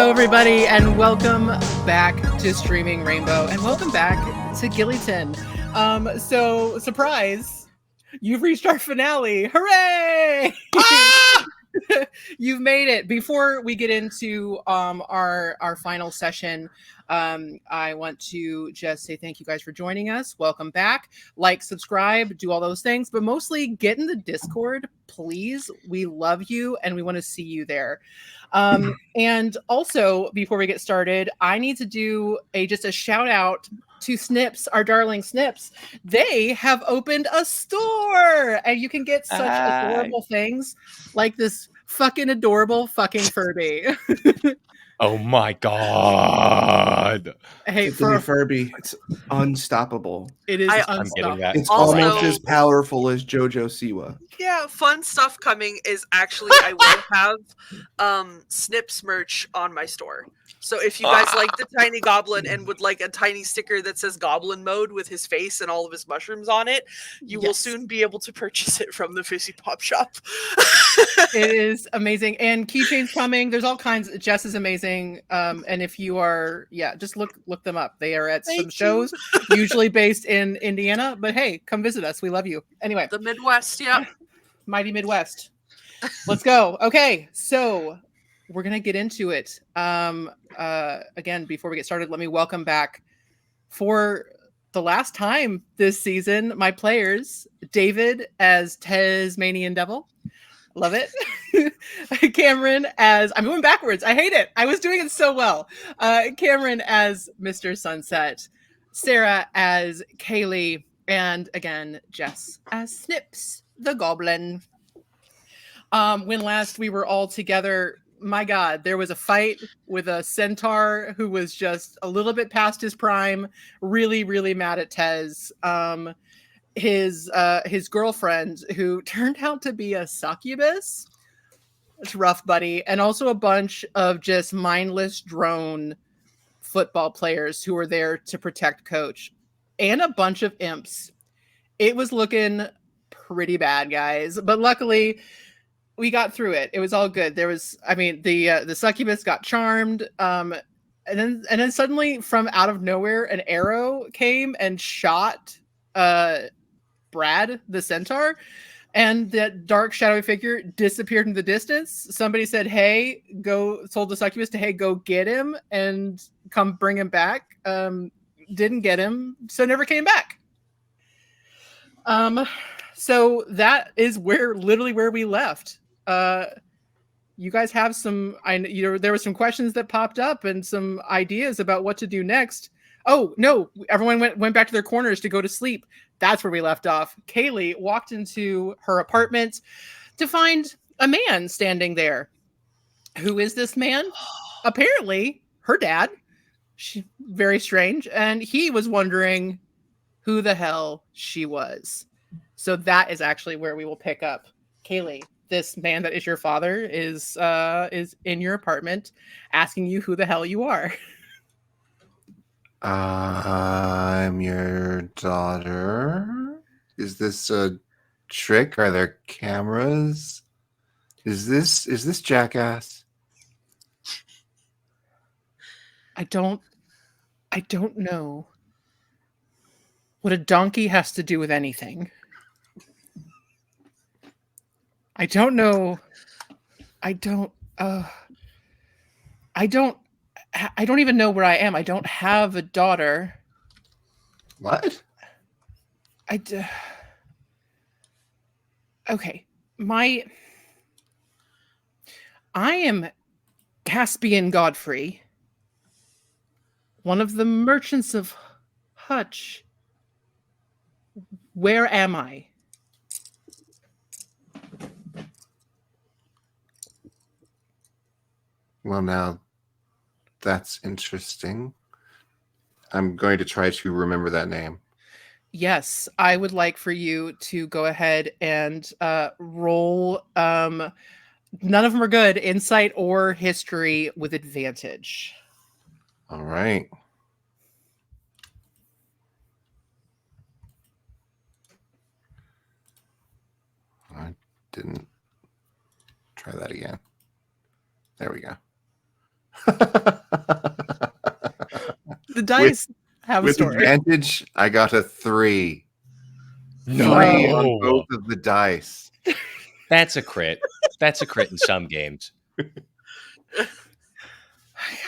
Hello, everybody, and welcome back to Streaming Rainbow, and welcome back to Gillyton. So, surprise, you've reached our finale. Hooray! Ah! You've made it. Before we get into our final session, I want to just say thank you guys for joining us. Welcome back. Like, subscribe, do all those things, but mostly get in the Discord, please. We love you, and we want to see you there. And also, before we get started, I need to do just a shout out to Snips, our darling Snips. They have opened a store, and you can get such adorable things like this fucking adorable fucking Furby. Oh my god! Hey, It's a Furby. It's unstoppable. it is I'm getting that. It's Also- almost as powerful as JoJo Siwa. Yeah, fun stuff coming is actually I will have Snips merch on my store. So if you guys like the tiny goblin and would like a tiny sticker that says goblin mode with his face and all of his mushrooms on it, you will soon be able to purchase it from the Fizzy Pop Shop. It is amazing. And keychains coming. There's all kinds. Jess is amazing. And if you are, just look them up. They are at some shows, usually based in Indiana. But hey, come visit us. We love you. Anyway. The Midwest, yeah. Mighty Midwest. Let's go. Okay, so we're gonna get into it. Again, before we get started, let me welcome back for the last time this season my players. David as Tasmanian Devil. Love it. Cameron as I'm going backwards. I hate it. I was doing it so well. Cameron as Mr. Sunset. Sarah as Kaylee. And again, Jess as Snips, the Goblin. When last we were all together, my God, there was a fight with a centaur who was just a little bit past his prime, really, really mad at Tez. His girlfriend, who turned out to be a succubus. It's rough, buddy. And also a bunch of just mindless drone football players who were there to protect Coach. And a bunch of imps. It was looking pretty bad, guys. But luckily, we got through it. It was all good. There was, the succubus got charmed. And then suddenly, from out of nowhere, an arrow came and shot Brad, the centaur. And that dark shadowy figure disappeared in the distance. Somebody said, told the succubus to, go get him and come bring him back. Didn't get him, so never came back. So that is literally where we left. You guys have some, there were some questions that popped up and some ideas about what to do next. Oh no, everyone went back to their corners to go to sleep. That's where we left off. Kaylee walked into her apartment to find a man standing there. Who is this man? Apparently her dad. Very strange. And he was wondering who the hell she was. So that is actually where we will pick up. Kaylee, this man that is your father is in your apartment asking you who the hell you are. I'm your daughter. Is this a trick? Are there cameras? Is this Jackass? I don't know what a donkey has to do with anything. I don't know. I don't even know where I am. I don't have a daughter. What? Okay. I am Caspian Godfrey, one of the merchants of Hutch. Where am I? Well, now that's interesting. I'm going to try to remember that name. Yes, I would like for you to go ahead and roll. None of them are good. Insight or history with advantage. All right. I didn't try that again. There we go. The dice have a With story. advantage, I got a 3. 3 No, on both of the dice. that's a crit. That's a crit in some games.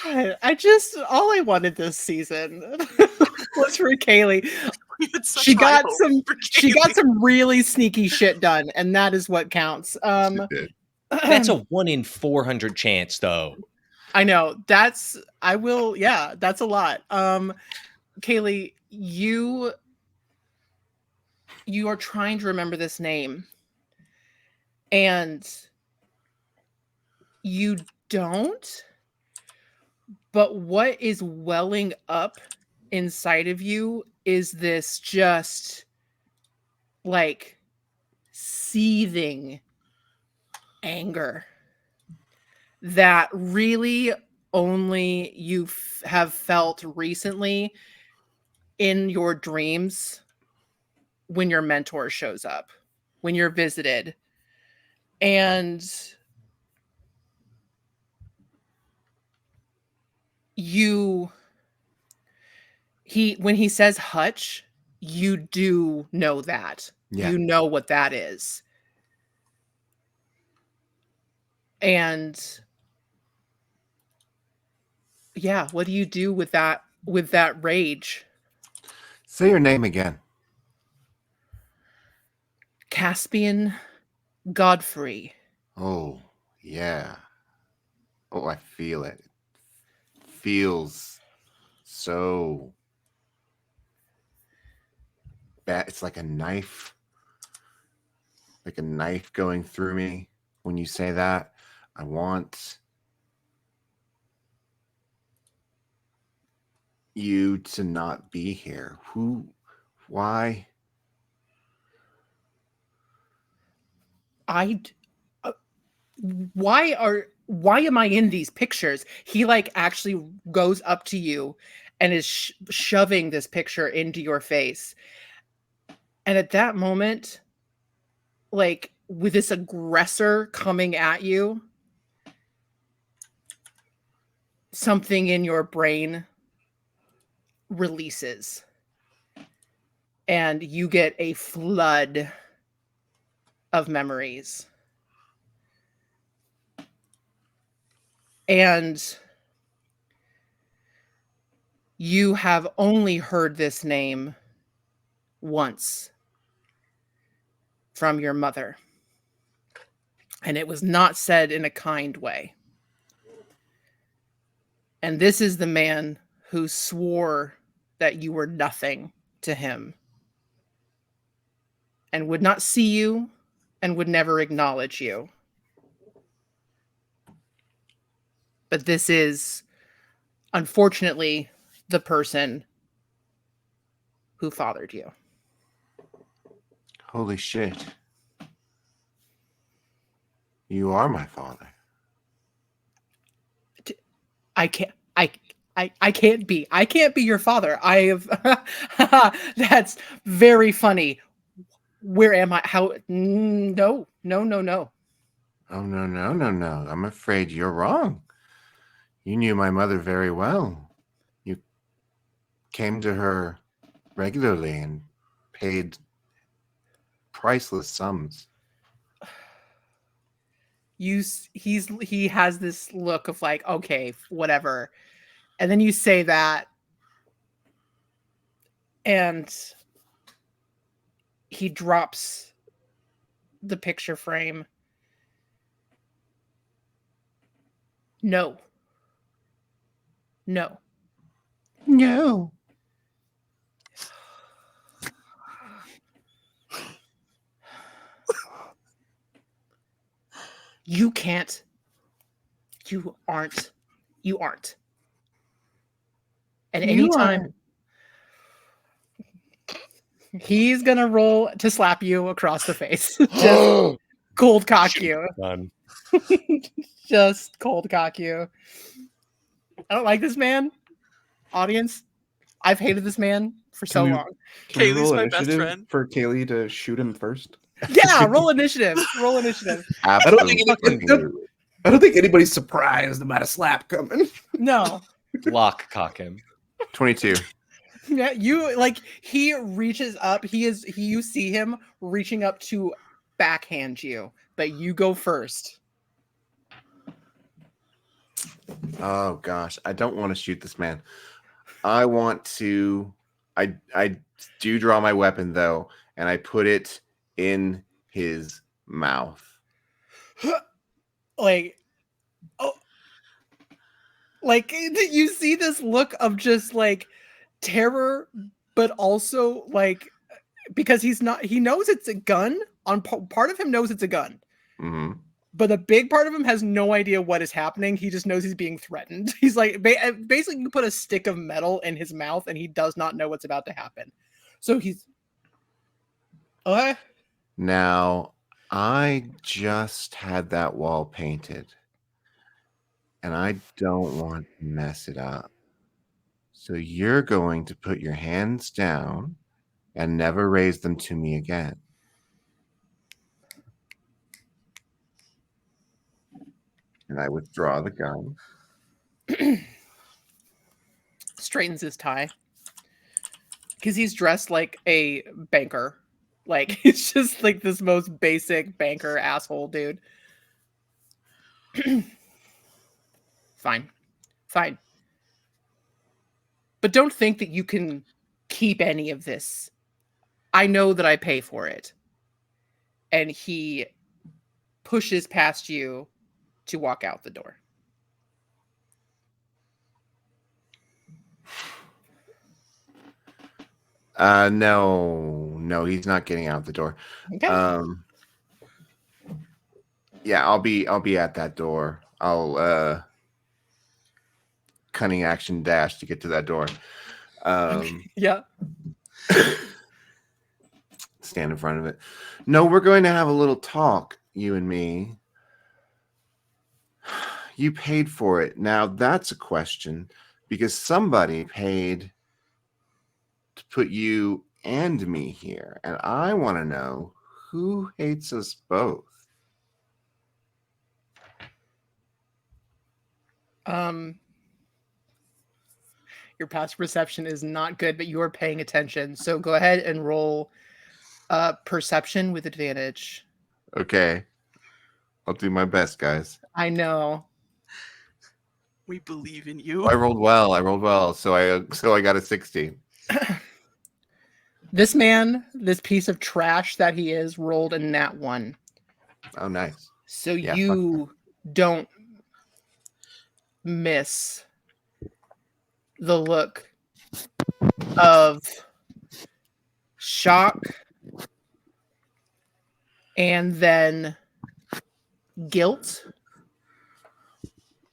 God, all I wanted this season was for Kaylee. We had such She high got hopes some. for She got Kaylee. some really sneaky shit done, and that is what counts. She did. That's a 1 in 400 chance, though. I know. Yeah, that's a lot. Kaylee, you are trying to remember this name, and you don't. But what is welling up inside of you is this just like seething anger that really only you have felt recently in your dreams when your mentor shows up, when you're visited. And when he says hutch, you do know that. Yeah. You know what that is. And yeah, what do you do with that rage? Say your name again. Caspian Godfrey. Oh, yeah. Oh, I feel it. Feels so bad. It's like a knife. Like a knife going through me when you say that. I want you to not be here. Why? Why am I in these pictures? He like actually goes up to you and is shoving this picture into your face. And at that moment, like with this aggressor coming at you, something in your brain releases. And you get a flood of memories. And you have only heard this name once from your mother. And it was not said in a kind way. And this is the man who swore that you were nothing to him and would not see you and would never acknowledge you. But this is, unfortunately, the person who fathered you. Holy shit. You are my father. I can't be. I can't be your father. I have. That's very funny. Where am I? How? No. Oh, no. I'm afraid you're wrong. You knew my mother very well. You came to her regularly and paid priceless sums. He has this look of like, okay, whatever. And then you say that, and he drops the picture frame. No. You can't. You aren't. At any time, he's gonna roll to slap you across the face. Just cold cock you. Done. Just cold cock you. I don't like this man. Audience, I've hated this man for so long. Can we Kaylee's roll my best initiative friend. for Kaylee to shoot him first? Yeah, roll initiative. I don't think Absolutely. I don't think anybody's surprised about a slap coming. No. Lock cock him. 22. Yeah, he reaches up. You see him reaching up to backhand you, but you go first. Oh gosh, I don't want to shoot this man. I want to. I do draw my weapon though, and I put it in his mouth. Like, oh, like you see this look of just like terror, but also like because he knows it's a gun. Part of him knows it's a gun. Mm-hmm. But a big part of him has no idea what is happening. He just knows he's being threatened. He's like, basically, you put a stick of metal in his mouth, and he does not know what's about to happen. So he's, okay. Now, I just had that wall painted, and I don't want to mess it up. So you're going to put your hands down and never raise them to me again. And I withdraw the gun. Straightens his tie because he's dressed like a banker. Like he's just like this most basic banker asshole dude. Fine. But don't think that you can keep any of this. I know that I pay for it. And he pushes past you to walk out the door. No, he's not getting out the door. Okay. Yeah, I'll be at that door. I'll cunning action dash to get to that door. Yeah. Stand in front of it. No, we're going to have a little talk, you and me. You paid for it. Now that's a question because somebody paid to put you and me here. And I want to know who hates us both. Your past perception is not good, but you are paying attention. So go ahead and roll perception with advantage. Okay. I'll do my best, guys. I know. We believe in you. I rolled well. So I got a 60. This man, this piece of trash that he is, rolled a nat 1. Oh, nice. So Yeah, you don't miss the look of shock and then guilt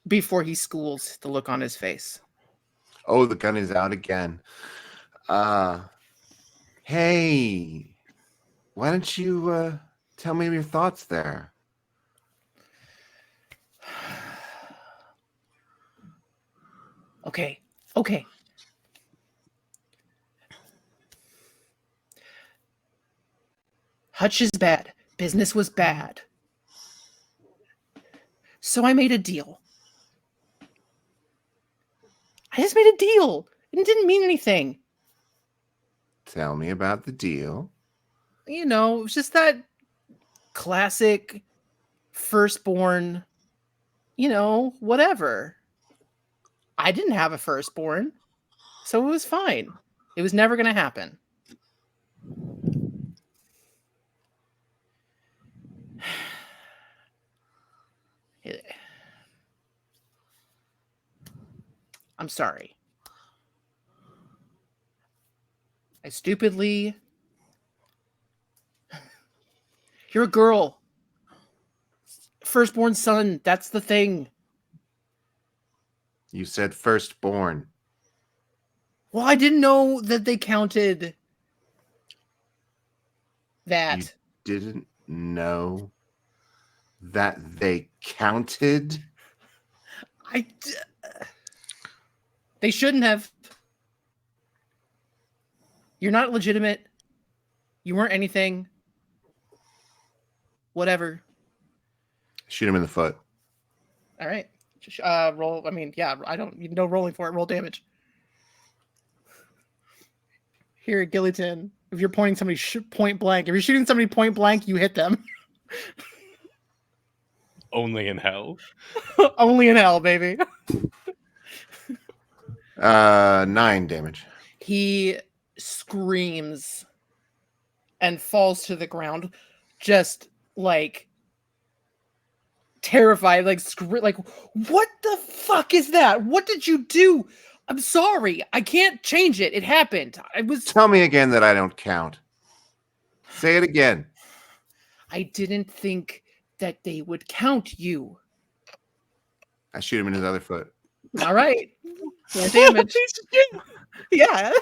before he schools the look on his face. Oh, the gun is out again. Hey, why don't you tell me your thoughts there? Okay. Hutch is bad. Business was bad. So I made a deal. I just made a deal. It didn't mean anything. Tell me about the deal. You know, it was just that classic firstborn, whatever. I didn't have a firstborn, so it was fine. It was never going to happen. I'm sorry. I stupidly... You're a girl. Firstborn son, that's the thing. You said firstborn. Well, I didn't know that they counted that. You didn't know that they counted? They shouldn't have. You're not legitimate. You weren't anything. Whatever. Shoot him in the foot. All right. Roll. I mean, yeah, I don't need no rolling for it. Roll damage. Here, Gillyton. If you're pointing somebody point blank, if you're shooting somebody point blank, you hit them. Only in hell. Only in hell, baby. 9 damage. He screams and falls to the ground, just like terrified, like what the fuck is that? What did you do? I'm sorry. I can't change it. It happened. Tell me again that I don't count. Say it again. I didn't think that they would count you. I shoot him in his other foot. All right. More damage. Yeah.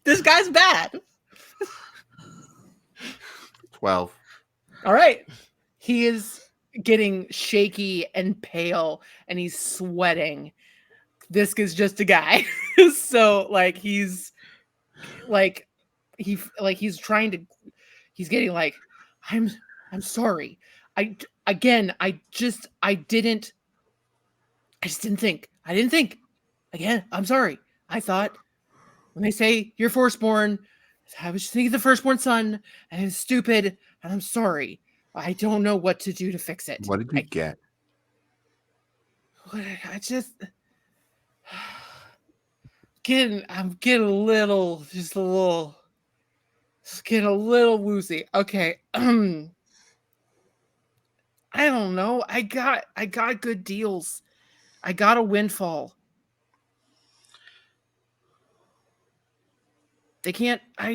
This guy's bad. 12. All right. He is getting shaky and pale and he's sweating. This is just a guy. So like he's trying to, he's getting like, I'm sorry. I just didn't think. I didn't think. Again, I'm sorry. I thought when they say you're firstborn, I was just thinking the firstborn son, and it's stupid, and I'm sorry. I don't know what to do to fix it. What did you get? I'm getting a little woozy. Okay. I don't know. I got good deals. I got a windfall. They can't, I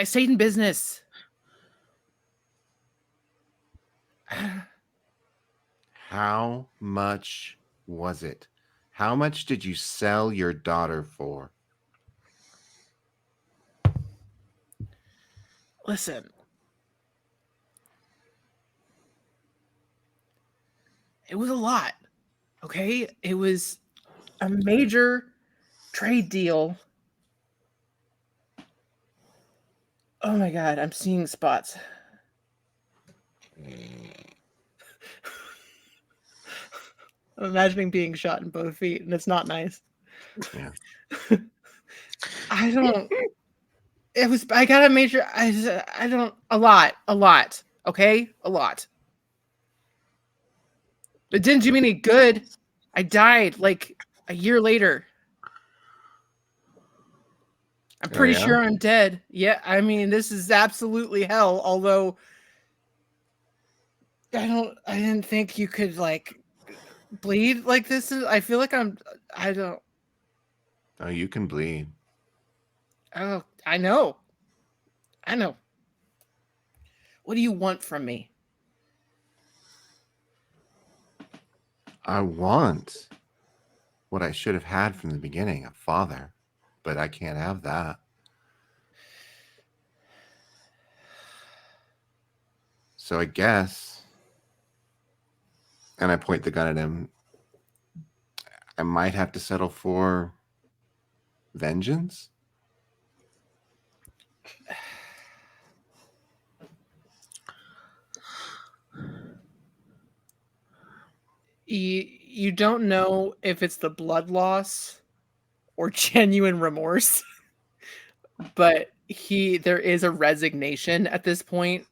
stayed in business. How much was it? How much did you sell your daughter for? Listen. It was a lot. Okay? It was a major trade deal. Oh my god, I'm seeing spots. I'm imagining being shot in both feet, and it's not nice. Yeah. I got a major, a lot. Okay? A lot. It didn't do me any good. I died like a year later. I'm pretty sure I'm dead. Yeah, I mean, this is absolutely hell, although I didn't think you could like bleed like this. I feel like I don't. Oh, you can bleed. Oh, I know. What do you want from me? I want what I should have had from the beginning, a father. But I can't have that. So I guess, and I point the gun at him, I might have to settle for vengeance. You don't know if it's the blood loss or genuine remorse, but there is a resignation at this point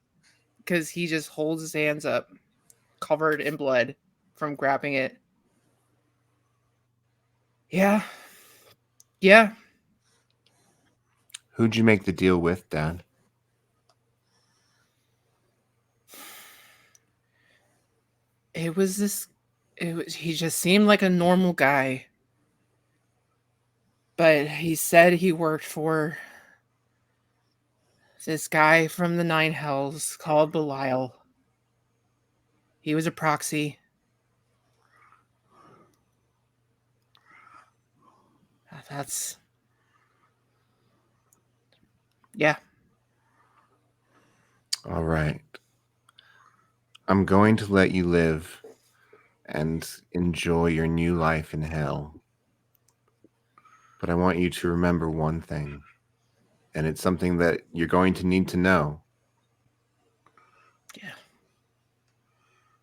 because he just holds his hands up covered in blood from grabbing it. Yeah. Who'd you make the deal with, Dad? He just seemed like a normal guy. But he said he worked for this guy from the Nine Hells called Belial. He was a proxy. Yeah. All right. I'm going to let you live and enjoy your new life in hell. But I want you to remember one thing, and it's something that you're going to need to know. Yeah.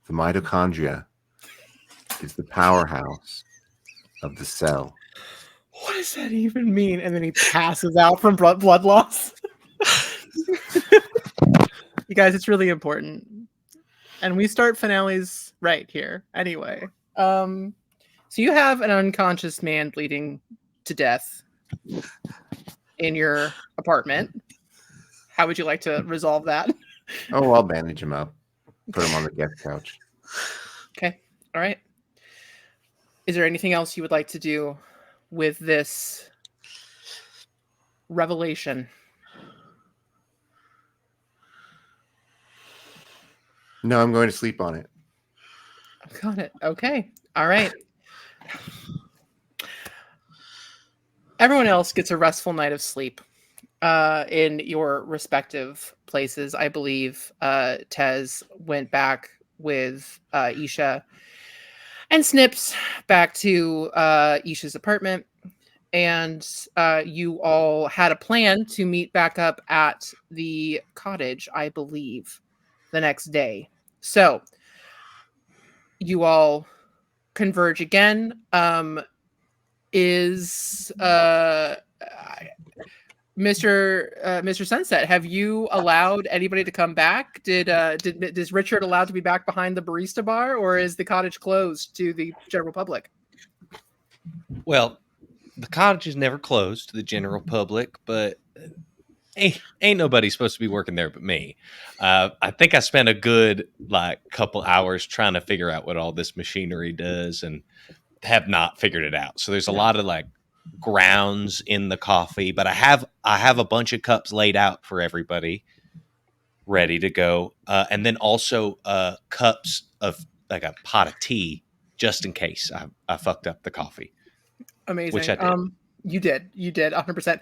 The mitochondria is the powerhouse of the cell. What does that even mean? And then he passes out from blood loss. You guys, it's really important. And we start finales right here. Anyway, so you have an unconscious man bleeding to death in your apartment. How would you like to resolve that? Oh, I'll bandage him up. Put him on the guest couch. Okay. All right. Is there anything else you would like to do with this revelation? No, I'm going to sleep on it. Got it. Okay. All right. Everyone else gets a restful night of sleep in your respective places. I believe Tez went back with Isha and Snips back to Isha's apartment. And you all had a plan to meet back up at the cottage, I believe, the next day. So you all converge again. Is Mr. Sunset, have you allowed anybody to come back? Is Richard allowed to be back behind the barista bar, or is the cottage closed to the general public? Well, the cottage is never closed to the general public, but ain't nobody supposed to be working there but me. I think I spent a good couple hours trying to figure out what all this machinery does, and have not figured it out. So there's a lot of grounds in the coffee, but I have a bunch of cups laid out for everybody, ready to go, and then also cups of a pot of tea just in case I fucked up the coffee. Amazing. Which I did. You did 100%.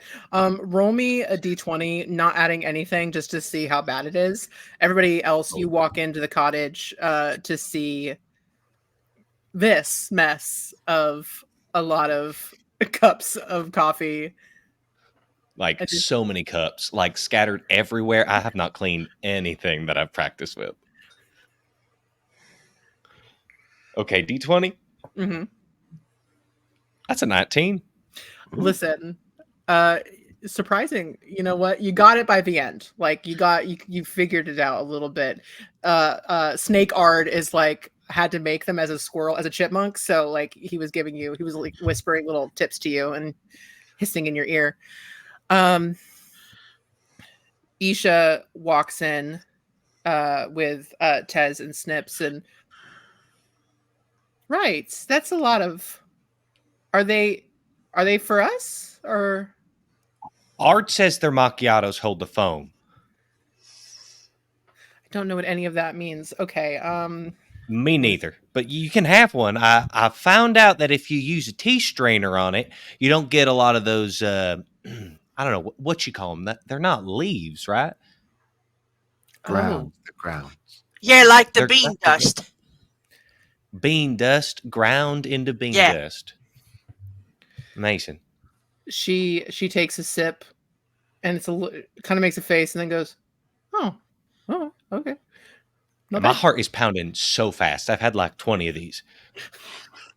Roll me a d20, not adding anything, just to see how bad it is. Everybody else, you walk into the cottage to see this mess of a lot of cups of coffee. So many cups, scattered everywhere. I have not cleaned anything that I've practiced with. Okay, D20. Mm-hmm. That's a 19. Listen, surprising. You know what? You got it by the end. You figured it out a little bit. Snake Ard is had to make them as a squirrel, as a chipmunk. So he was whispering little tips to you and hissing in your ear. Isha walks in with Tez and Snips, and right, that's a lot of. Are they for us, or? Art says their macchiatos hold the foam. I don't know what any of that means. Okay. Me neither. But you can have one. I found out that if you use a tea strainer on it, you don't get a lot of those. I don't know what you call them. They're not leaves, right? Grounds. The grounds. Yeah, like the bean dust. Bean dust ground into bean dust. Amazing. She takes a sip, and kind of makes a face, and then goes, "Oh, okay." My heart is pounding so fast. I've had 20 of these.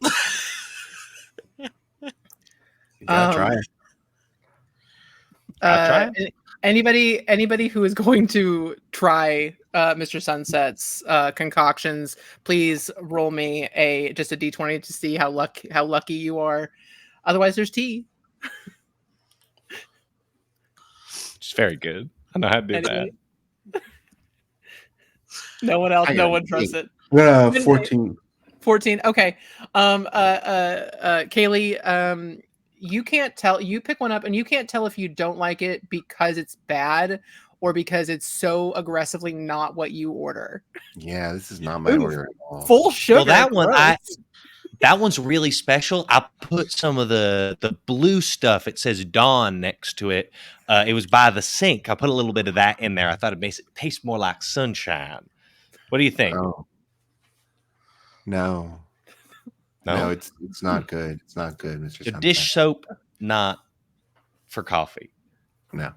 You gotta try it. I'll try it. Anybody who is going to try Mr. Sunset's concoctions, please roll me just a d20 to see how lucky you are. Otherwise, there's tea. It's very good. I know how to do that. No one else. No one trusts it. 14. 14. Okay. Kaylee, you can't tell. You pick one up, and you can't tell if you don't like it because it's bad or because it's so aggressively not what you order. Yeah, this is not my order at all. Full sugar. Well, that one's really special. I put some of the blue stuff. It says Dawn next to it. It was by the sink. I put a little bit of that in there. I thought it makes it taste more like sunshine. What do you think? Oh. No, it's not good. It's not good, Mr. The Sunset. dish soap, not for coffee. No.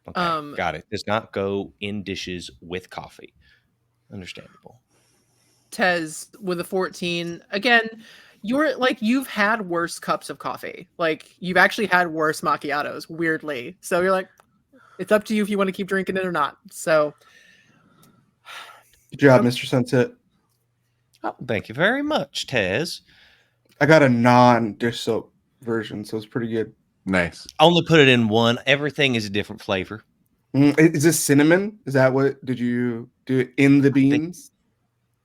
Okay, got it. Does not go in dishes with coffee. Understandable. Tez with a 14. Again, you're like, you've had worse cups of coffee. Like, you've actually had worse macchiatos, weirdly. So you're like, it's up to you if you want to keep drinking it or not. So Good job, Mr. Sunset. Oh, thank you very much, Tez. I got a non-dish soap version, so it's pretty good. Nice. Only put it in one. Everything is a different flavor. Is this cinnamon? Is that what? Did you do it in the beans?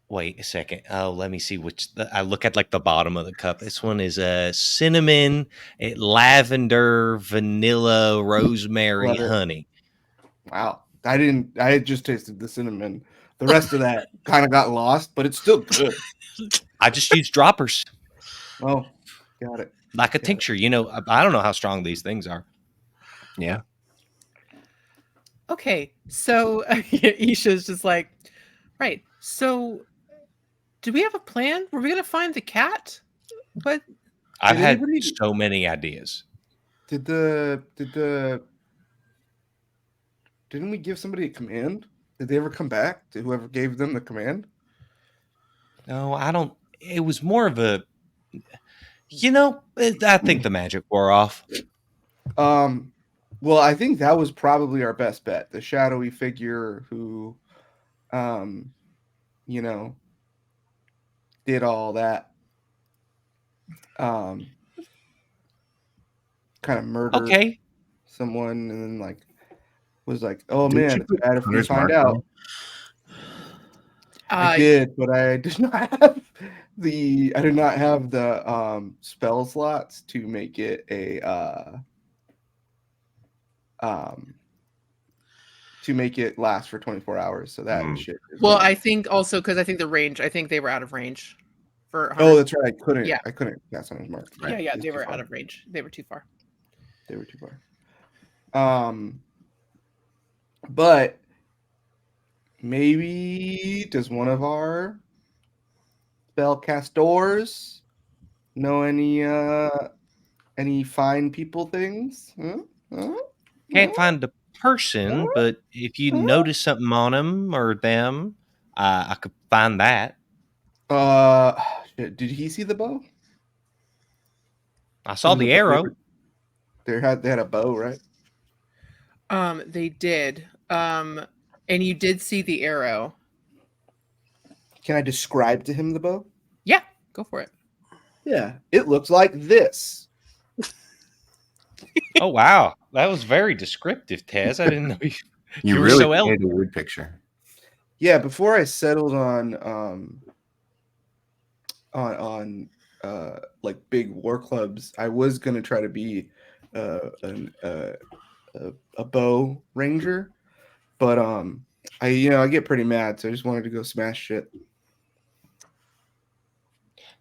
Wait a second. Oh, let me see which. I look at like the bottom of the cup. This one is cinnamon, lavender, vanilla, rosemary, Love it. honey. Wow. I had just tasted the cinnamon. The rest of that kind of got lost, but it's still good. I just use droppers Oh, got it. like a tincture. You know, I don't know how strong these things are. Yeah. okay, so Isha's just like, right. So, do we have a plan? Were we gonna find the cat? What? I've Did had anybody- so many ideas. Didn't we give somebody a command? Did they ever come back to whoever gave them the command? No, I don't. It was more of a. You know, I think the magic wore off. Well, I think that was probably our best bet. The shadowy figure who, you know, did all that, kind of murdered Okay. someone, and then like was like, "Oh Didn't man, you it's put bad if we Hunter's find Mark out." on? I did, but I did not have the spell slots to make it a to make it last for 24 hours. So that shit is Well, gone. I think also because I think the range. I think they were out of range. For Oh, that's right. Yeah. I couldn't cast Hunter's Mark. yeah, It's they too were far. out of range. They were too far. They were too far. But maybe does one of our spellcastors know any fine people things? Can't find a person, but if you notice something on them or them, I could find that. Shit, did he see the bow? I saw the arrow. They had a bow, right? They did. And you did see the arrow. Can I describe to him the bow? Yeah, go for it. Yeah, it looks like this. Oh wow, that was very descriptive, Taz. I didn't know You were really so made a word picture. Yeah, before I settled on like big war clubs, I was gonna try to be a bow ranger, but I get pretty mad, so I just wanted to go smash shit.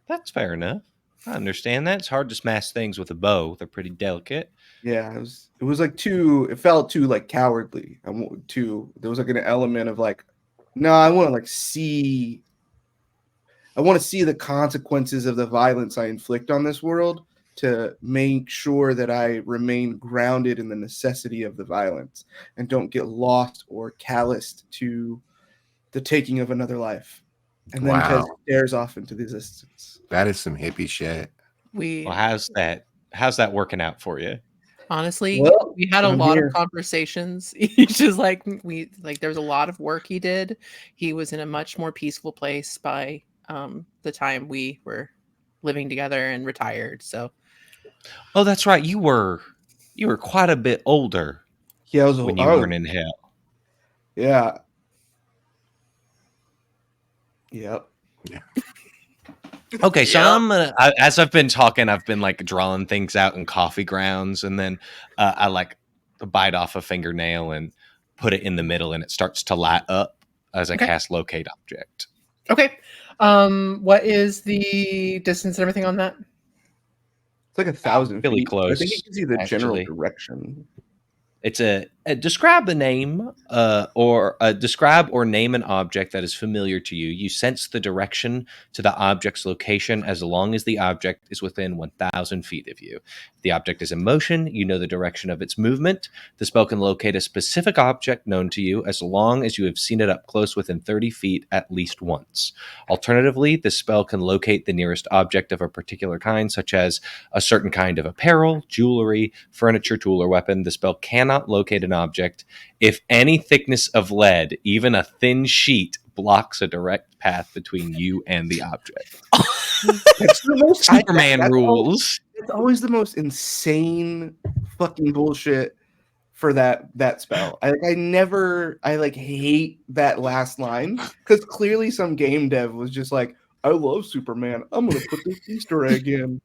That's fair enough. I understand that. It's hard to smash things with a bow. They're pretty delicate. Yeah, it was like it felt too like cowardly. There was like an element of like, no, I want to see the consequences of the violence I inflict on this world to make sure that I remain grounded in the necessity of the violence and don't get lost or calloused to the taking of another life. And then Wow. Tez stares off into the existence. That is some hippie shit. Well, how's that working out for you? Honestly, Well, we had a I'm lot here. of conversations. He's just like there was a lot of work he did. He was in a much more peaceful place by the time we were living together and retired. So Oh, that's right. You were quite a bit older Yeah, I was when you weren't in hell. Yeah. Yep. Okay, so Yeah. I'm gonna. As I've been talking, I've been like drawing things out in coffee grounds, and then I like bite off a fingernail and put it in the middle, and it starts to light up as I Okay. cast locate object. okay, what is the distance and everything on that? It's like 1,000 Really feet. close, I think it gives you the general actually. direction. It's a Describe a name describe or name an object that is familiar to you. You sense the direction to the object's location as long as the object is within 1,000 feet of you. If the object is in motion, you know the direction of its movement. The spell can locate a specific object known to you as long as you have seen it up close within 30 feet at least once. Alternatively, the spell can locate the nearest object of a particular kind, such as a certain kind of apparel, jewelry, furniture, tool, or weapon. The spell cannot locate an object if any thickness of lead, even a thin sheet, blocks a direct path between you and the object. That's the most Superman that's rules. It's always the most insane fucking bullshit for that spell. I hate that last line because clearly some game dev was just like, I love Superman. I'm gonna put this Easter egg in.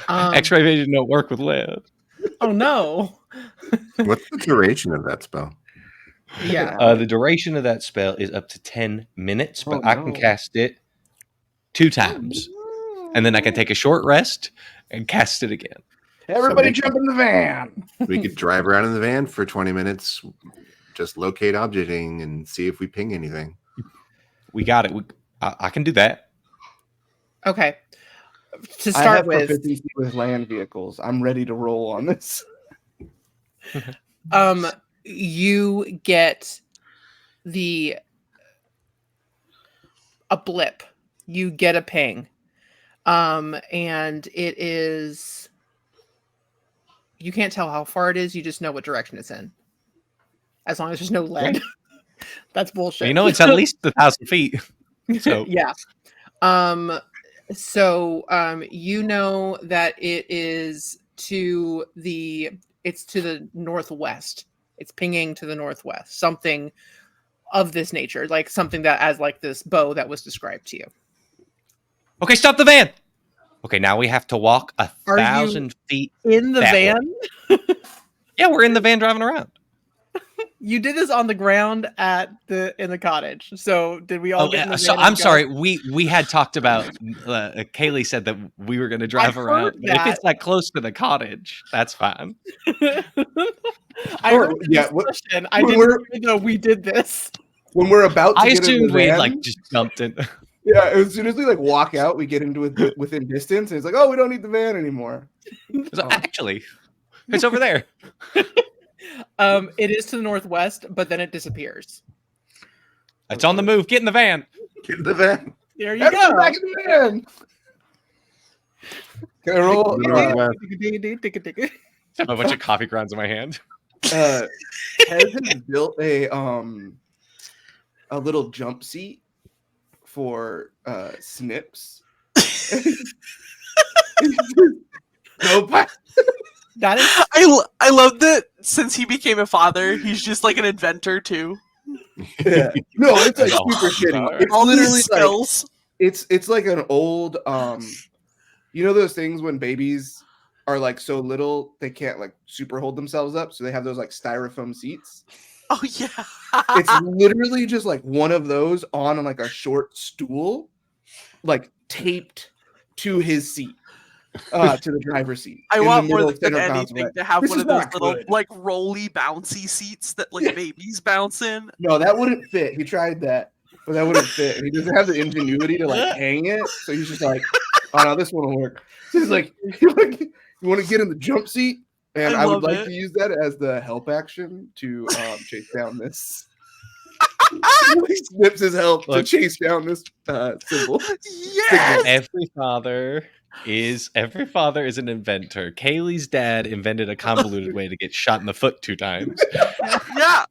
X-ray vision don't work with lead. Oh no. What's the duration of that spell? Yeah. The duration of that spell is up to 10 minutes, but Oh, I can no. cast it 2 times. And then I can take a short rest and cast it again. Everybody So jump in the van. We could drive around in the van for 20 minutes, just locate objecting and see if we ping anything. We got it. I can do that. Okay. To I start have with, proficiency with land vehicles. I'm ready to roll on this. you get a blip. You get a ping. And it is, you can't tell how far it is, you just know what direction it's in. As long as there's no lead. That's bullshit. Well, you know, it's at least 1,000 feet. So yeah. You know that it is to the northwest. It's pinging to the northwest. Something of this nature, like something that as like this bow that was described to you. okay, stop the van. Okay, now we have to walk 1,000 feet. In the That van? Yeah, we're in the van driving around. You did this on the ground in the cottage. So did we all get in the van? So and I'm go? sorry. We had talked about. Kaylee said that we were going to drive I around. heard But if that. it's like close to the cottage, that's fine. I heard the yeah, discussion. I when didn't we're- even know we did this. When we're about to I get in assumed the we van, like just jumped in. yeah, as soon as we like walk out, we get into it within distance, and it's like, oh, we don't need the van anymore. So, actually, it's over there. It is to the northwest, but then it disappears. It's on the move. Get in the van. Get in the van. There you Everyone go. back in the van. Can I roll? I have a bunch of coffee grounds in my hand. Hez has built a little jump seat for Snips. Nope. That is I love that since he became a father, he's just like an inventor too. Yeah. No, it's like Oh, super shitty. sorry. It's All literally these like skills. it's like an old you know those things when babies are like so little they can't like super hold themselves up, so they have those like styrofoam seats. Oh yeah. It's literally just like one of those on like a short stool, like taped to his seat, to the driver's seat. I in the want more middle of than center anything console. to have This one is of those not little good. like rolly bouncy seats that like babies bounce in. No, that wouldn't fit. He tried that, but that wouldn't fit. And he doesn't have the ingenuity to like hang it. So he's just like, oh no, this one will work. So he's like, you want to get in the jump seat? And I I would love like it. to use that as the help action to chase down this. He snips his help to Look. chase down this symbol. Yes. Every father is an inventor. Kaylee's dad invented a convoluted way to get shot in the foot 2 times. Yeah.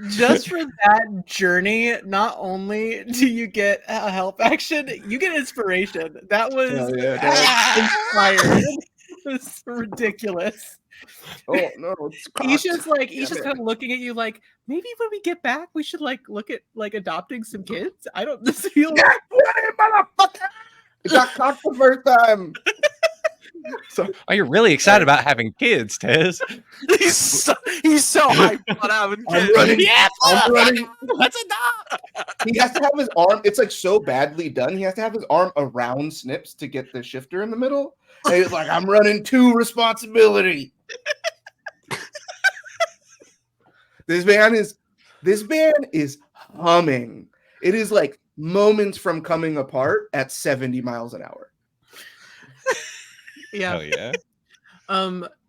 just for that journey, not only do you get a help action, you get inspiration. That was Hell yeah, inspired. It's ridiculous. Oh no, it's He's cocked. just kind of looking at you like, maybe when we get back, we should like look at like adopting some kids. I don't just feel Yeah, motherfucker! It got cocked the first time. So Oh, you're really excited about having kids, Tez. he's so hyped about having I'm kids. running. Yeah, I'm running. let's adopt. He has to have his arm. It's like so badly done. He has to have his arm around Snips to get the shifter in the middle. And he's like, I'm running 2 responsibility. This van is humming. It is like moments from coming apart at 70 miles an hour. Yeah. Oh yeah.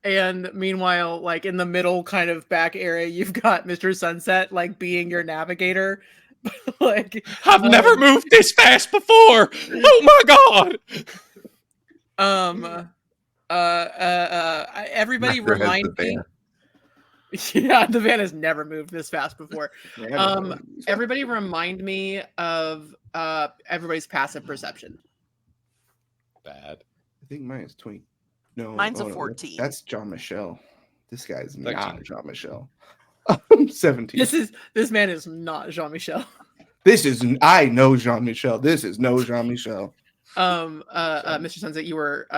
And meanwhile, like in the middle kind of back area, you've got Mr. Sunset like being your navigator. Like I've never moved this fast before. Oh my god. Everybody Neither has remind the me. van. Yeah, the van has never moved this fast before. Everybody remind me of everybody's passive perception. Bad. I think mine is 20. No, Mine's a no, 14. That's John Michelle. This guy's 13. not John Michelle. 17. This man is not Jean-Michel. I know Jean Michel. This is no Jean Michel. Mr. Sunset, you were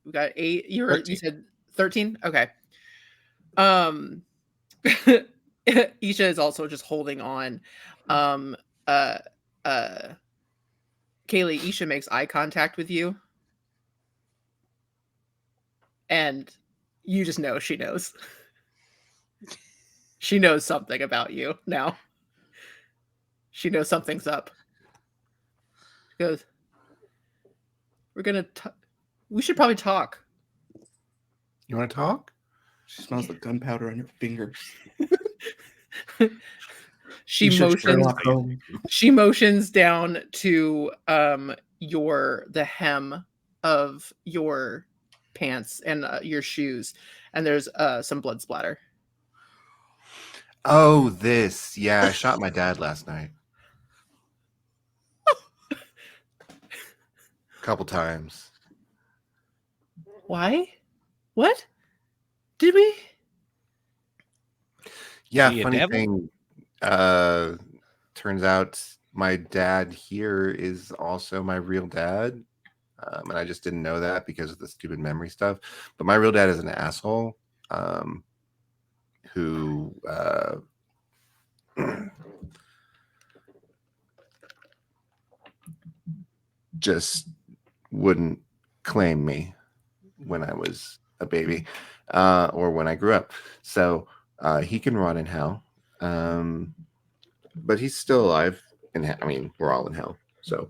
we got 8. You 13. said 13? Okay. Isha is also just holding on. Kaylee, Isha makes eye contact with you. And you just know she knows. She knows something about you now. She knows something's up. She goes, we should probably talk. You want to talk? She smells the gunpowder on your fingers. She motions down to the hem of your pants and your shoes, and there's some blood splatter. Oh, this. Yeah, I shot my dad last night. A couple times. Why? What? Did we? Yeah, He a funny devil? thing. Turns out my dad here is also my real dad. And I just didn't know that because of the stupid memory stuff. But my real dad is an asshole who just wouldn't claim me when I was a baby or when I grew up. So he can rot in hell. But he's still alive. I mean, we're all in hell. So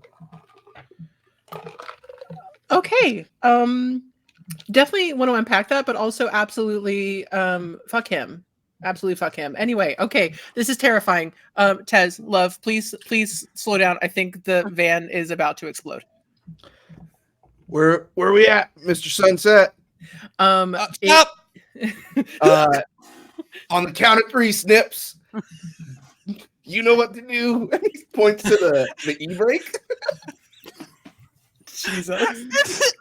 Okay. Definitely want to unpack that, but also absolutely fuck him. Absolutely fuck him. Anyway, okay. This is terrifying. Tez, love, please slow down. I think the van is about to explode. Where we at, Mr. Sunset? Stop. On the count of 3, Snips. You know what to do. He points to the e-brake. Jesus.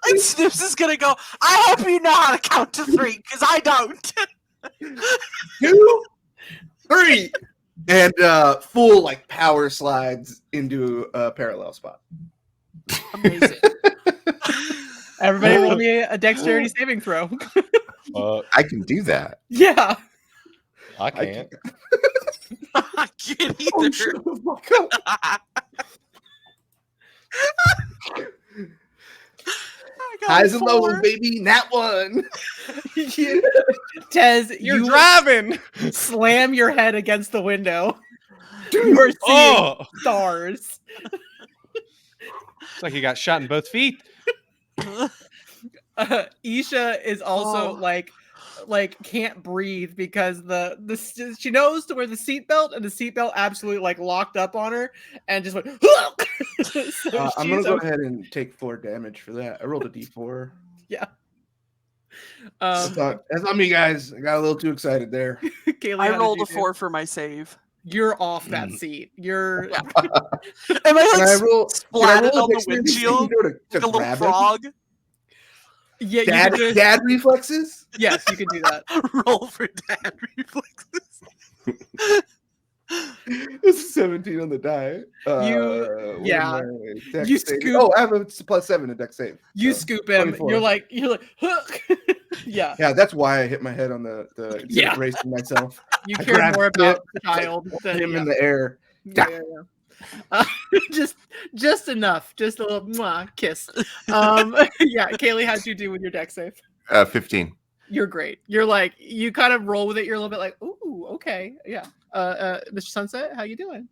And Snips is gonna go, I hope you know how to count to 3, because I don't. 2, 3, and full like power slides into a parallel spot. Amazing. Everybody roll me a dexterity saving throw. I can do that. Yeah. I can't. I can't Oh, either. shut the fuck up. I got Highs and 4. lows, baby. Nat 1. Tez, You're you driving. slam your head against the window. You are seeing stars. It's like you got shot in both feet. Isha is also like can't breathe because she knows to wear the seatbelt, and the seatbelt absolutely like locked up on her and just went. So I'm gonna go ahead and take 4 damage for that. I rolled a d4. Yeah. That's on me, guys. I got a little too excited there. Kaylee, I how did rolled you a do? 4 for my save. You're off that seat. You're Yeah. Am I Can I like roll? splatted Can I roll on the dexterity saving windshield throw to like a little grab him? frog? yeah. You can just, Dad reflexes. yes, you can do that. Roll for dad reflexes. This is 17 on the die. Yeah. Dex You save. scoop- Oh, I have a +7 in dex save. You So, scoop him. 24. You're like hook. Yeah. Yeah, that's why I hit my head on the instead Yeah. of bracing myself. You I care grabbed more it, about the child Hit than him in the air. yeah. Uh, just enough, just a little mwah, kiss. Yeah, Kaylee, how'd you do with your deck save? 15. You're great. You're like, you kind of roll with it. You're a little bit like, ooh, okay, yeah. Mr. Sunset, how you doing?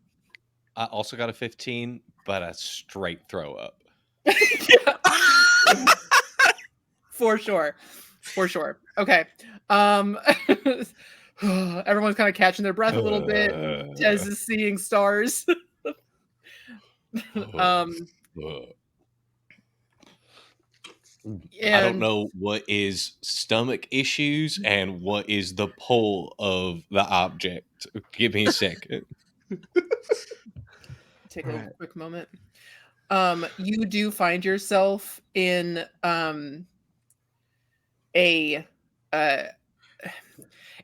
I also got a 15, but a straight throw up. Yeah. For sure. Okay. Everyone's kind of catching their breath a little bit. Tez is seeing stars. I don't know what is stomach issues and what is the pull of the object. Give me a second. Take a quick moment. You do find yourself in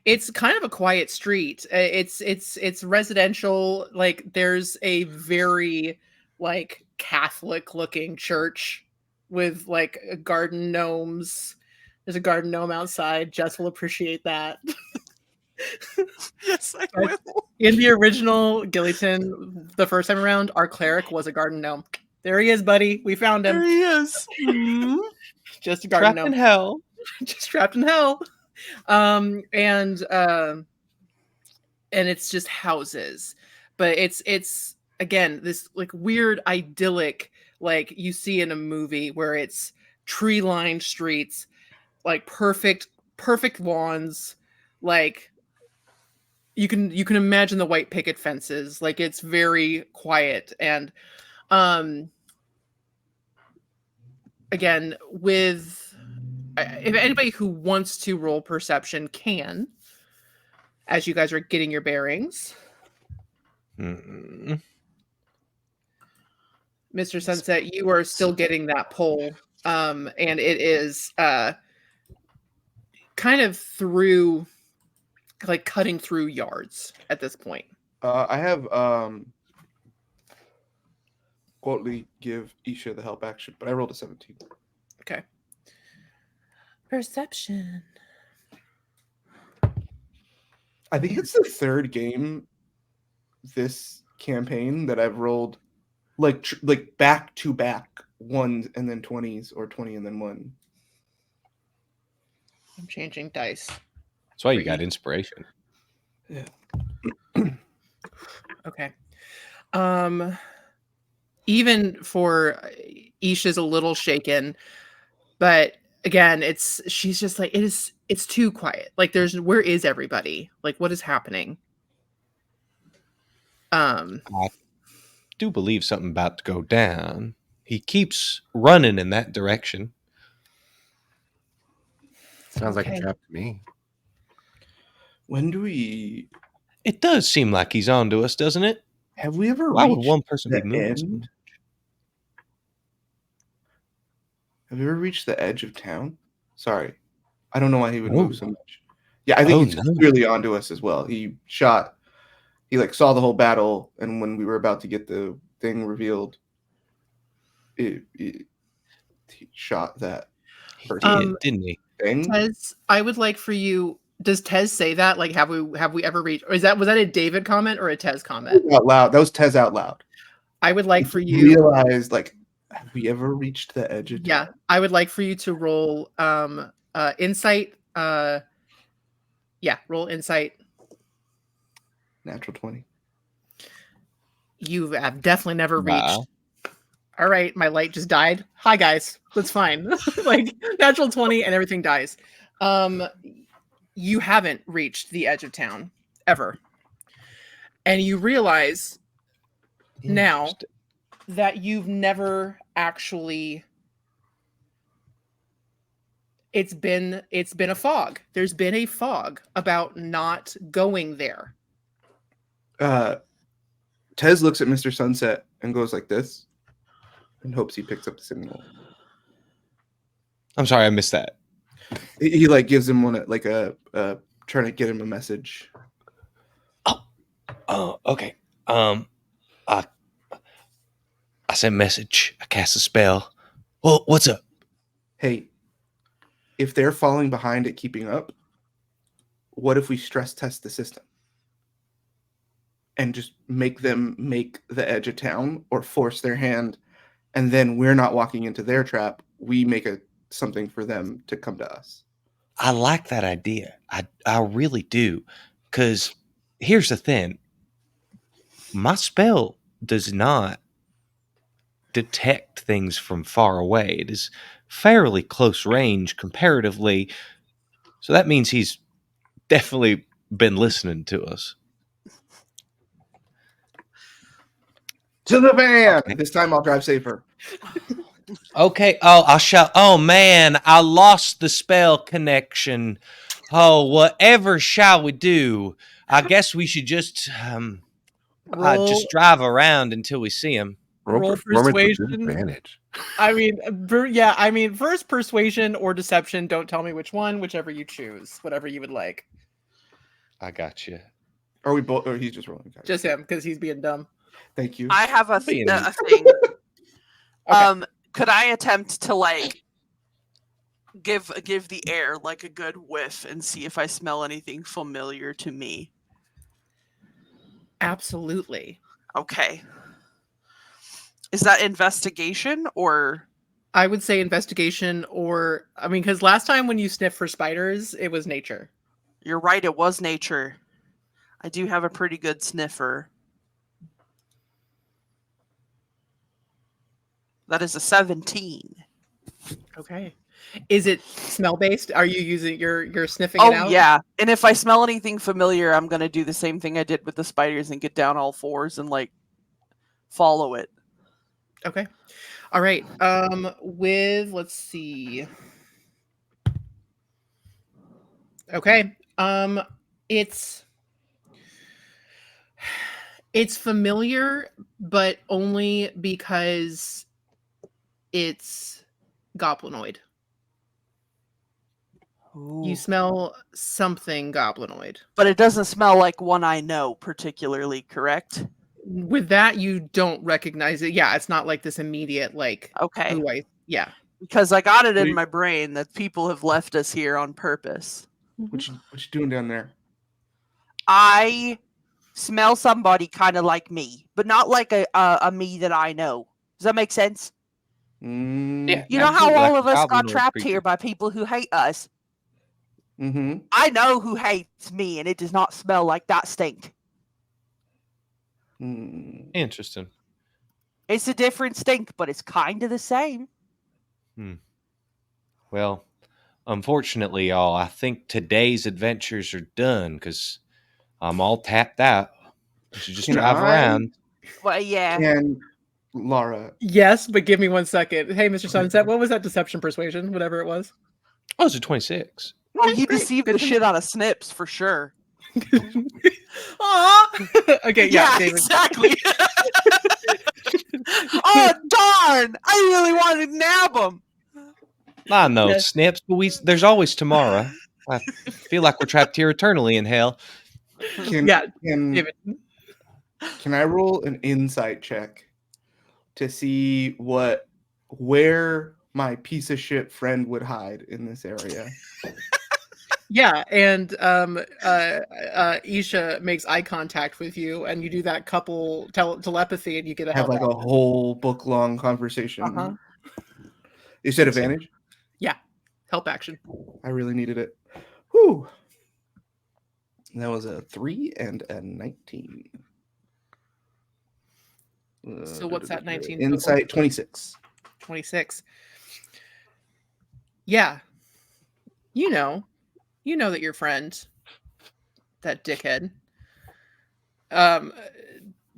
it's kind of a quiet street. It's residential. Like there's a very like Catholic looking church with like garden gnomes. There's a garden gnome outside. Jess will appreciate that. Yes, I will. In the original Gillyton, the first time around, our cleric was a garden gnome. There he is, buddy. We found him. There he is. Just a garden Trapped gnome. in hell. Just trapped in hell. And it's just houses, but it's again this like weird idyllic like you see in a movie where it's tree-lined streets, like perfect lawns, like you can imagine the white picket fences. Like it's very quiet. And again, with if anybody who wants to roll perception can, as you guys are getting your bearings. Mm-hmm. Mr. Sunset, you are still getting that pull. And it is kind of through, like cutting through yards at this point. I have Quotley give Isha the help action, but I rolled a 17. Okay. Perception. I think it's the third game this campaign that I've rolled like back to back ones and then 20s or 20 and then 1. I'm changing dice. That's why you got inspiration. Yeah. Okay. Even for Isha's a little shaken, but again, she's just like, it's too quiet. Like where is everybody? Like what is happening? I do believe something about to go down. He keeps running in that direction. Sounds like Okay. a trap to me. When do we It does seem like he's on to us, doesn't it? have we ever Why would reached one person be the moving? end? something? Have you ever reached the edge of town? Sorry. I don't know why he would No. move so much. Yeah, I think Oh, he's no. clearly onto us as well. He like saw the whole battle, and when we were about to get the thing revealed, he shot that He person did, didn't he? thing. Tez, I would like for you. Does Tez say that? Like, have we ever reached? Or was that a David comment or a Tez comment? Out loud. That was Tez out loud. I would like for you. Realized, like, have we ever reached the edge of Yeah, town? I would like for you to roll insight. Roll insight. Natural 20. You have definitely never reached. Wow. All right, my light just died. Hi guys, that's fine. Like natural 20 and everything dies. You haven't reached the edge of town ever, and you realize now Interesting. that you've never actually. It's been a fog. There's been a fog about not going there. Tez looks at Mr. Sunset and goes like this and hopes he picks up the signal. I'm sorry, I missed that. He like gives him one like a trying to get him a message. Oh, okay. I sent a message. I cast a spell. Well, what's up? Hey, if they're falling behind at keeping up, what if we stress test the system? and just make them make the edge of town or force their hand, and then we're not walking into their trap. We make something for them to come to us. I like that idea. I really do. Because here's the thing. My spell does not detect things from far away. It is fairly close range comparatively. So that means he's definitely been listening to us. To the van! Okay. This time I'll drive safer. Okay. Oh, I'll shout. Oh, man, I lost the spell connection. Oh, whatever shall we do? I guess we should just Roll, drive around until we see him. roll performance with persuasion. disadvantage. I mean, first persuasion or deception. Don't tell me which one, whichever you choose, whatever you would like. I got you. Are we both? Or he's just rolling. Guys. Just him, because he's being dumb. Thank you. I have a Being- thing. Okay. Could I attempt to like give the air like a good whiff and see if I smell anything familiar to me? Absolutely. Okay. Is that investigation or? I would say investigation, or I mean, because last time when you sniffed for spiders, it was nature. You're right, it was nature. I do have a pretty good sniffer. That is a 17. Okay. Is it smell based? Are you using you're sniffing it Oh out? yeah. And if I smell anything familiar, I'm gonna do the same thing I did with the spiders and get down all fours and like follow it. Okay. All right. Let's see. Okay. It's familiar, but only because it's goblinoid. You Ooh. smell something goblinoid. But it doesn't smell like one I know particularly, correct? With that, you don't recognize it. Yeah, it's not like this immediate like. Okay. Ooh, yeah. Because I got it in you- my brain that people have left us here on purpose. What you doing down there? I smell somebody kind of like me, but not like a me that I know. Does that make sense? Mm, You know how Absolutely, all like of a us got goblinoid trapped creature. here by people who hate us? mm-hmm. I know who hates me, and it does not smell like that stink. Mm. Interesting. It's a different stink, but it's kind of the same. Well, unfortunately, y'all, I think today's adventures are done because I'm all tapped out. We should just Can drive I- around. Well, yeah. And Laura, Yes, but give me 1 second. Hey, Mr. Sunset, what was that deception persuasion? Whatever it was. Oh, it's a 26. Oh, you great. deceived Good the to shit out of Snips for sure. Aw! Okay, yeah, David. exactly. Oh darn! I really wanted to nab him. I know, Yeah. Snips, but there's always tomorrow. I feel like we're trapped here eternally in hell. can Yeah, can, David. can I roll an insight check to see where my piece of shit friend would hide in this area? Yeah, and Isha makes eye contact with you, and you do that couple telepathy, and you get a Have help. like a whole book long conversation. Uh-huh. You said advantage? Help action. I really needed it. Whew. That was a 3 and a 19. So what's that 19 total? Insight 26. 26. Yeah. You know that your friend, that dickhead,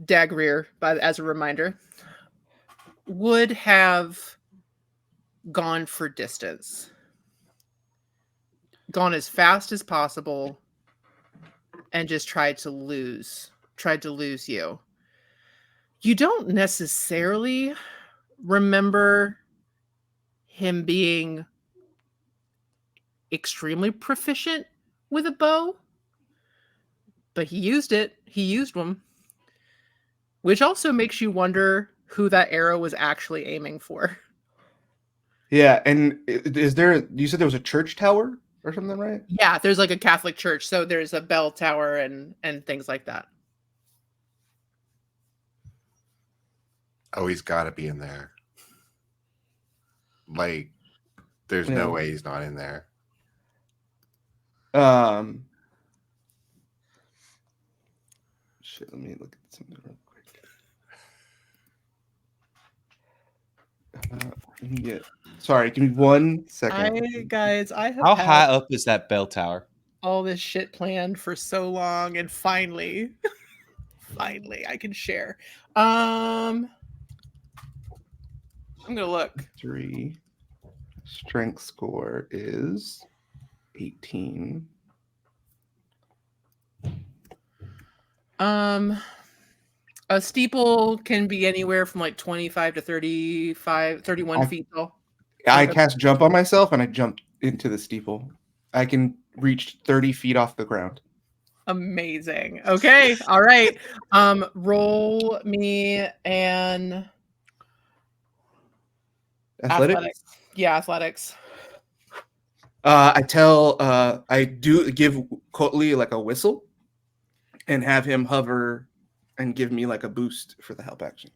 Dagreer, as a reminder, would have gone for distance. Gone as fast as possible and just tried to lose you. You don't necessarily remember him being extremely proficient with a bow, but he used it. He used them, which also makes you wonder who that arrow was actually aiming for. Yeah, and is there? You said there was a church tower or something, right? Yeah, there's like a Catholic church, so there's a bell tower and things like that. Oh, he's got to be in there. Like, there's no way he's not in there. Shit, let me look at something real quick. Sorry, give me 1 second. I have How had high up is that bell tower? all this shit planned for so long, and finally, finally, I can share. I'm gonna look. 3. Strength score is 18. A steeple can be anywhere from like 25 to 31 feet tall. I cast jump on myself and I jumped into the steeple. I can reach 30 feet off the ground. Amazing. Okay. All right. Roll me an Athletics? Yeah, athletics. I do give Cotley like a whistle and have him hover and give me like a boost for the help action.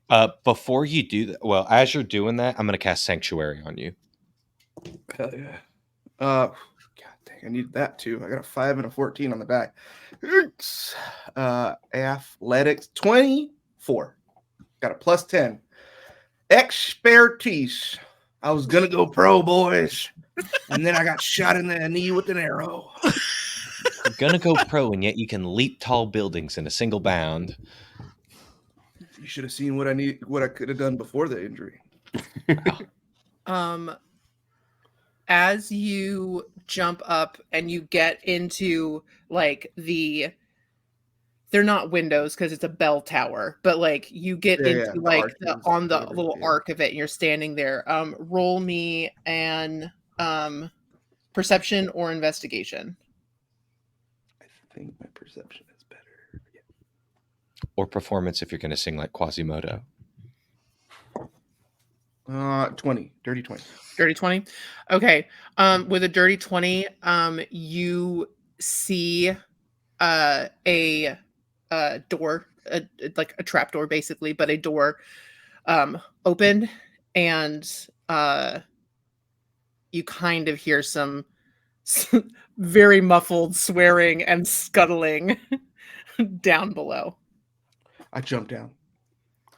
Before you do that, well, as you're doing that, I'm going to cast Sanctuary on you. Hell yeah. God dang, I need that too. I got a 5 and a 14 on the back. Athletics 24. Got a plus 10. Expertise. I was gonna go pro, boys, and then I got shot in the knee with an arrow. You're gonna go pro, and yet you can leap tall buildings in a single bound. You should have seen what I could have done before the injury. As you jump up and you get into like they're not windows because it's a bell tower, but like you get into like on the little arc of it and you're standing there. Roll me an perception or investigation. I think my perception is better. Yeah. Or performance if you're going to sing like Quasimodo. 20. Dirty 20. Dirty 20. Okay. With a dirty 20, you see a door, like a trap door basically, but a door open, and you kind of hear some very muffled swearing and scuttling down below. I jump down.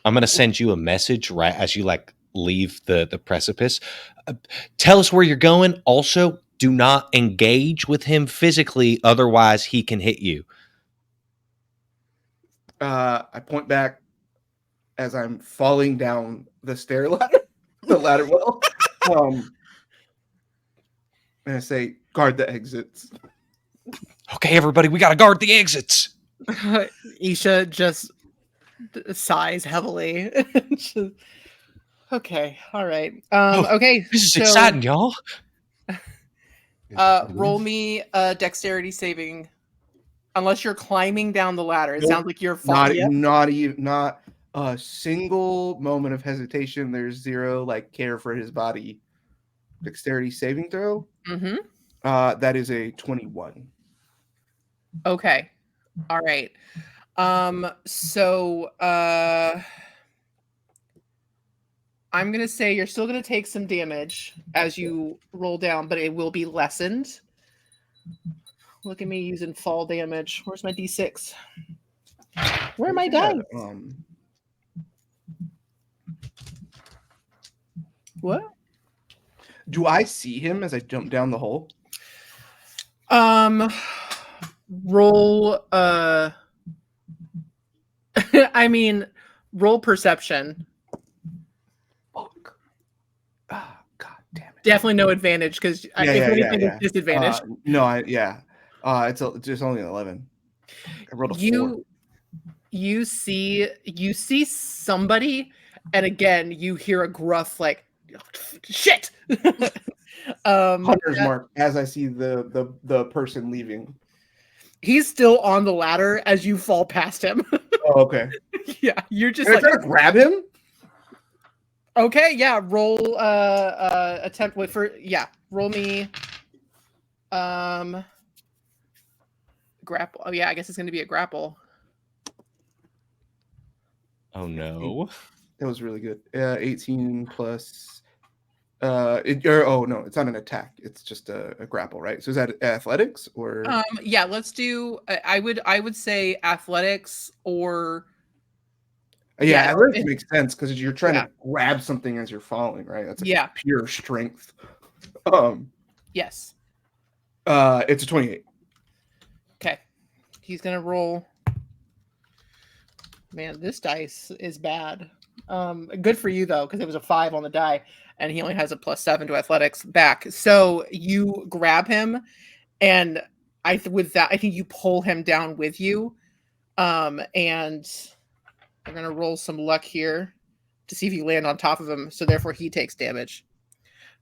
I'm going to send you a message right as you like leave the precipice. Tell us where you're going. Also, do not engage with him physically, otherwise he can hit you. I point back as I'm falling down the stair ladder, the ladder well, and I say, "Guard the exits." Okay, everybody, we got to guard the exits. Isha just sighs heavily. Okay, all right. Okay, this is exciting, y'all. Roll me a dexterity saving. Unless you're climbing down the ladder, it sounds like you're falling. Not a single moment of hesitation. There's zero like care for his body. Dexterity saving throw. Mm-hmm. That is a 21. Okay, all right. So I'm gonna say you're still gonna take some damage as you roll down, but it will be lessened. Look at me using fall damage. Where's my D6? Where are my dice? What? Do I see him as I jump down the hole? Roll I mean, roll perception. Fuck. Ah, god damn it. Definitely no advantage because if anything, it's disadvantage. It's just only an 11. I rolled a 4. You see somebody, and again you hear a gruff like shit. Hunter's mark as I see the person leaving. He's still on the ladder as you fall past him. Oh, okay. Yeah, you're just Can I try to grab him? Okay, yeah. Roll attempt roll me grapple. Oh yeah, I guess it's gonna be a grapple. Oh no. That was really good. 18 plus. It's not an attack. It's just a grapple, right? So is that athletics or? Yeah, let's do. I would say athletics or. Yeah, athletics makes sense because you're trying Yeah. to grab something as you're falling, right? That's Yeah. pure strength. Yes. It's a 28. Okay. He's gonna roll. Man, this dice is bad. Good for you though, because it was a 5 on the die, and he only has a +7 to athletics back. So you grab him, and with that, I think you pull him down with you. And we're gonna roll some luck here to see if you land on top of him. So therefore, he takes damage.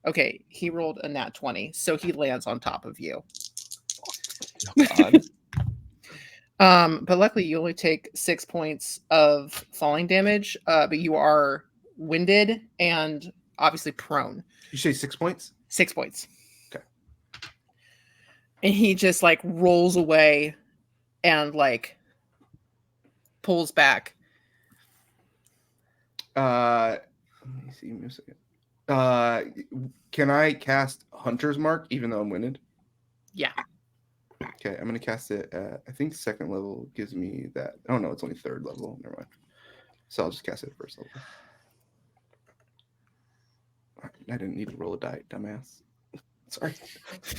Okay, he rolled a nat 20, so he lands on top of you. But luckily you only take 6 points of falling damage, but you are winded and obviously prone. You say 6 points? 6 points. Okay. And he just like rolls away and like pulls back. Let me see. Give me a second. Can I cast Hunter's Mark even though I'm winded? Yeah. Okay, I'm gonna cast it at, I think second level gives me that. Oh no, it's only third level. Never mind. So I'll just cast it at first level. I didn't need to roll a die, dumbass. Sorry.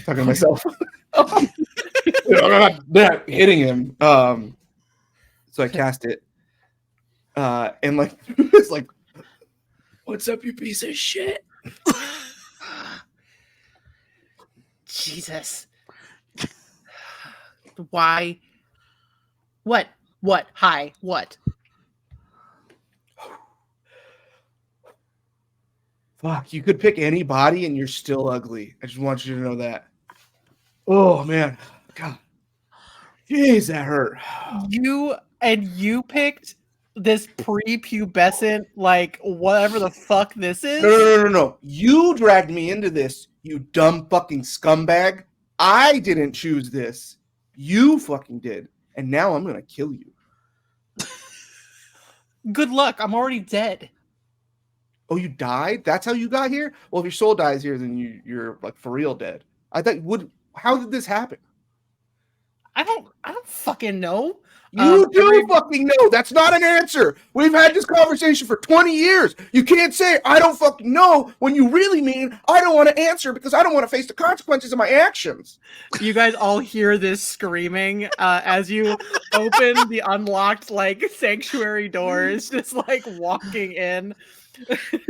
Talking to myself. I'm not hitting him. So I cast it. And like it's like, what's up, you piece of shit? Jesus. Why? What? Hi, what? Fuck, you could pick any body and you're still ugly. I just want you to know that. Oh man. God. Jeez, that hurt. You picked this prepubescent, like whatever the fuck this is? No. You dragged me into this, you dumb fucking scumbag. I didn't choose this. You fucking did. And now I'm gonna kill you. Good luck. I'm already dead. Oh, you died? That's how you got here? Well, if your soul dies here, then you're like for real dead. I thought how did this happen? I don't fucking know. You do fucking know. That's not an answer. We've had this conversation for 20 years. You can't say, I don't fucking know, when you really mean, I don't want to answer because I don't want to face the consequences of my actions. You guys all hear this screaming as you open the unlocked, like, sanctuary doors, just, like, walking in.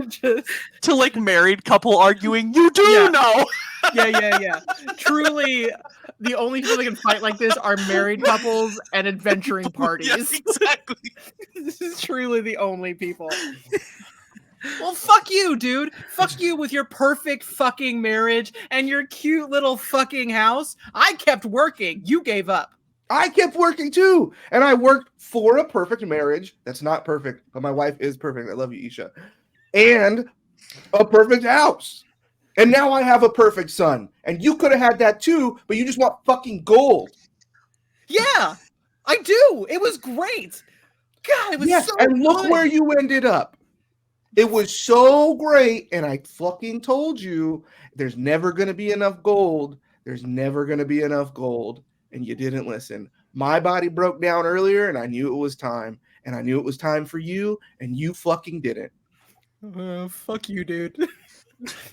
Just to, like, married couple arguing, you do know! Yeah. Truly, the only people that can fight like this are married couples and adventuring parties. Yes, exactly. This is truly the only people. Well, fuck you, dude. Fuck you with your perfect fucking marriage and your cute little fucking house. I kept working. You gave up. I kept working too. And I worked for a perfect marriage. That's not perfect, but my wife is perfect. I love you, Isha. And a perfect house. And now I have a perfect son. And you could have had that too, but you just want fucking gold. Yeah, I do. It was great. God, it was so and look good. where you ended up. It was so great. And I fucking told you there's never going to be enough gold. There's never going to be enough gold. And you didn't listen. My body broke down earlier and I knew it was time. And I knew it was time for you. And you fucking didn't. Fuck you, dude.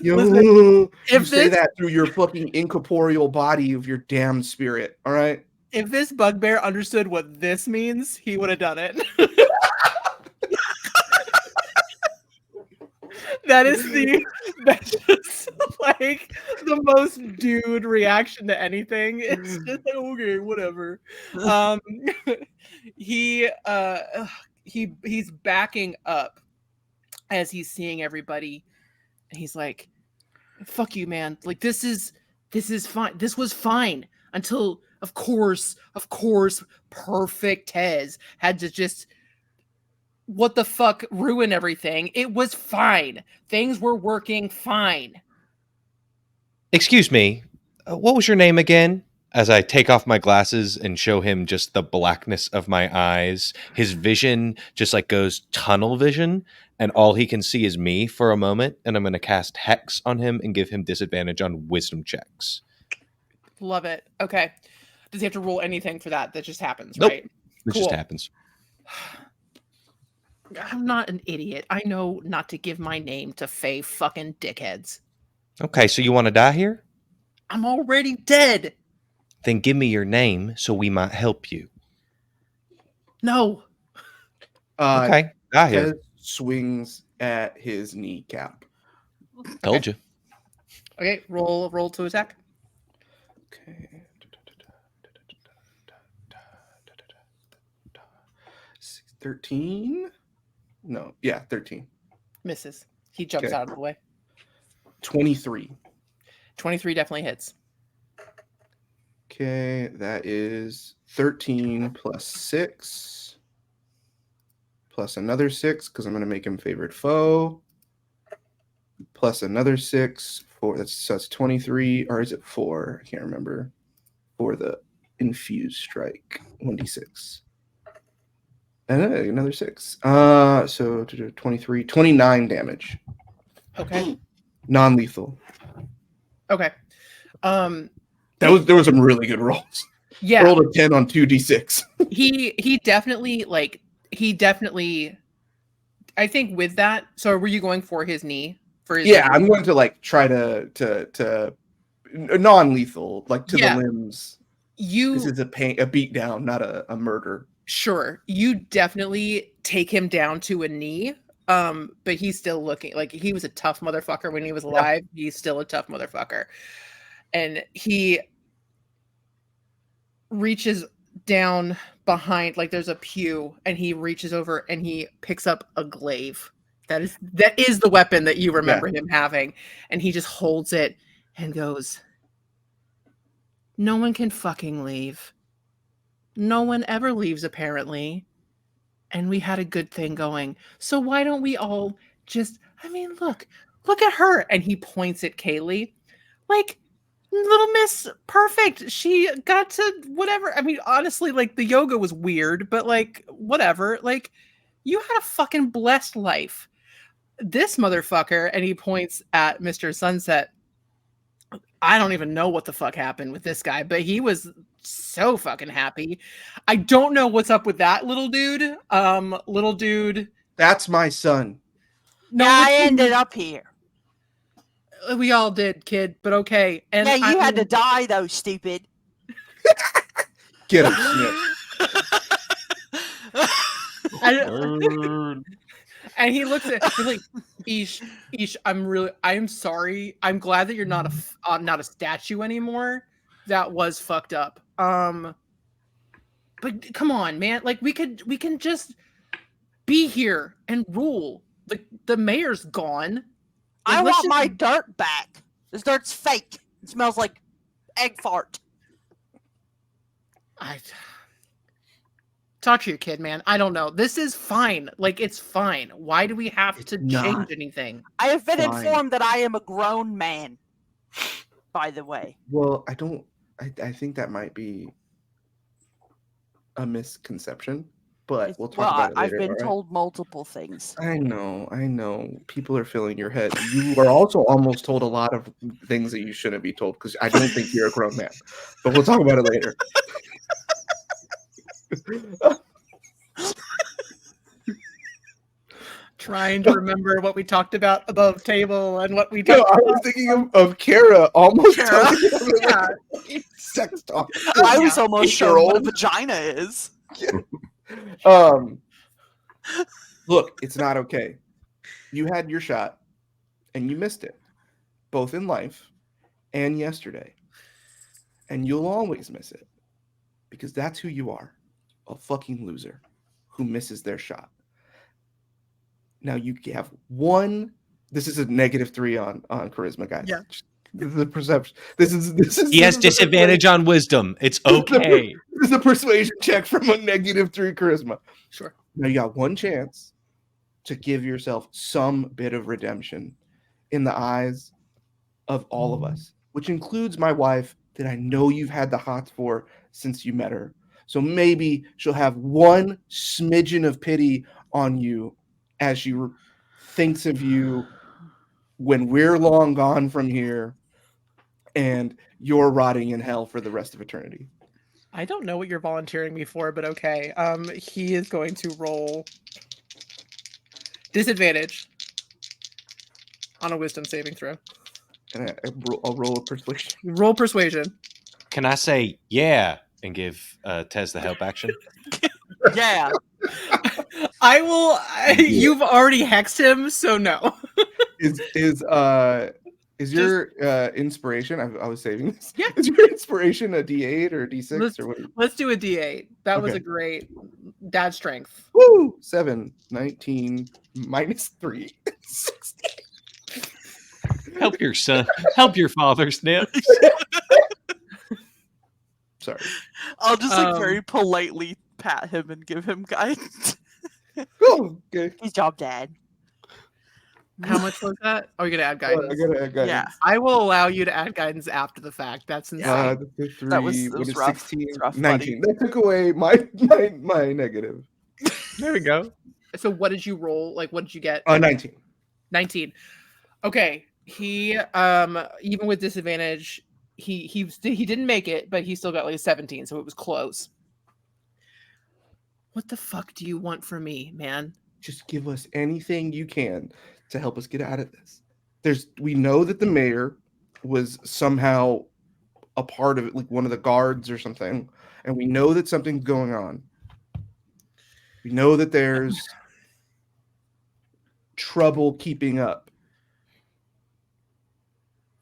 You say that through your fucking incorporeal body of your damn spirit. All right. If this bugbear understood what this means, he would have done it. That's just like the most dude reaction to anything. It's just like, okay, whatever. He's backing up as he's seeing everybody. And he's like, fuck you, man. Like, this is fine. This was fine until, of course, perfect Tez had to just, what the fuck, ruin everything. It was fine. Things were working fine. Excuse me. What was your name again? as I take off my glasses and show him just the blackness of my eyes, his vision just like goes tunnel vision, and all he can see is me for a moment. And I'm going to cast Hex on him and give him disadvantage on wisdom checks. Love it. Okay. Does he have to roll anything for that? That just happens, Nope. right? It just happens. I'm not an idiot. I know not to give my name to fey fucking dickheads. Okay, so you want to die here? I'm already dead. Then give me your name so we might help you. No. Okay, die here. Fez swings at his kneecap. Told you. Okay, roll to attack. Okay. 13? No, yeah, 13. Misses. He jumps Okay. out of the way. 23. 23 definitely hits. Okay, that is 13 plus 6. Plus another 6, because I'm going to make him favorite foe. Plus another 6. So that's 23, or is it 4? I can't remember. For the infused strike. 1d6. And another 6. So 23, 29 damage. Okay. Non-lethal. Okay. There was some really good rolls. Yeah. Rolled a 10 on 2d6. He definitely I think with that, so were you going for his knee? For his Yeah, I'm going to like try to non-lethal, like to the limbs. This is a beat down, not a murder. Sure. You definitely take him down to a knee. But he's still looking like he was a tough motherfucker when he was alive. Yeah. He's still a tough motherfucker. And he reaches down behind, like there's a pew, and he reaches over and he picks up a glaive. That is the weapon that you remember him having. And he just holds it and goes, "No one can fucking leave. No one ever leaves, apparently. And we had a good thing going. So why don't we all just, look at her." And he points at Kaylee. Like, little Miss Perfect. She got to whatever. I mean, honestly, like the yoga was weird, but like, whatever. Like, you had a fucking blessed life. This motherfucker, and he points at Mr. Sunset. I don't even know what the fuck happened with this guy, but he was so fucking happy. I don't know what's up with that little dude. Little dude. That's my son. No, I ended up here. We all did, kid, but okay. And yeah, you had to die though, stupid. Get him, and he looks at he's like, Ish, I'm sorry. I'm glad that you're not a statue anymore. That was fucked up. But come on, man. Like we can just be here and rule. The mayor's gone. I want my dirt back. This dirt's fake. It smells like egg fart. Talk to your kid, man. I don't know. This is fine. Like, it's fine. Why do we have to change anything? I have been informed that I am a grown man, by the way. Well, I think that might be a misconception, but we'll talk about it later. I've been told multiple things. I know. People are filling your head. You are also almost told a lot of things that you shouldn't be told, because I don't think you're a grown man. But we'll talk about it later. Trying to remember what we talked about above table and what we talked about. I was thinking of Kara almost Kara? Sex talk. I was almost sure what a vagina is. Look, it's not okay. You had your shot and you missed it, both in life and yesterday. And you'll always miss it, because that's who you are, a fucking loser who misses their shot. Now you have one. This is a -3 on charisma, guys. Yeah. The perception. This is. He has disadvantage on wisdom. It's okay. This is a persuasion check from a -3 charisma. Sure. Now you got one chance to give yourself some bit of redemption in the eyes of all of us, which includes my wife that I know you've had the hots for since you met her. So maybe she'll have one smidgen of pity on you as she thinks of you when we're long gone from here and you're rotting in hell for the rest of eternity. I don't know what you're volunteering me for, but okay. He is going to roll disadvantage on a wisdom saving throw. And I'll roll a persuasion. Roll persuasion. Can I say yeah and give Tez the help action? Yeah. I will. You've already hexed him, so no. Is your inspiration? I was saving this. Yeah. Is your inspiration a D8 or a D6 or what? Let's do a D8. That was Okay. a great dad strength. Woo! 7, 19, minus 3. 16. Help your son. Help your father, Snip. Sorry. I'll just very politely pat him and give him guidance. Cool. Okay. Good job, Dad. How much was that? Oh, you're gonna add I guidance. gotta add guidance. Yeah. I will allow you to add guidance after the fact. That's insane. The 3, That was what is rough. 16, It's rough, 19. That took away my negative. There we go. So what did you roll? Like, what did you get? 19. 19. Okay. He even with disadvantage, he didn't make it, but he still got like a 17, so it was close. What the fuck do you want from me, man? Just give us anything you can to help us get out of this. We know that the mayor was somehow a part of it, like one of the guards or something, and we know that something's going on. We know that there's trouble keeping up.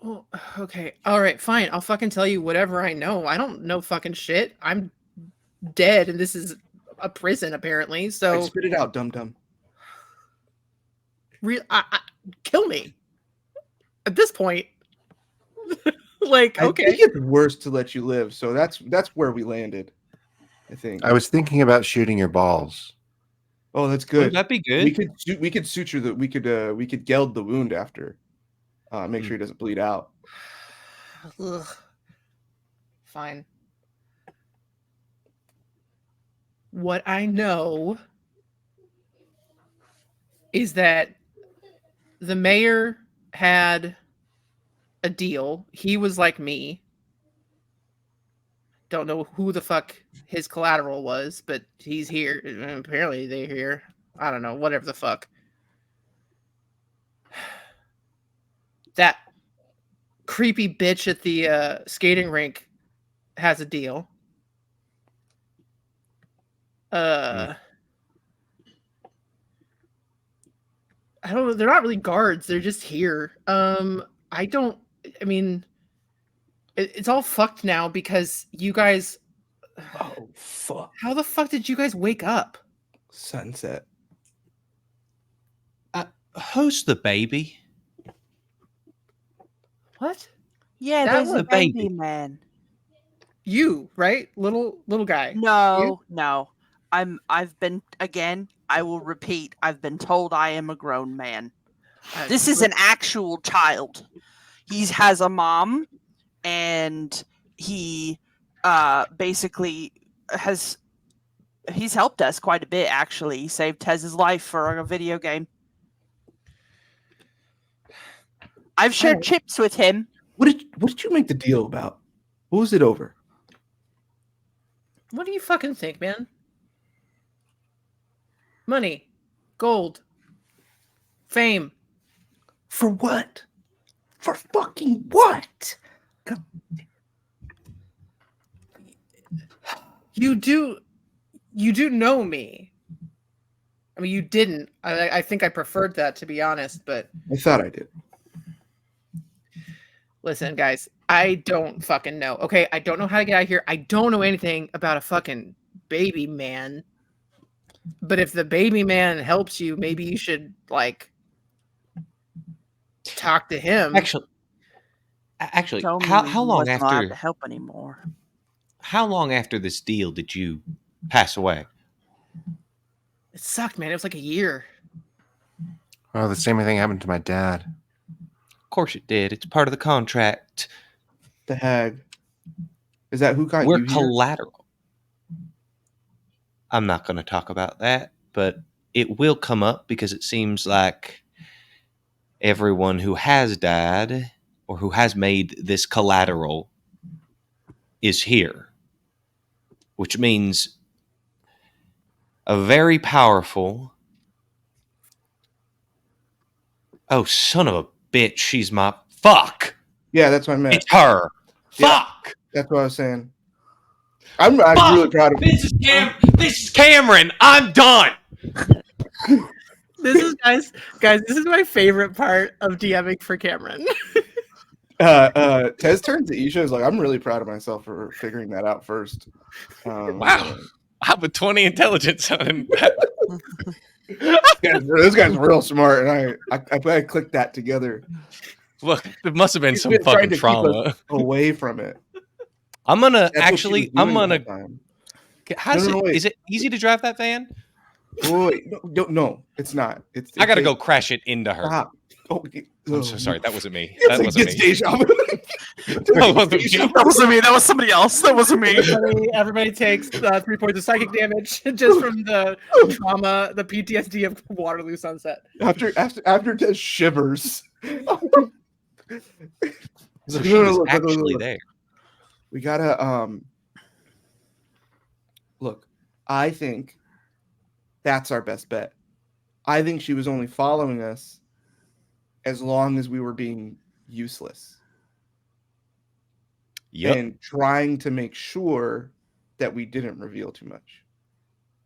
Well, okay. All right, fine. I'll fucking tell you whatever I know. I don't know fucking shit. I'm dead, and this is a prison, apparently. So Spit it out, dum-dum. Kill me. At this point. Like, okay. I think it's worse to let you live, so that's where we landed, I think. I was thinking about shooting your balls. Oh, that's Would good. that be good? We could suture the we could geld the wound after. Make sure he doesn't bleed out. Ugh. Fine. What I know is that the mayor had a deal. He was like me. Don't know who the fuck his collateral was, but he's here. Apparently they're here. I don't know. Whatever the fuck. That creepy bitch at the skating rink has a deal. I don't know. They're not really guards. They're just here. It's all fucked now because you guys. Oh, fuck. How the fuck did you guys wake up? Sunset. Who's the baby? What? Yeah, That there's was a a baby. baby man. You, right? Little guy. No, no. I've been again, I will repeat, I've been told I am a grown man. This is an actual child. He has a mom, and he basically he's helped us quite a bit, actually. He saved Tez's life for a video game. I've shared chips with him. What did you make the deal about? What was it over? What do you fucking think, man? Money, gold, fame. For what? For fucking what? You do know me. I mean, you didn't. I think I preferred that, to be honest, but I thought I did. listen, guys, I don't fucking know. Okay, I don't know how to get out of here. I don't know anything about a fucking baby man. But if the baby man helps you, maybe you should, like, talk to him. Actually, Told me how he long wasn't allowed after to help anymore? how long after this deal did you pass away? It sucked, man. It was like a year. Well, the same thing happened to my dad. Of course it did. It's part of the contract. The hag. Is that who got We're you here? collateral. I'm not going to talk about that, but it will come up because it seems like everyone who has died or who has made this collateral is here, which means a very powerful. Oh, son of a bitch! She's my fuck. Yeah, that's what I meant. It's her. Yeah. Fuck. That's what I was saying. I'm really proud of This is Cameron. I'm done. This is guys. This is my favorite part of DMing for Cameron. Tez turns to Isha is like, I'm really proud of myself for figuring that out first. Wow. I have a 20 intelligence on This guy's real smart, and I clicked that together. Look, there must have been He's some been trying fucking to keep trauma. us away from it. I'm gonna That's what she was actually. doing I'm the gonna. whole time. How's No, wait. Is it easy to drive that van? Wait, no, it's not. I gotta go crash it into her. Stop. Oh, I'm so sorry. That wasn't me. It's That like wasn't it's me. deja vu. That wasn't me. That wasn't me. That was somebody else. That wasn't me. Everybody takes 3 points of psychic damage just from the trauma, the PTSD of Waterloo Sunset. After Tez shivers. So she was actually there. We gotta look. I think that's our best bet. I think she was only following us as long as we were being useless. Yep. And trying to make sure that we didn't reveal too much.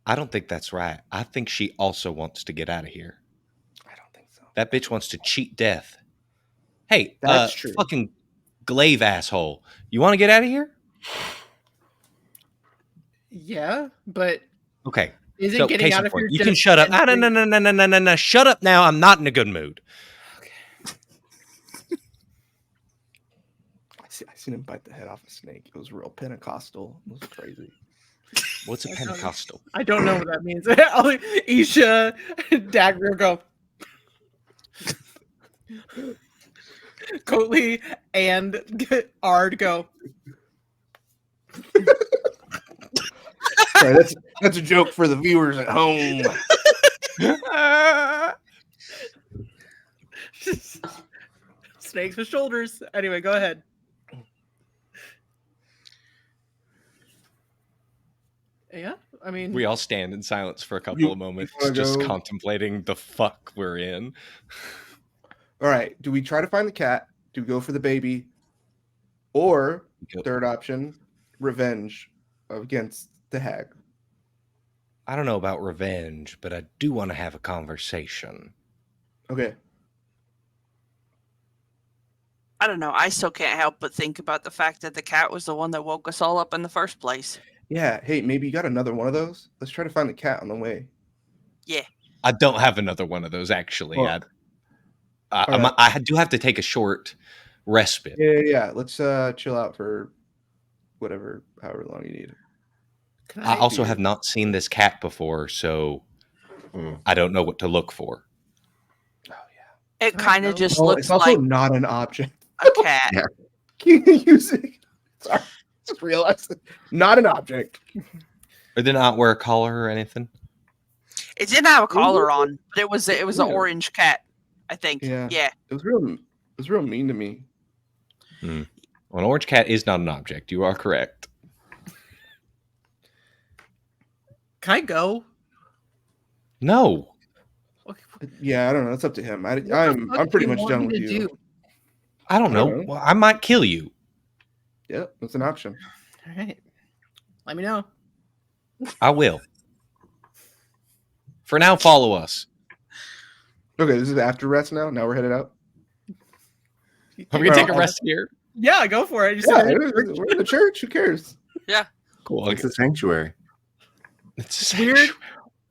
I don't think that's right. I think she also wants to get out of here. I don't think so. That bitch wants to cheat death. Hey, That's true. Fucking glaive asshole. You want to get out of here? Yeah, but Okay. isn't So, getting case out in of point, here? you can just shut up. entering- No. Shut up now. I'm not in a good mood. I seen him bite the head off a snake. It was real Pentecostal. It was crazy. What's a Pentecostal? I don't know what that means. Isha, Dagger go. Coatley and Ard go. Sorry, that's a joke for the viewers at home. Snakes with shoulders. Anyway, go ahead. Yeah, I mean, We all stand in silence for a couple of moments, wanna just go? contemplating the fuck we're in. All right. Do we try to find the cat? Do we go for the baby? Or Go- third option, revenge against the hag. I don't know about revenge, but I do want to have a conversation. Okay. I don't know. I still can't help but think about the fact that the cat was the one that woke us all up in the first place. Yeah. Hey, maybe you got another one of those? Let's try to find the cat on the way. I don't have another one of those, actually. Well, I do have to take a short respite. Yeah. Let's chill out for however long you need. can I also have not seen this cat before, so I don't know what to look for. Oh yeah. It kind of just Oh, looks it's also like not an object. a cat. Yeah. Can you use it? Sorry, just realized it. Not an object. Or did not wear a collar or anything? It didn't have a collar on, but it was an Yeah. orange cat, I think. Yeah. Yeah. It was real mean to me. Well, an orange cat is not an object. You are correct. Can I go? No. Yeah, I don't know. It's up to him. What the I'm fuck pretty do you much want done me with to you. do? I don't know. I don't know. Well, I might kill you. Yeah, that's an option. All right, let me know. I will. For now, follow us. Okay, this is after rest now. Now we're headed out. Are we going to take a rest here? Yeah, go for it. You Yeah, said we're in the church. Who cares? Cool. It's a sanctuary. It's weird.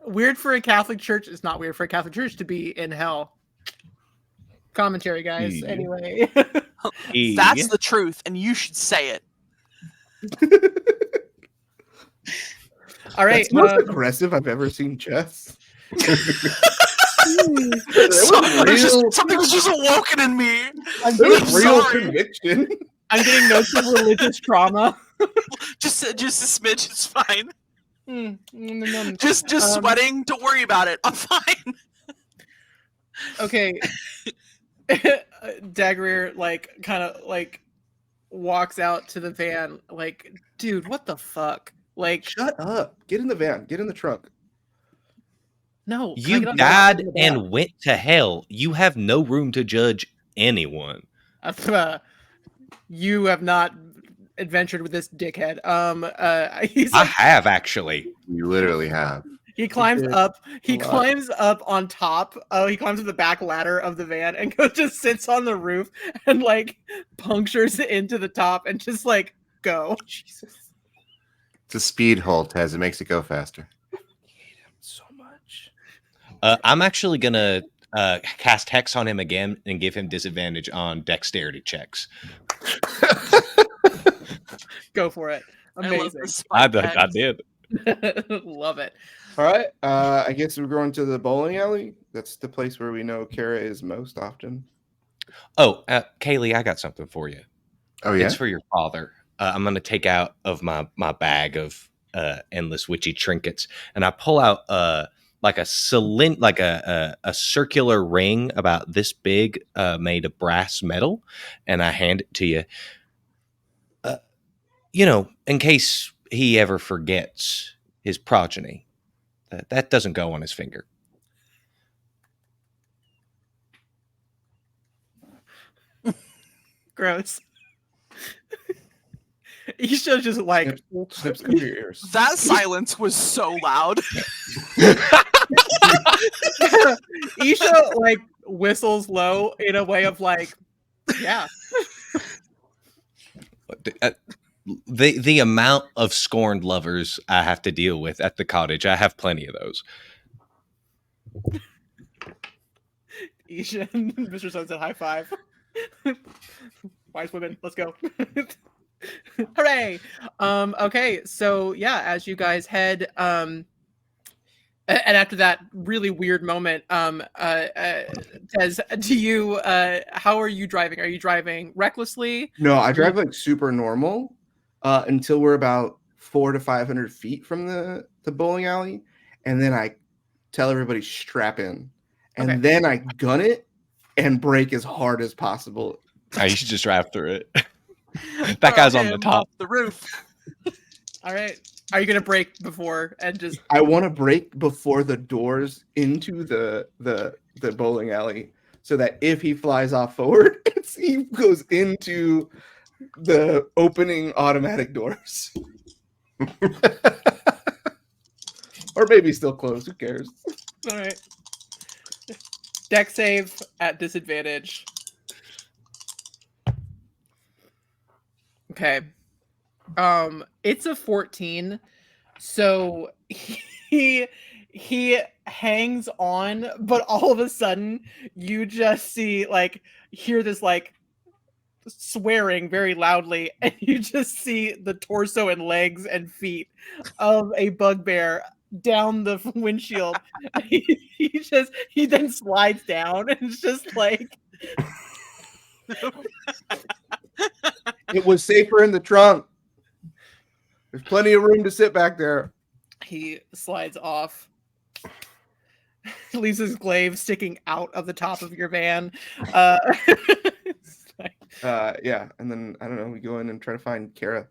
Weird for a Catholic church. It's not weird for a Catholic church to be in hell. Commentary, guys. Yeah. Anyway. That's the truth, and you should say it. All right. That's the most aggressive I've ever seen Jess. Something was just awoken in me. I'm There getting, was real sorry. conviction. I'm getting notes of religious trauma. Just a smidge, it's fine. Mm. Just sweating. Don't worry about it. I'm fine. Okay. Dagger kind of walks out to the van like, dude, what the fuck? Like, Shut up. Get in the van. Get in the trunk. no. can I You get on the died in the van? and went to hell. You have no room to judge anyone. You have not adventured with this dickhead. He's I like, have actually. You literally have. he climbs did up. He a lot. climbs up on top. He climbs up the back ladder of the van and just sits on the roof and punctures into the top and just go. Jesus. It's a speed hole, Tez. It makes it go faster. So much. I'm actually gonna cast Hex on him again and give him disadvantage on dexterity checks. Go for it. I love Amazing. the I spike did. Love it. All right. I guess we're going to the bowling alley. That's the place where we know Kara is most often. Oh, Kaylee, I got something for you. Oh yeah. It's for your father. I'm going to take out of my bag of endless witchy trinkets, and I pull out a circular ring about this big, made of brass metal, and I hand it to you. In case he ever forgets his progeny, that doesn't go on his finger. Gross. You should just Snips cover your ears. That silence was so loud. Isha whistles low in a way of yeah. The amount of scorned lovers I have to deal with at the cottage, I have plenty of those. Isha and Mr. Sunset high five. Wise women, let's go. Hooray! Okay, so yeah, as you guys head, and after that really weird moment, Tez, how are you driving? Are you driving recklessly? No, I drive super normal until we're about 400 to 500 feet from the bowling alley, and then I tell everybody strap in, and then I gun it and brake as hard as possible. You should just drive through it. That guy's on the Him top. off the roof. All right. Are you gonna brake before and just? I want to brake before the doors into the bowling alley, so that if he flies off forward, he goes into the opening automatic doors, or maybe still closed. Who cares? All right. Deck save at disadvantage. Okay. It's a 14. So he hangs on, but all of a sudden you just see hear this swearing very loudly, and you just see the torso and legs and feet of a bugbear down the windshield. he then slides down and it's just It was safer in the trunk. There's plenty of room to sit back there. He slides off. Leaves his glaive sticking out of the top of your van. Yeah, and then I don't know. We go in and try to find Kara.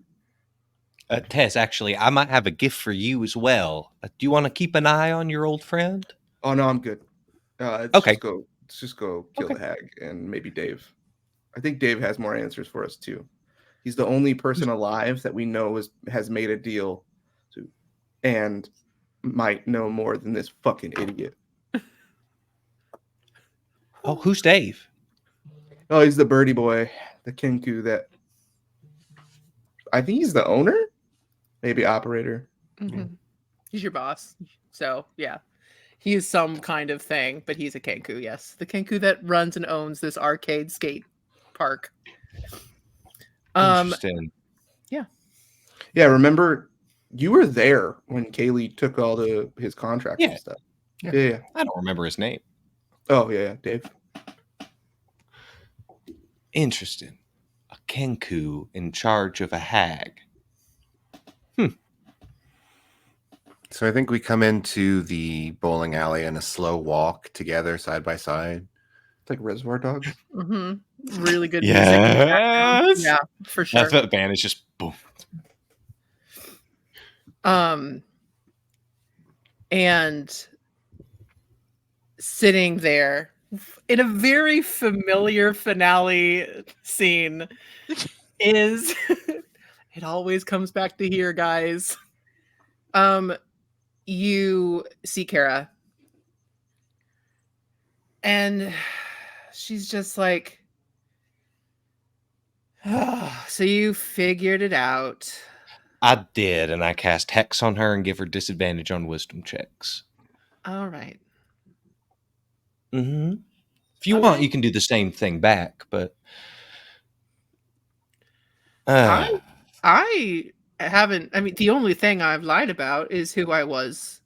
Tess, actually, I might have a gift for you as well. Do you want to keep an eye on your old friend? Oh no, I'm good. Okay. Let's just go kill the hag and maybe Dave. I think Dave has more answers for us too. He's the only person alive that we know has made a deal to, and might know more than this fucking idiot. Oh, who's Dave? Oh, he's the birdie boy, the Kenku that I think he's the owner, maybe operator. Mm-hmm. He's your boss. So yeah, he is some kind of thing, but he's a Kenku. Yes, the Kenku that runs and owns this arcade skate park. Interesting. Yeah, remember you were there when Kaylee took all his contracts and stuff. Yeah. I don't remember his name. Oh yeah, Dave. Interesting. A Kenku in charge of a hag. So I think we come into the bowling alley in a slow walk together, side by side. It's like Reservoir Dogs. Really good music. In the background. Yes. Yeah, for sure. That band is just boom. And sitting there in a very familiar finale scene is it always comes back to here, guys. You see Kara, and she's just like, oh, so you figured it out. I did, and I cast Hex on her and give her disadvantage on wisdom checks. All right. Mm-hmm. If you want, you can do the same thing back, but I haven't. I mean, the only thing I've lied about is who I was.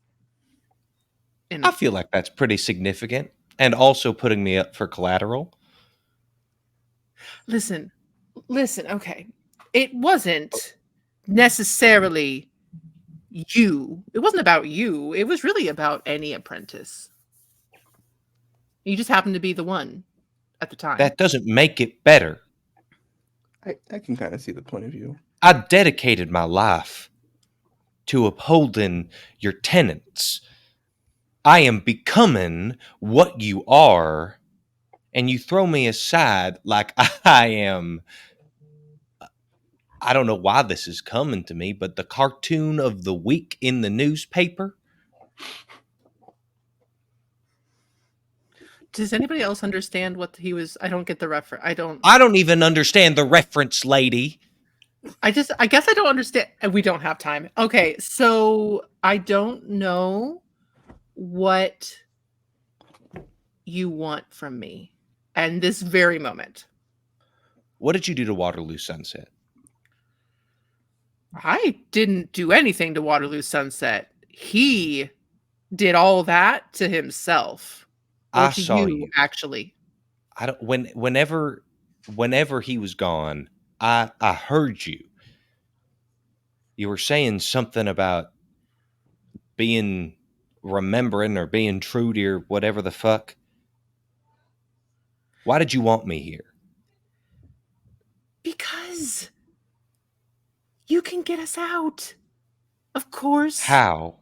I feel like that's pretty significant, and also putting me up for collateral. Listen. Okay, it wasn't necessarily you. It wasn't about you. It was really about any apprentice. You just happened to be the one at the time. That doesn't make it better. I can kind of see the point of view. I dedicated my life to upholding your tenets. I am becoming what you are, and you throw me aside like I am. I don't know why this is coming to me, but the cartoon of the week in the newspaper. Does anybody else understand what he was? I don't get the reference. I don't even understand the reference, lady. I guess I don't understand. We don't have time. Okay, so I don't know what you want from me and this very moment. What did you do to Waterloo Sunset? I didn't do anything to Waterloo Sunset. He did all that to himself. Or I to saw you. Actually. I don't. Whenever he was gone, I heard you. You were saying something about being remembering or being true to your whatever the fuck. Why did you want me here? Because you can get us out. Of course. How?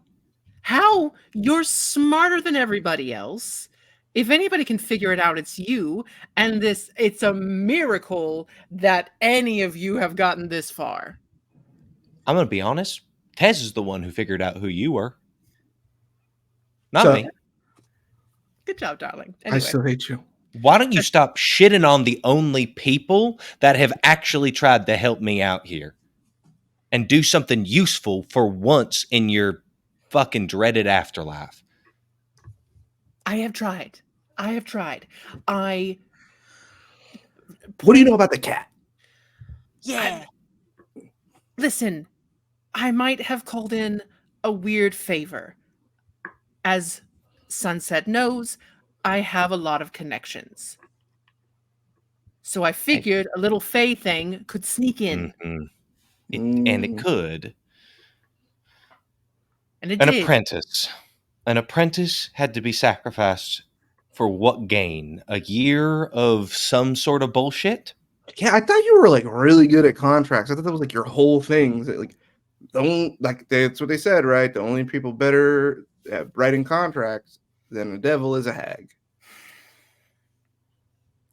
How? You're smarter than everybody else. If anybody can figure it out, it's you. And it's a miracle that any of you have gotten this far. I'm going to be honest. Tez is the one who figured out who you were. Not me. Good job, darling. Anyway. I still hate you. Why don't you stop shitting on the only people that have actually tried to help me out here and do something useful for once in your fucking dreaded afterlife? I have tried. What do you know about the cat? Yeah. Listen, I might have called in a weird favor. As Sunset knows, I have a lot of connections. So I figured a little Fae thing could sneak in. Mm-hmm. And it could. And it did. An apprentice had to be sacrificed for what gain? A year of some sort of bullshit? Yeah, I thought you were like really good at contracts. I thought that was like your whole thing. Like, that's what they said, right? The only people better at writing contracts than a devil is a hag.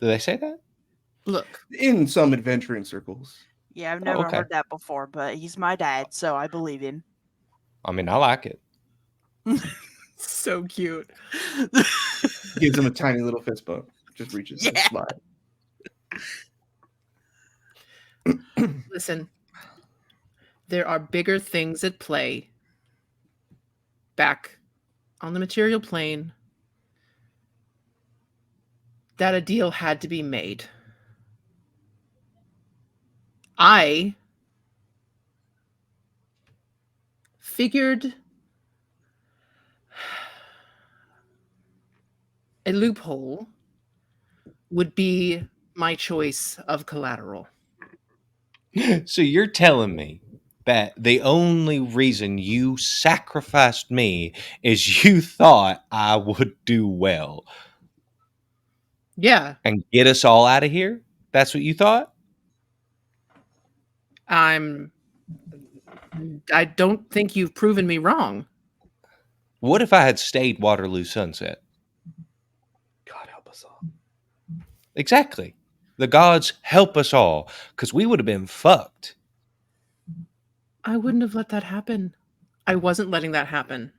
Did they say that? Look, in some adventuring circles. Yeah, I've never heard that before, but he's my dad, so I believe him. I mean, I like it. So cute. Gives him a tiny little fist bump. Just reaches and slide. Listen, there are bigger things at play back on the material plane that a deal had to be made. I figured a loophole would be my choice of collateral. So you're telling me that the only reason you sacrificed me is you thought I would do well Yeah, and get us all out of here? That's what you thought? I don't think you've proven me wrong. What if I had stayed Waterloo Sunset? God help us all. Exactly. The gods help us all, because we would have been fucked. I wouldn't have let that happen. I wasn't letting that happen.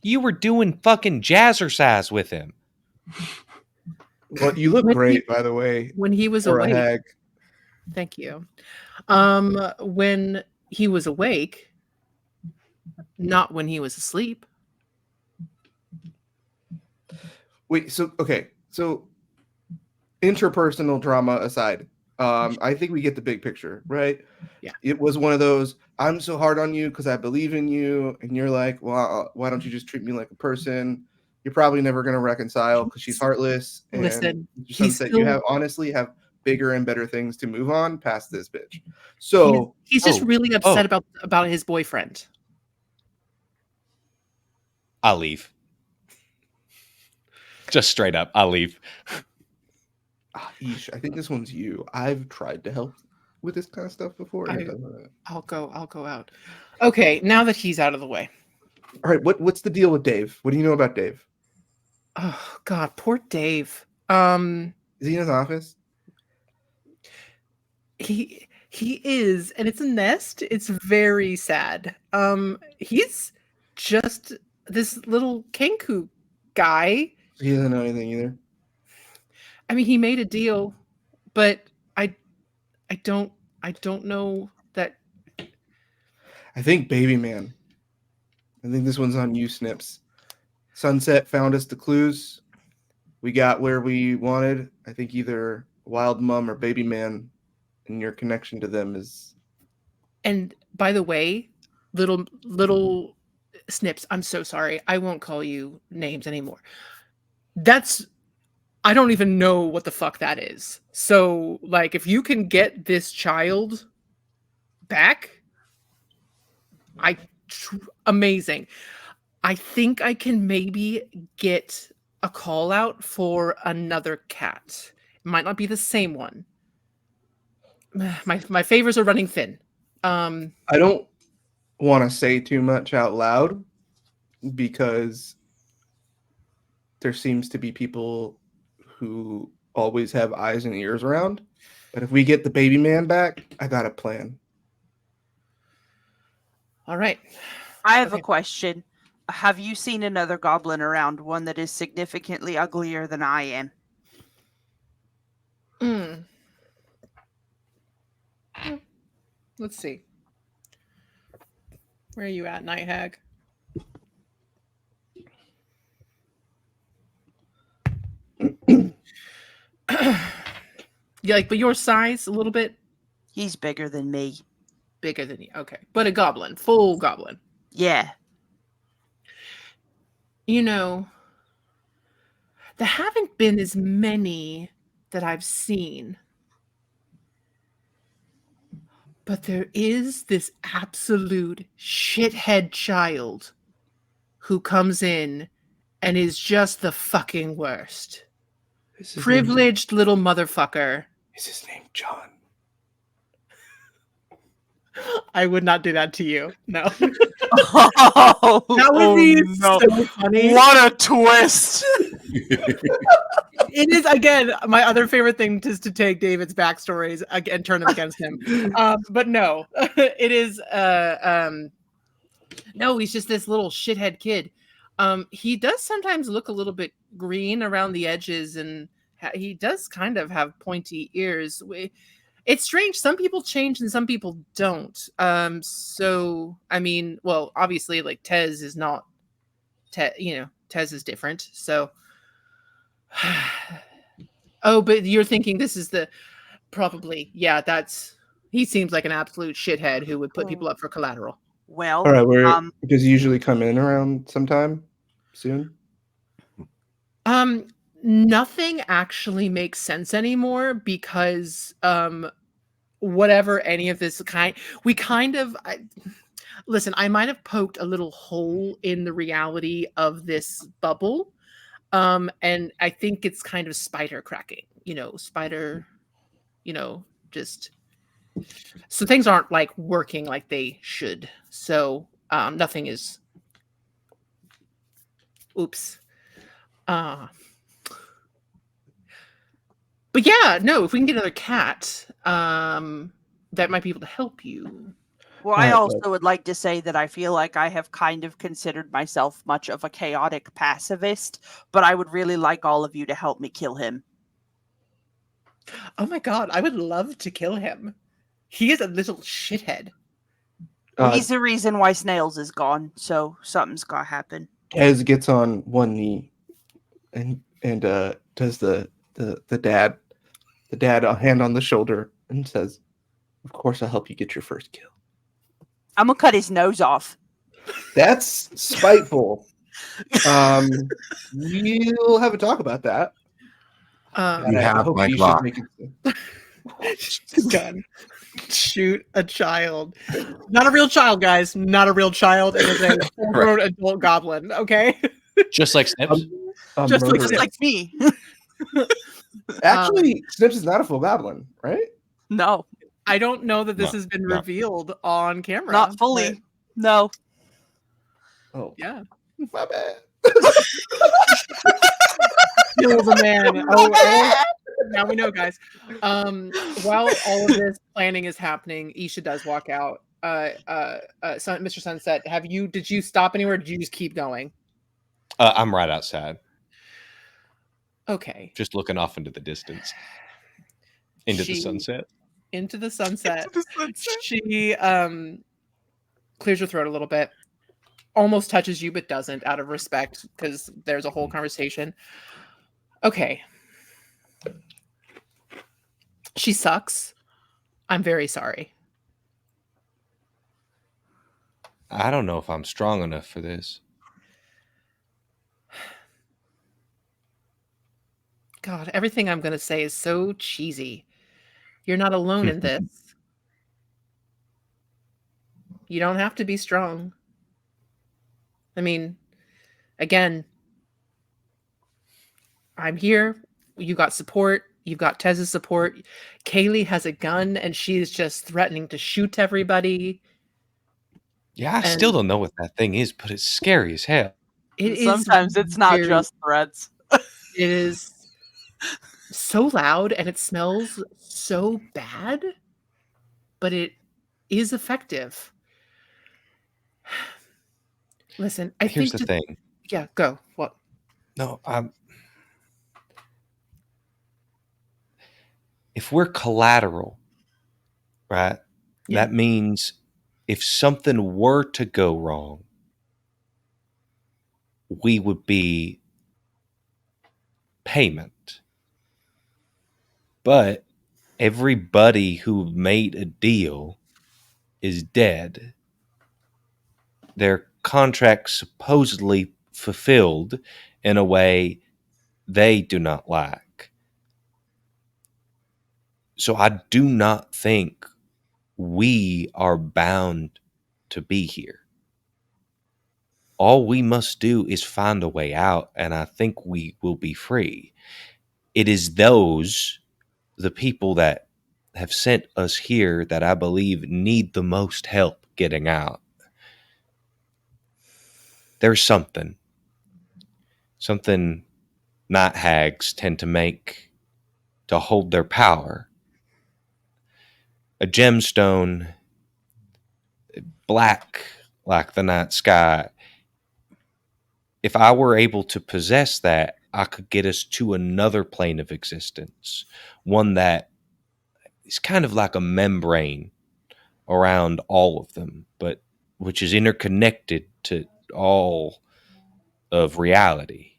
You were doing fucking jazzercise with him. Well, you look When great, by the way. When he was For a awake. hag. Thank you. When he was awake, not when he was asleep. Wait, so interpersonal drama aside, I think we get the big picture, right? Yeah. It was one of those, I'm so hard on you because I believe in you, and you're like, well, why don't you just treat me like a person? You're probably never going to reconcile because she's heartless. And Listen, Sunset, you have bigger and better things to move on past this bitch. So he's just really upset about his boyfriend. I'll leave. Just straight up, I'll leave. Ish, I think this one's you. I've tried to help with this kind of stuff before. I'll go out. Okay, now that he's out of the way. All right, what's the deal with Dave? What do you know about Dave? Oh God, poor Dave. Is he in his office? He is, and it's a nest. It's very sad. He's just this little Kenku guy. He doesn't know anything either. I mean, he made a deal, but I don't know that. I think Baby Man. I think this one's on you, Snips. Sunset found us the clues. We got where we wanted. I think either Wild Mum or Baby Man, and your connection to them is. And by the way, little Snips, I'm so sorry. I won't call you names anymore. I don't even know what the fuck that is. So, like, if you can get this child back, amazing. I think I can maybe get a call out for another cat. It might not be the same one. My favors are running thin. I don't want to say too much out loud because there seems to be people who always have eyes and ears around. But if we get the Baby Man back, I got a plan. All right. I have a question. Have you seen another goblin around, one that is significantly uglier than I am? Let's see. Where are you at, Night Hag? Yeah, but your size a little bit He's bigger than me. bigger than you. Okay, but a goblin, full goblin. Yeah. You know, there haven't been as many that I've seen. But there is this absolute shithead child who comes in and is just the fucking worst. Privileged little motherfucker. Is his name John? I would not do that to you. No. Oh, That would be so funny. What a twist! It is, again, my other favorite thing is to take David's backstories and turn them against him. But no, it is. No, he's just this little shithead kid. He does sometimes look a little bit green around the edges, and he does kind of have pointy ears. It's strange. Some people change and some people don't. So, I mean, well, obviously, like Tez is not. Tez is different. So. Oh, but you're thinking this is probably, yeah, he seems like an absolute shithead who would put people up for collateral. Well, All right, does he usually come in around sometime soon? Nothing actually makes sense anymore because whatever any of this we kind of listen, I might have poked a little hole in the reality of this bubble. And I think it's kind of spider cracking, just so things aren't like working like they should. So nothing is oops. But yeah, no, if we can get another cat, that might be able to help you. Well, I also would like to say that I feel like I have kind of considered myself much of a chaotic pacifist, but I would really like all of you to help me kill him. Oh my god, I would love to kill him. He is a little shithead. Well, he's the reason why Snails is gone, so something's gotta happen. Kez gets on one knee and does the dad a hand on the shoulder and says, "Of course, I'll help you get your first kill." I'm gonna cut his nose off. That's spiteful. We'll have a talk about that. You have my clock. Gun. Shoot a child. Not a real child, guys. Not a real child. It is a full-grown adult goblin. Okay. Just like Snips. Just like me. Actually, Snips is not a full goblin, right? No. I don't know that this has been revealed on camera. Not fully. No. Oh. Yeah. My bad. Kill the man. Oh, now we know, guys. While all of this planning is happening, Isha does walk out. Mr. Sunset, did you stop anywhere? Or did you just keep going? I'm right outside. Okay. Just looking off into the distance. Into the sunset. Into the sunset. She clears her throat a little bit. Almost touches you, but doesn't, out of respect, because there's a whole conversation. Okay. She sucks. I'm very sorry. I don't know if I'm strong enough for this. God, everything I'm going to say is so cheesy. You're not alone in this. You don't have to be strong. I mean, again, I'm here. You got support. You've got Tez's support. Kaylee has a gun, and she's just threatening to shoot everybody. Yeah, I still don't know what that thing is, but it's scary as hell. Sometimes it's not just threats. It is so loud, and it smells so bad, but it is effective. Listen, Here's the thing. Yeah, go. What? No, if we're collateral, right? Yeah. That means if something were to go wrong, we would be payment. But everybody who made a deal is dead. Their contract supposedly fulfilled in a way they do not like. So I do not think we are bound to be here. All we must do is find a way out, and I think we will be free. It is the people that have sent us here, that I believe need the most help getting out. There's something night hags tend to make to hold their power. A gemstone, black like the night sky. If I were able to possess that, I could get us to another plane of existence. One that is kind of like a membrane around all of them, but which is interconnected to all of reality.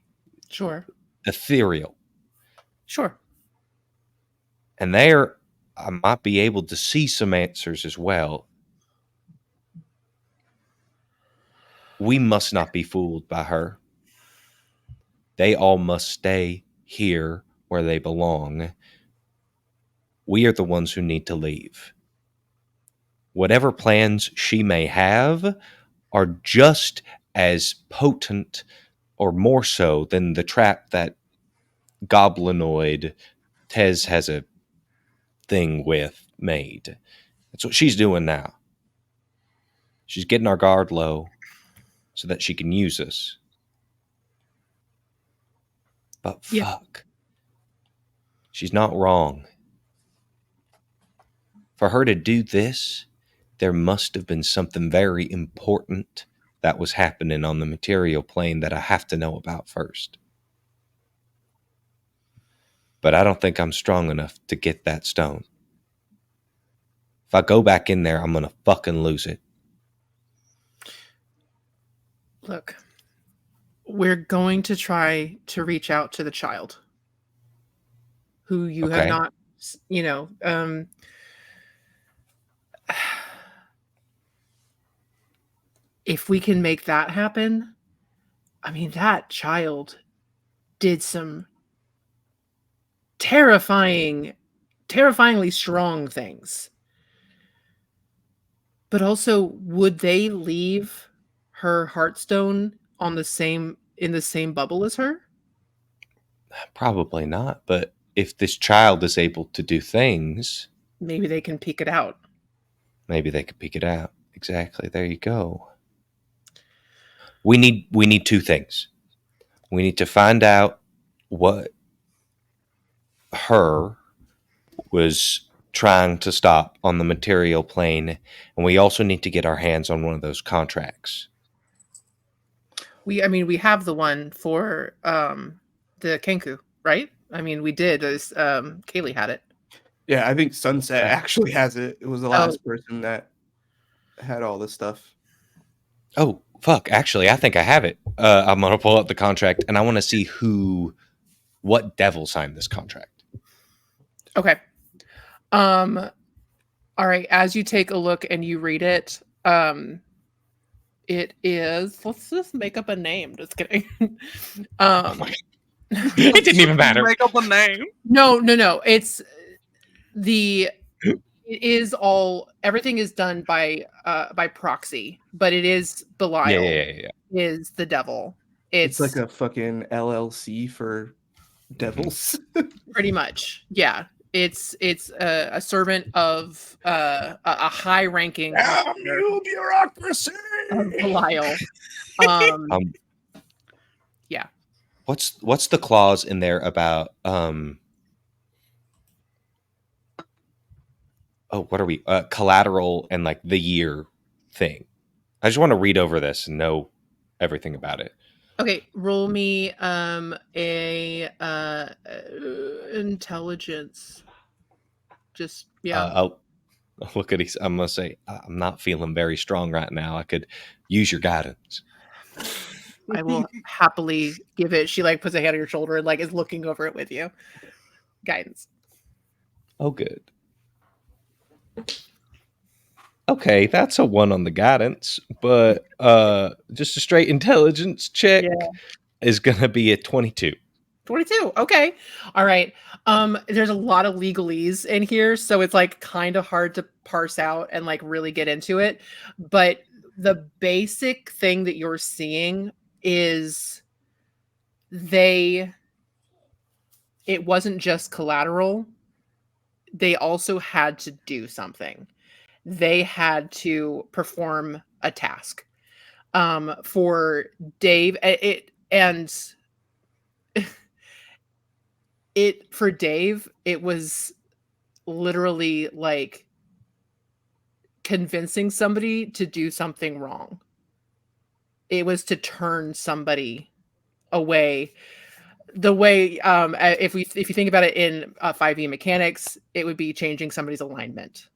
Sure. Ethereal. Sure. And there, I might be able to see some answers as well. We must not be fooled by her. They all must stay here where they belong. we are the ones who need to leave. Whatever plans she may have are just as potent or more so than the trap that goblinoid Tez has a thing with made. That's what she's doing now. She's getting our guard low so that she can use us. But fuck. She's not wrong. For her to do this, there must have been something very important that was happening on the material plane that I have to know about first. But I don't think I'm strong enough to get that stone. If I go back in there, I'm going to fucking lose it. Look, we're going to try to reach out to the child who you have not, if we can make that happen, I mean, that child did some terrifyingly strong things. But also, would they leave her Heartstone in the same bubble as her? Probably not, but if this child is able to do things, maybe they can peek it out. Exactly. There you go. We need two things. We need to find out what her was trying to stop on the material plane, and we also need to get our hands on one of those contracts. We have the one for the Kenku, right? I mean, we did. Kaylee had it. Yeah, I think Sunset actually has it. It was the last person that had all this stuff. Oh, fuck. Actually, I think I have it. I'm going to pull up the contract, and I want to see what devil signed this contract. Okay. All right. As you take a look and you read it, it is. Let's just make up a name. Just kidding. It didn't even matter. Make up a name. No. It's the. It is all. Everything is done by proxy, but it is Belial. Yeah. Is the devil. It's like a fucking LLC for devils. Pretty much, yeah. It's a servant of a high-ranking bureaucracy of Belial. Yeah. What's the clause in there about what are we collateral and like the year thing? I just want to read over this and know everything about it. Okay, roll me a intelligence. Just I'll look at. I'm gonna say I'm not feeling very strong right now. I could use your guidance. I will happily give it. She puts a hand on your shoulder and is looking over it with you. Guidance. Oh, good. Okay, that's a 1 on the guidance, but just a straight intelligence check is gonna be a 22. 22. Okay. All right. There's a lot of legalese in here, so it's kind of hard to parse out and really get into it. But the basic thing that you're seeing is it wasn't just collateral. They also had to do something. They had to perform a task. For Dave, for Dave, it was literally convincing somebody to do something wrong. It was to turn somebody away. The way, if you think about it in 5e mechanics, it would be changing somebody's alignment.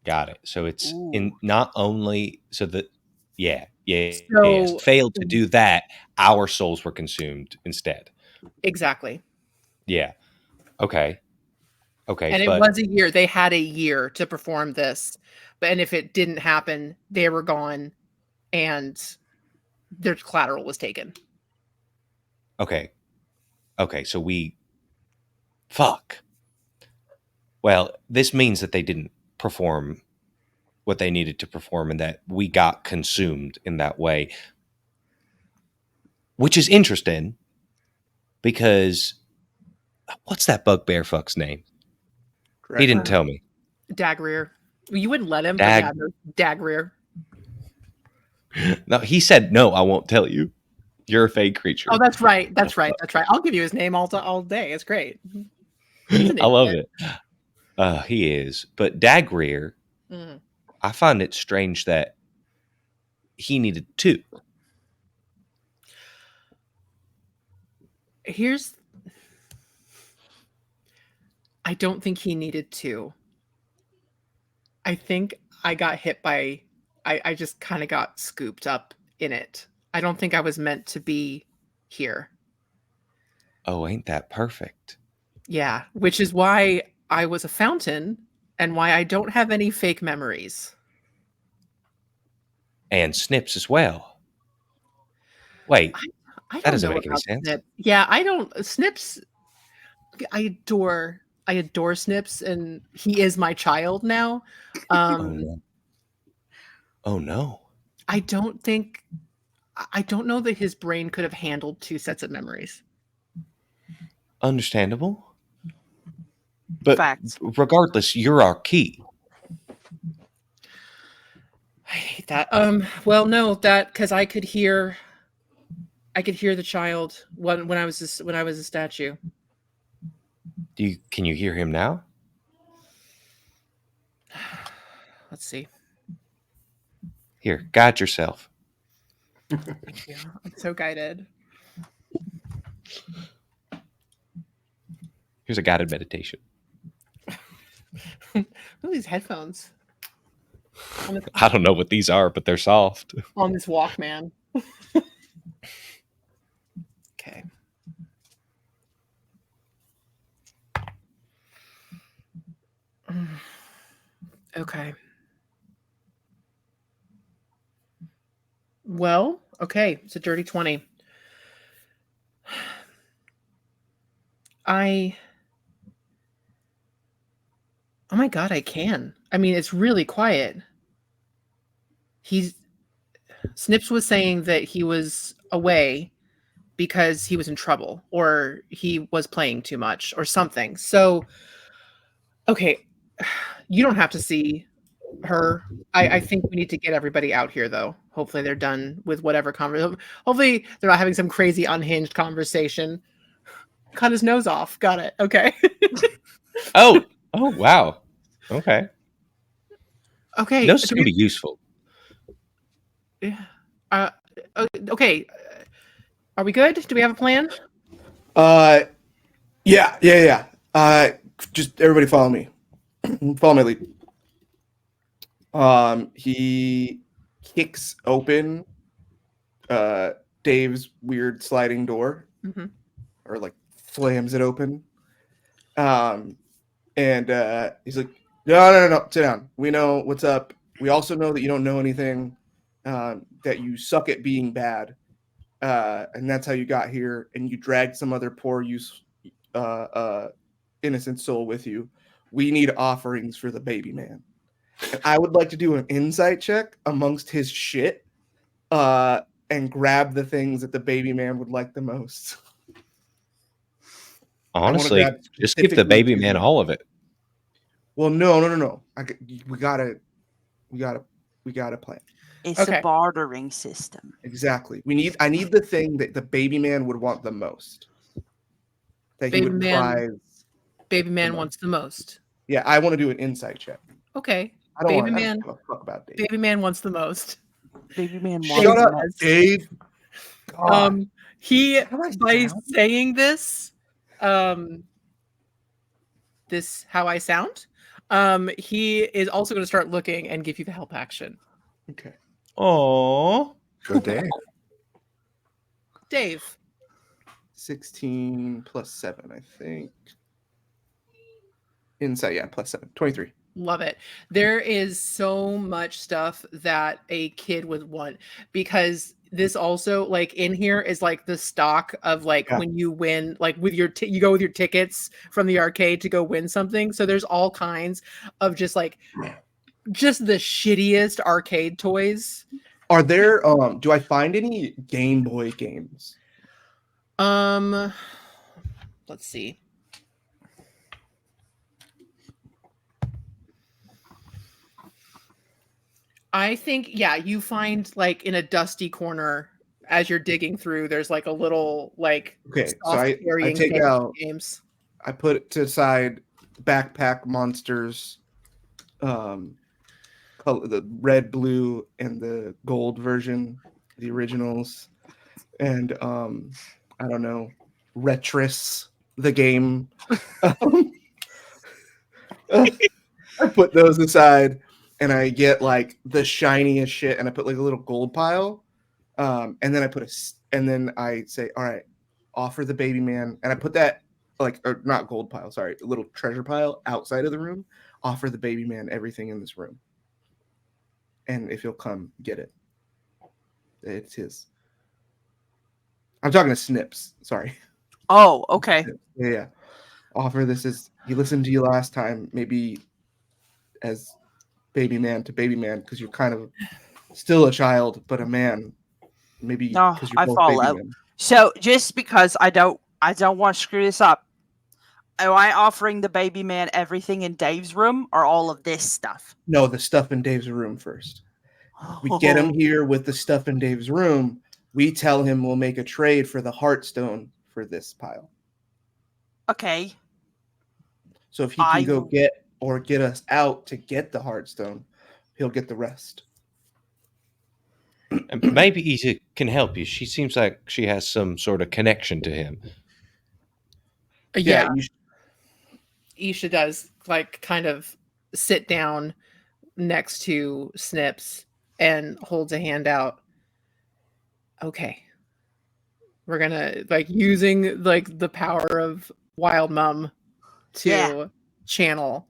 Got it. So it's in not only so that So, failed to do that, our souls were consumed instead. Exactly. Yeah. Okay. And it was a year. They had a year to perform this. And if it didn't happen, they were gone and their collateral was taken. Okay. So fuck. Well, this means that they didn't perform what they needed to perform and that we got consumed in that way. Which is interesting because what's that bugbear fuck's name? He didn't tell me. Dagreer. You wouldn't let him, Dag- but yeah, no, Dagreer. No, he said, no, I won't tell you. You're a fake creature. Oh, that's right. That's right. That's right. I'll give you his name all day. It's great. I love it. He is. But Dagreer, Mm. I find it strange that he needed two. I don't think he needed to. I think I got hit by, I just kind of got scooped up in it. I don't think I was meant to be here. Oh, ain't that perfect? Yeah, which is why I was a fountain and why I don't have any fake memories. And Snips as well. Wait, I that don't doesn't know make any about sense. Snip. Yeah, I don't. Snips, I adore Snips, and he is my child now. Oh no. Oh no. I don't know that his brain could have handled two sets of memories. Understandable. But Facts. regardless, you're our key. I hate that. Well, no, that because I could hear the child when I was a statue. Can you hear him now? Let's see. Here, guide yourself. Thank you. I'm so guided. Here's a guided meditation. Look at these headphones. I don't know what these are, but they're soft. On this Walkman. Okay. Okay. Well, okay, it's a dirty 20. Oh my god, I can. I mean, it's really quiet. Snips was saying that he was away because he was in trouble or he was playing too much or something. So, okay, you don't have to see her. I think we need to get everybody out here, though. Hopefully they're done with whatever conversation. Hopefully they're not having some crazy unhinged conversation. Cut his nose off. Got it. Okay. Oh, wow. Okay. Okay. Those can be useful. Yeah. Okay. Are we good? Do we have a plan? Yeah. Just everybody follow me. Follow my lead. He kicks open Dave's weird sliding door, or like slams it open. And he's like, no, sit down. We know what's up. We also know that you don't know anything, that you suck at being bad. And that's how you got here, and you dragged some other poor innocent soul with you. We need offerings for the baby man. And I would like to do an insight check amongst his shit, and grab the things that the baby man would like the most. Honestly, just give the baby man all of it. Well, no. We gotta plan. It's a bartering system. Exactly. I need the thing that the baby man would want the most. That he would prize. Baby man wants the most. Yeah, I want to do an insight check. Okay. I don't give a fuck about Dave. Baby man wants the most. Baby man wants Shut the up, most. Dave. He by saying this, this how I sound. He is also going to start looking and give you the help action. Okay. Oh, Good day. Dave. 16 plus 7, I think. Insight, yeah, plus 7. 23. Love it. There is so much stuff that a kid would want, because this also, like, in here is like the stock of like Yeah. when you win, like with your you go with your tickets from the arcade to go win something. So there's all kinds of just the shittiest arcade toys. Are there do I find any Game Boy games? Let's see. I think, yeah, you find like in a dusty corner as you're digging through, there's like a little like Okay, so soft I carrying take game- out games. I put it to the side Backpack Monsters, the red, blue, and the gold version, the originals, and I don't know, Retris, the game. I put those aside, and I get like the shiniest shit, and I put like a little gold pile, and then I say, all right, offer the baby man, and I put that or not gold pile, sorry, a little treasure pile outside of the room. Offer the baby man everything in this room, and if he'll come get it, it's his. I'm talking to Snips. Sorry. Oh, okay. Yeah. Offer this as he listened to you last time, maybe as baby man to baby man, because you're kind of still a child, but a man. Maybe No, because you're I both follow. baby men. So just because I don't want to screw this up, am I offering the baby man everything in Dave's room or all of this stuff? No, the stuff in Dave's room first. We get him here with the stuff in Dave's room. We tell him we'll make a trade for the Heartstone for this pile. Okay. So if he can go get us out to get the Heartstone, he'll get the rest. And maybe he can help you. She seems like she has some sort of connection to him. Yeah. Isha does like kind of sit down next to Snips and holds a hand out. Okay. We're gonna like using like the power of Wild Mum to channel.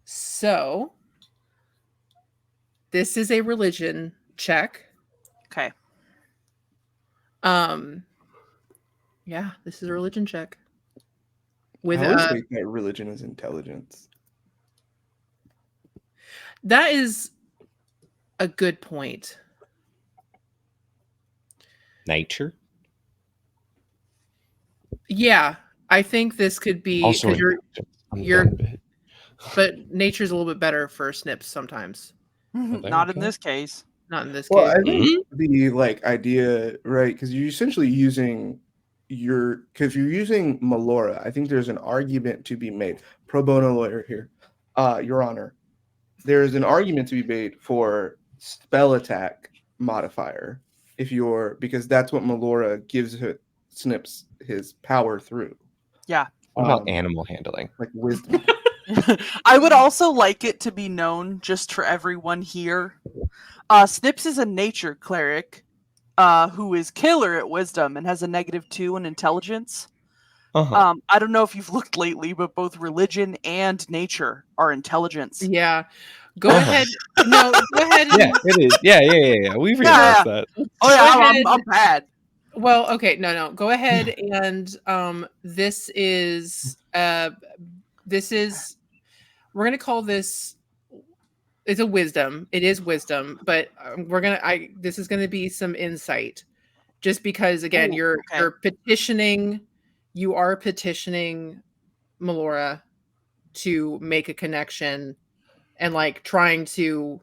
So this is a religion check. Okay. Yeah, this is a religion check. With I always think that religion is intelligence. That is a good point. Nature? Yeah, I think this could be Also, you're but nature's a little bit better for Snips sometimes. Not in this case. Not in this Well, case. I think the idea, right? Because you're essentially using because you're using Melora. I think there's an argument to be made. Pro bono lawyer here, Your Honor. There's an argument to be made for spell attack modifier because that's what Melora gives Snips his power through. Yeah. What about animal handling? Like wisdom. I would also like it to be known, just for everyone here, Snips is a nature cleric who is killer at wisdom and has a -2 in intelligence. Uh-huh. I don't know if you've looked lately, but both religion and nature are intelligence. Yeah. Go ahead. No, go ahead. Yeah, it is. Yeah. We realized that. Oh yeah, I'm bad. Well, okay, no. Go ahead and this is we're gonna call this. It's a wisdom. It is wisdom, but this is gonna be some insight, just because again you're petitioning. You are petitioning Melora to make a connection and like trying to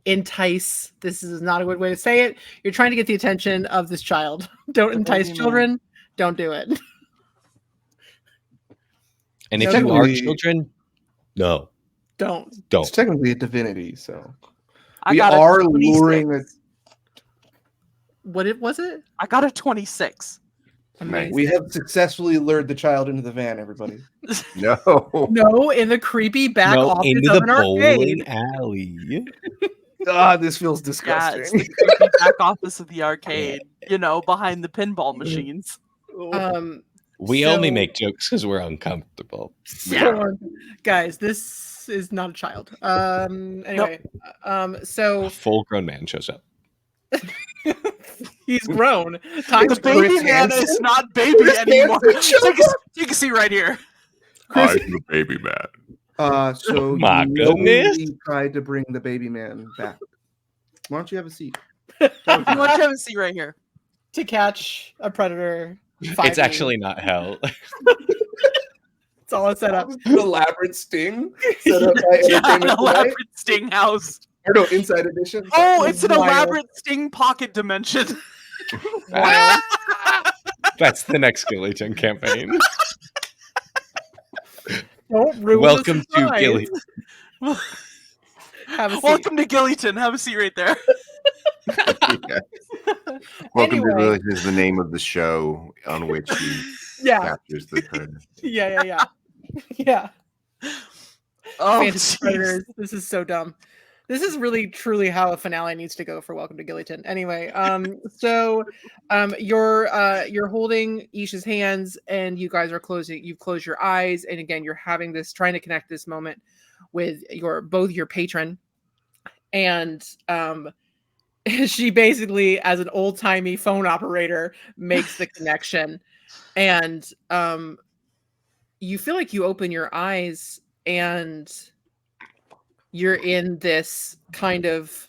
entice. This is not a good way to say it. You're trying to get the attention of this child. Don't entice children. Don't do it. And if you are children, no. Don't. It's technically a divinity, so we are luring it. What was it? I got a 26. Amazing. We have successfully lured the child into the van, everybody. No, in the creepy back office into of the an arcade. bowling alley. This feels disgusting. Yeah, it's the creepy back office of the arcade, behind the pinball machines. We only So- make jokes because we're uncomfortable. Guys, this is not a child. Anyway, so A full-grown man shows up. he's grown. Time The to baby Chris man Hansen? is not baby Chris anymore. Hansen shows You can see right here. Chris, the baby man. so My you goodness. knowingly tried to bring the baby man back. Why don't you have a seat? You want to have a seat right here? to catch a predator. It's fighting. actually not hell. It's all a setup. An elaborate sting set up by Yeah, an Entertainment Tonight. elaborate sting house. Or no, Inside Edition. Oh, it's an Wild. elaborate sting pocket dimension. That's the next Gillyton campaign. Don't ruin Welcome the to surprise. Gillyton. Have a seat. Welcome to Gillyton. Have a seat right there. Welcome Anyway. to Village is the name of the show on which he Yeah, captures the predator. yeah. Yeah. Oh, Fantasy jeez. Predators. This is so dumb. This is really truly how a finale needs to go for Welcome to Gillyton. Anyway, you're holding Isha's hands and you guys are you've closed your eyes, and again you're having this trying to connect this moment with both your patron, and she basically, as an old-timey phone operator, makes the connection, and you feel like you open your eyes and you're in this kind of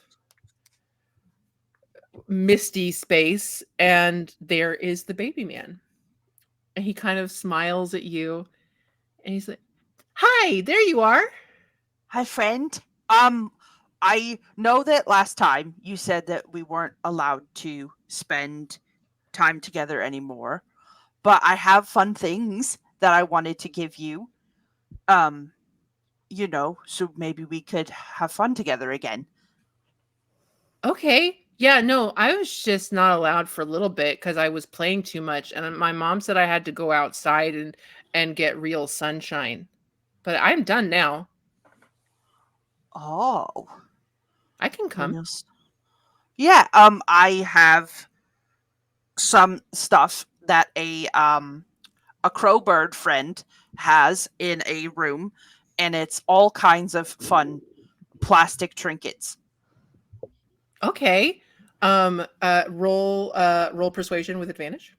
misty space, and there is the baby man. And he kind of smiles at you, and he's like, "Hi, there you are." Hi, friend. I know that last time you said that we weren't allowed to spend time together anymore, but I have fun things that I wanted to give you. So maybe we could have fun together again. Okay. Yeah, no, I was just not allowed for a little bit because I was playing too much, and my mom said I had to go outside and get real sunshine. But I'm done now. Oh. I can come. Yes. Yeah, I have some stuff that a crowbird friend has in a room, and it's all kinds of fun plastic trinkets. Okay. Roll persuasion with advantage.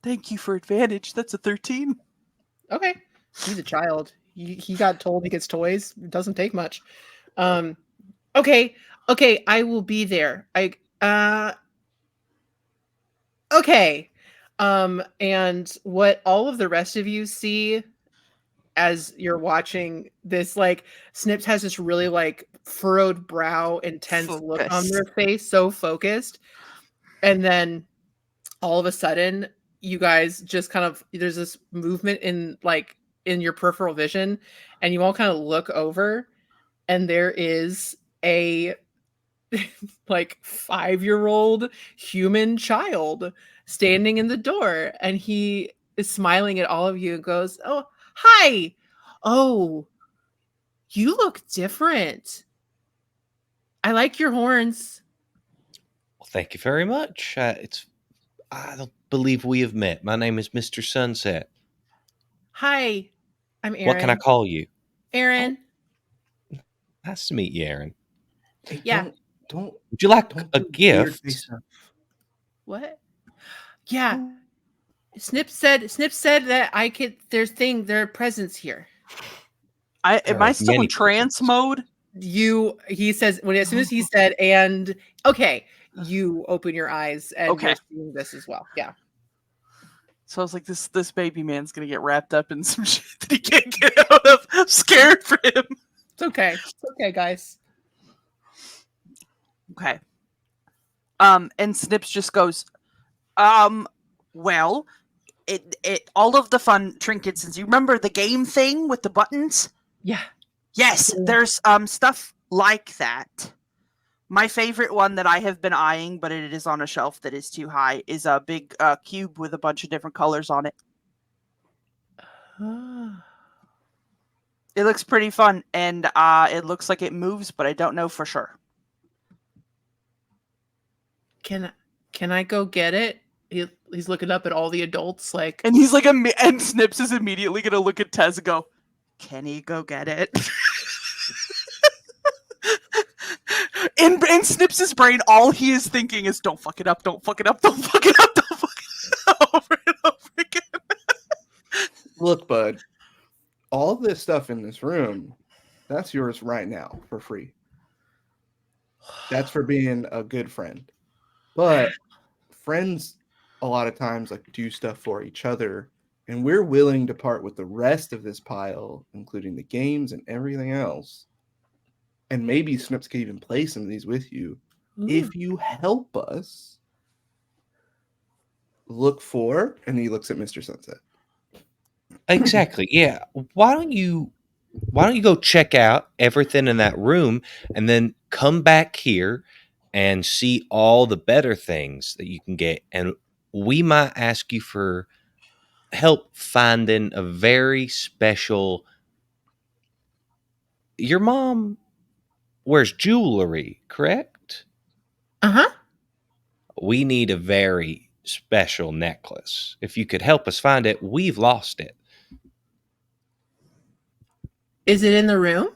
Thank you for advantage. That's a 13. Okay. He's a child. He got told he gets toys. It doesn't take much. Okay. I will be there. Okay. And what all of the rest of you see as you're watching this, like, Snips has this really like furrowed brow, intense look on Focus. their face, so focused. And then all of a sudden, you guys just kind of, there's this movement in your peripheral vision, and you all kind of look over, and there is a like 5-year-old human child standing in the door, and he is smiling at all of you and goes, "Oh, hi. Oh, you look different. I like your horns." Well, thank you very much. I don't believe we have met. My name is Mr. Sunset. Hi, I'm Aaron. What can I call you? Aaron. Nice to meet you, Aaron. Hey, Yeah. Don't Would you like don't a do weird gift? face stuff. What? Yeah. Snip said that I could. There are presents here. Am I still Many in trance mode? He says, as soon as he said, and okay, you open your eyes and Okay. you're seeing this as well. Yeah. So I was like, this baby man's gonna get wrapped up in some shit that he can't get out of. I'm scared for him. It's okay. It's okay, guys. Okay. And Snips just goes, well, it all of the fun trinkets, since you remember the game thing with the buttons? Yeah. Yes, there's stuff like that. My favorite one that I have been eyeing, but it is on a shelf that is too high, is a big cube with a bunch of different colors on it. It looks pretty fun, and it looks like it moves, but I don't know for sure. can I go get it? He's looking up at all the adults like, And he's like, and Snips is immediately gonna look at Tez and go, "Can he go get it?" In Snips's brain, all he is thinking is, "Don't fuck it up! Don't fuck it up! Don't fuck it up! Don't fuck it up!" Over and over again. Look, bud, all this stuff in this room, that's yours right now for free. That's for being a good friend. But friends a lot of times like do stuff for each other, and we're willing to part with the rest of this pile, including the games and everything else. And maybe Snips can even play some of these with you if you help us look for, and he looks at Mr. Sunset. Exactly. Yeah. Why don't you go check out everything in that room and then come back here and see all the better things that you can get, and we might ask you for help finding a very special. Your mom wears jewelry, correct? uh-huh. We need a very special necklace. If you could help us find it, we've lost it. Is it in the room?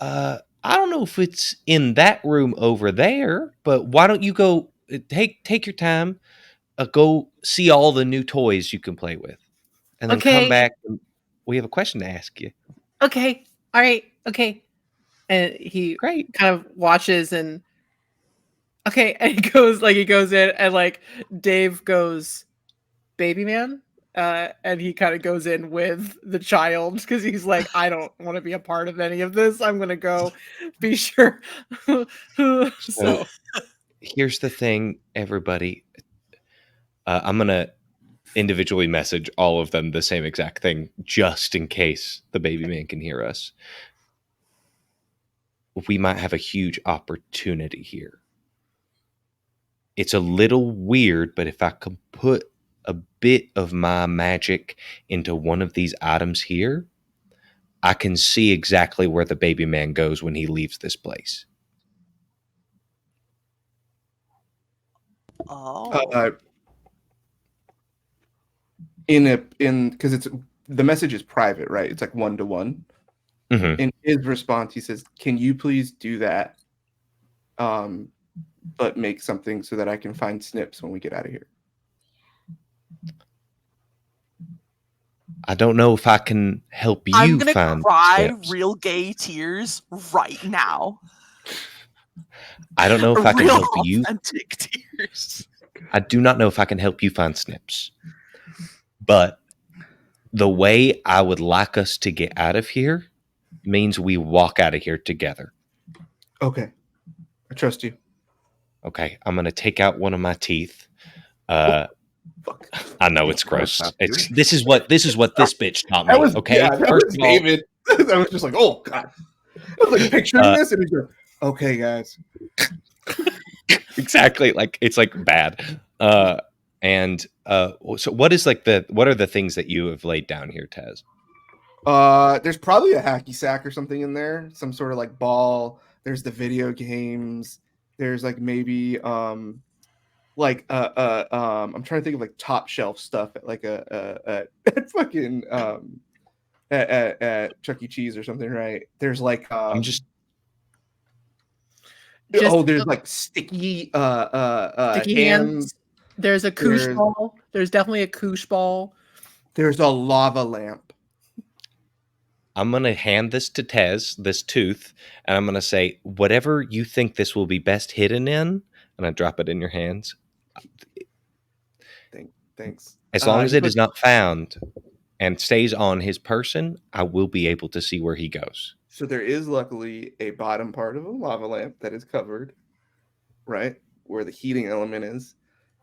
I don't know if it's in that room over there, but why don't you go take your time, go see all the new toys you can play with, and then come Okay. back. We have a question to ask you. Okay. All right. Okay. And he Great. kind of watches and okay, and he goes in and like Dave goes, "Baby man," and he kind of goes in with the child because he's like, "I don't want to be a part of any of this. I'm gonna go be sure." So Here's the thing, everybody. I'm gonna individually message all of them the same exact thing, just in case the baby man can hear us. We might have a huge opportunity here. It's a little weird, but if I can put a bit of my magic into one of these items here, I can see exactly where the baby man goes when he leaves this place. Oh. Because it's the message is private, right? It's like 1-to-1. Mhm. In his response, he says, "Can you please do that? But make something so that I can find Snips when we get out of here." I don't know if I can help you I'm gonna find cry Snips. real gay tears right now. I don't know if I can Real help you. authentic tears. I do not know if I can help you find Snips. But the way I would like us to get out of here means we walk out of here together. Okay, I trust you. Okay, I'm going to take out one of my teeth. Fuck. I know it's gross. This is what this bitch taught me. That was Okay, that first was of all, David. I was just like, oh god. I was like picturing this, and he's like, okay, guys. exactly, like it's like bad. So what are the things that you have laid down here, Taz? There's probably a hacky sack or something in there, some sort of like ball. There's the video games. There's like maybe I'm trying to think of like top shelf stuff at like at fucking at Chuck E. Cheese or something, right? There's like I'm just there's like sticky sticky hands. There's a koosh ball. There's definitely a koosh ball. There's a lava lamp. I'm going to hand this to Tez, this tooth, and I'm going to say, whatever you think this will be best hidden in, and I drop it in your hands. Thanks. As long as it is not found and stays on his person, I will be able to see where he goes. So there is luckily a bottom part of a lava lamp that is covered, right? Where the heating element is,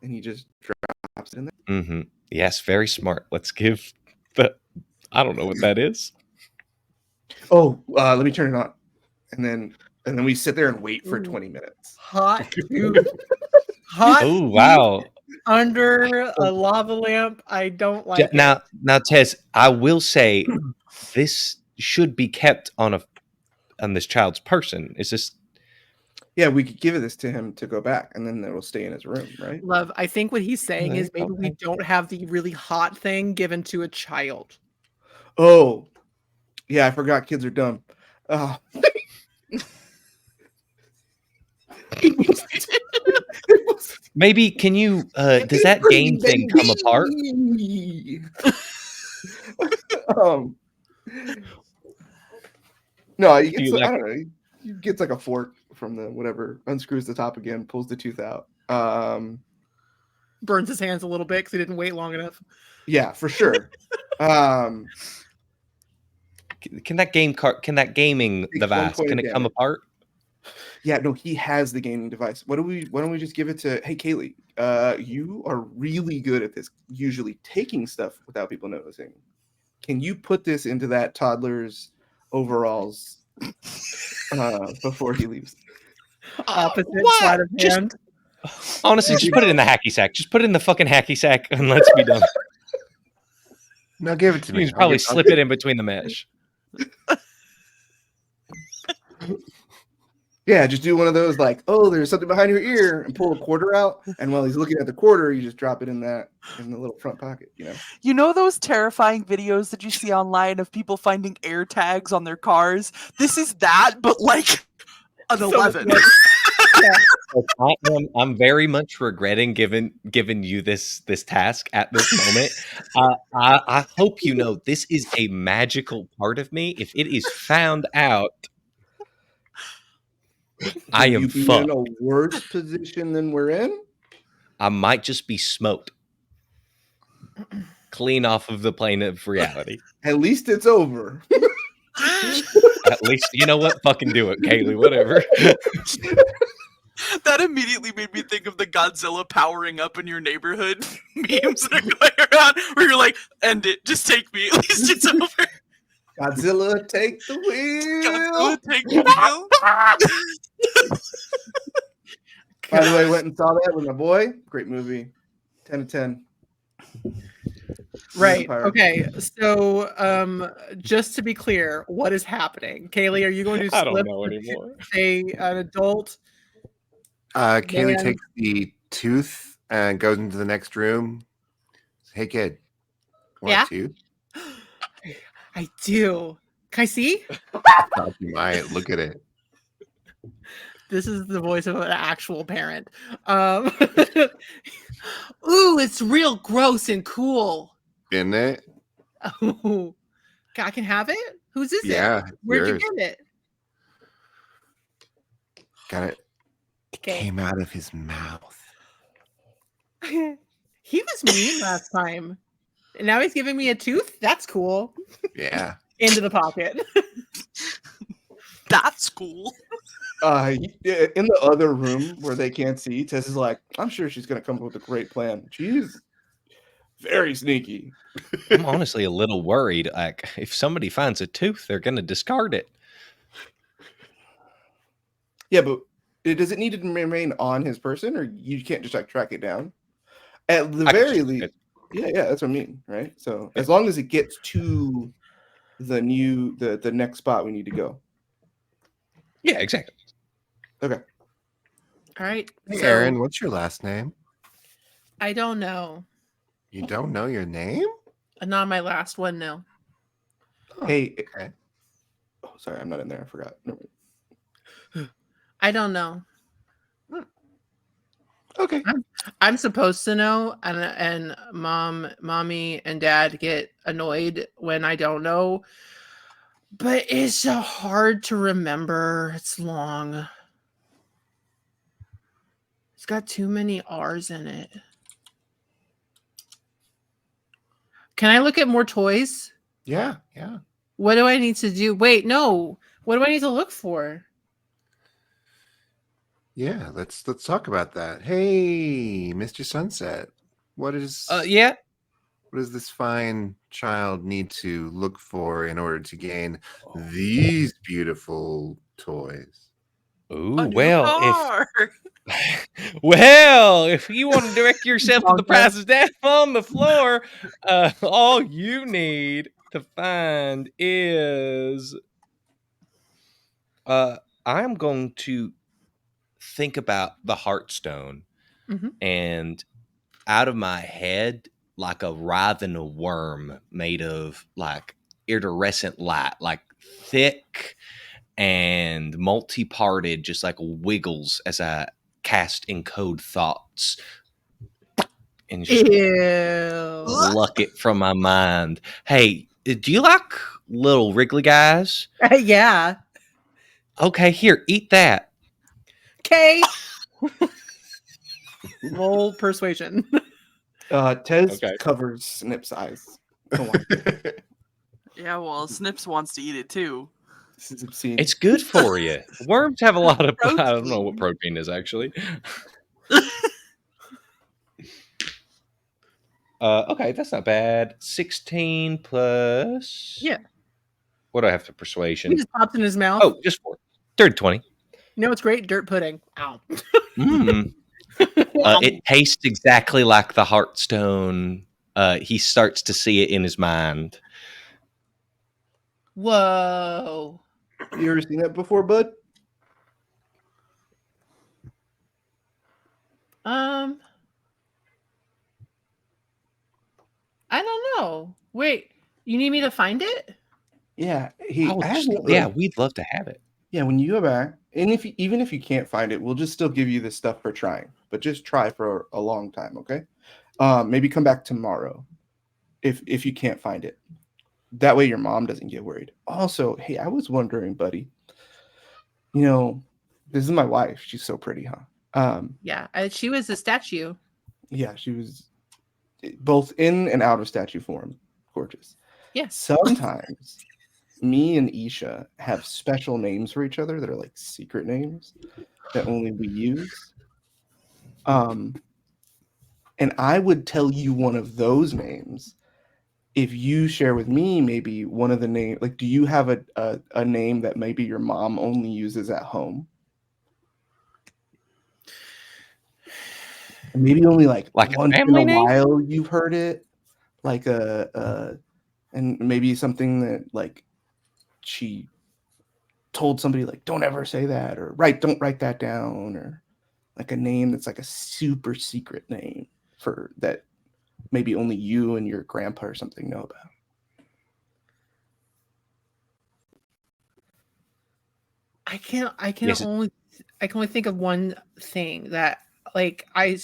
and he just drops it in there. Mm-hmm. Yes, very smart. Let's give the... I don't know what that is. Oh, let me turn it on. And then we sit there and wait for 20 minutes. Hot dude. Hot. Oh, wow. Under a lava lamp. I don't like it. Now, Tez, I will say this should be kept on this child's person. Is this... Yeah, we could give this to him to go back, and then it will stay in his room, right? Love, I think what he's saying is maybe we Okay. don't have the really hot thing given to a child. Oh, yeah, I forgot kids are dumb. Uh, Maybe can you does that game thing come apart? No, he Do gets you I like don't know. He gets like a fork from the whatever, unscrews the top again, pulls the tooth out. Burns his hands a little bit because he didn't wait long enough. Yeah, for sure. can that gaming Takes 1 device point can of it come damage. apart? Yeah, no, he has the gaming device. Why don't we just give it to Hey Kaylee? You are really good at this, usually taking stuff without people noticing. Can you put this into that toddler's overalls before he leaves? Opposite What? side of Just- hand. Honestly, just put it in the hacky sack. Just put it in the fucking hacky sack and let's be done. No, give it to You me. can probably slip it in between the mesh. Yeah, just do one of those like, oh, there's something behind your ear, and pull a quarter out, and while he's looking at the quarter, you just drop it in the little front pocket, you know. You know those terrifying videos that you see online of people finding air tags on their cars? This is that, but like an So 11. good. I'm very much regretting giving you this task at this moment. I hope you know this is a magical part of me. If it is found out, I Will am you be fucked. in a worse position than we're in? I might just be smoked clean off of the plane of reality. At least it's over. At least, you know what? Fucking do it, Kaylee. Whatever. That immediately made me think of the Godzilla powering up in your neighborhood memes that are going around where you're like, end it, just take me, at least it's over. Godzilla, take the wheel. Godzilla, take the wheel. By the way, went and saw that with my boy. Great movie. 10 of 10. Right. Empire. Okay. So, just to be clear, what is happening? Kaylee, are you going to I don't slip know anymore. an adult? Kaylee Man. takes the tooth and goes into the next room. Hey, kid. Want Yeah? a tooth? I do. Can I see? Thought you might. Look at it. This is the voice of an actual parent. Ooh, it's real gross and cool. Isn't it? Oh, I can have it? Whose is it? Yeah. Where'd yours. you get Got it. It Okay. came out of his mouth. it? He was mean last time. And now he's giving me a tooth? That's cool. Yeah. Into the pocket. That's cool. In the other room where they can't see, Tess is like, I'm sure she's going to come up with a great plan. She's very sneaky. I'm honestly a little worried. Like, if somebody finds a tooth, they're going to discard it. Yeah, but does it need to remain on his person, or you can't just like track it down? At the I can very just- least, yeah, that's what I mean, right? So as long as it gets to the next spot we need to go. Yeah, exactly. Okay. All right. Hey, So, Aaron, what's your last name? I don't know. You don't know your name? Not my last one, no. Hey, Okay. oh, sorry, I'm not in there. I forgot. Never mind. I don't know. Okay. I'm supposed to know, and mommy and dad get annoyed when I don't know. But it's so hard to remember. It's long. It's got too many R's in it. Can I look at more toys? Yeah. Yeah. What do I need to do? Wait, no. What do I need to look for? Yeah. Let's talk about that. Hey, Mr. Sunset. What is Yeah. what does this fine child need to look for in order to gain these beautiful toys? Ooh, A new well, car. if you want to direct yourself to the prices down on the floor, all you need to find is I'm going to think about the Heartstone, Mhm. and out of my head, like a writhing worm made of like iridescent light, like thick and multi-parted, just like wiggles as I cast encode thoughts and just Ew. pluck it from my mind. Hey, do you like little wriggly guys? Yeah. Okay, here, eat that. Okay. Roll persuasion. Tez Okay. covers Snip's eyes. Go on. Yeah, well, Snips wants to eat it too. This is obscene. It's good for you. Worms have a lot of I don't know what Protein. protein is actually. Okay, that's not bad. 16 plus. Yeah. What do I have for He persuasion? just popped in his mouth. Oh, just 4. Third 20. You know what's great? Dirt pudding. Ow. Mm. It tastes exactly like the Heartstone. He starts to see it in his mind. Whoa. You ever seen that before, bud? I don't know. Wait, you need me to find it? Yeah. Yeah, we'd love to have it. Yeah, when you go back, and even if you can't find it, we'll just still give you this stuff for trying. But just try for a long time, okay? Maybe come back tomorrow if you can't find it. That way your mom doesn't get worried. Also, hey, I was wondering, buddy. You know, this is my wife. She's so pretty, huh? Yeah, she was a statue. Yeah, she was both in and out of statue form. Gorgeous. Yes. Sometimes me and Isha have special names for each other that are like secret names that only we use. And I would tell you one of those names if you share with me maybe one of the names. Like, do you have a name that maybe your mom only uses at home? And maybe only like a once in family a name? while you've heard it, like and maybe something that like she told somebody like don't ever say that, or don't write that down, or like a name that's like a super secret name for that maybe only you and your grandpa or something know about. I can Yes. only think of one thing that like I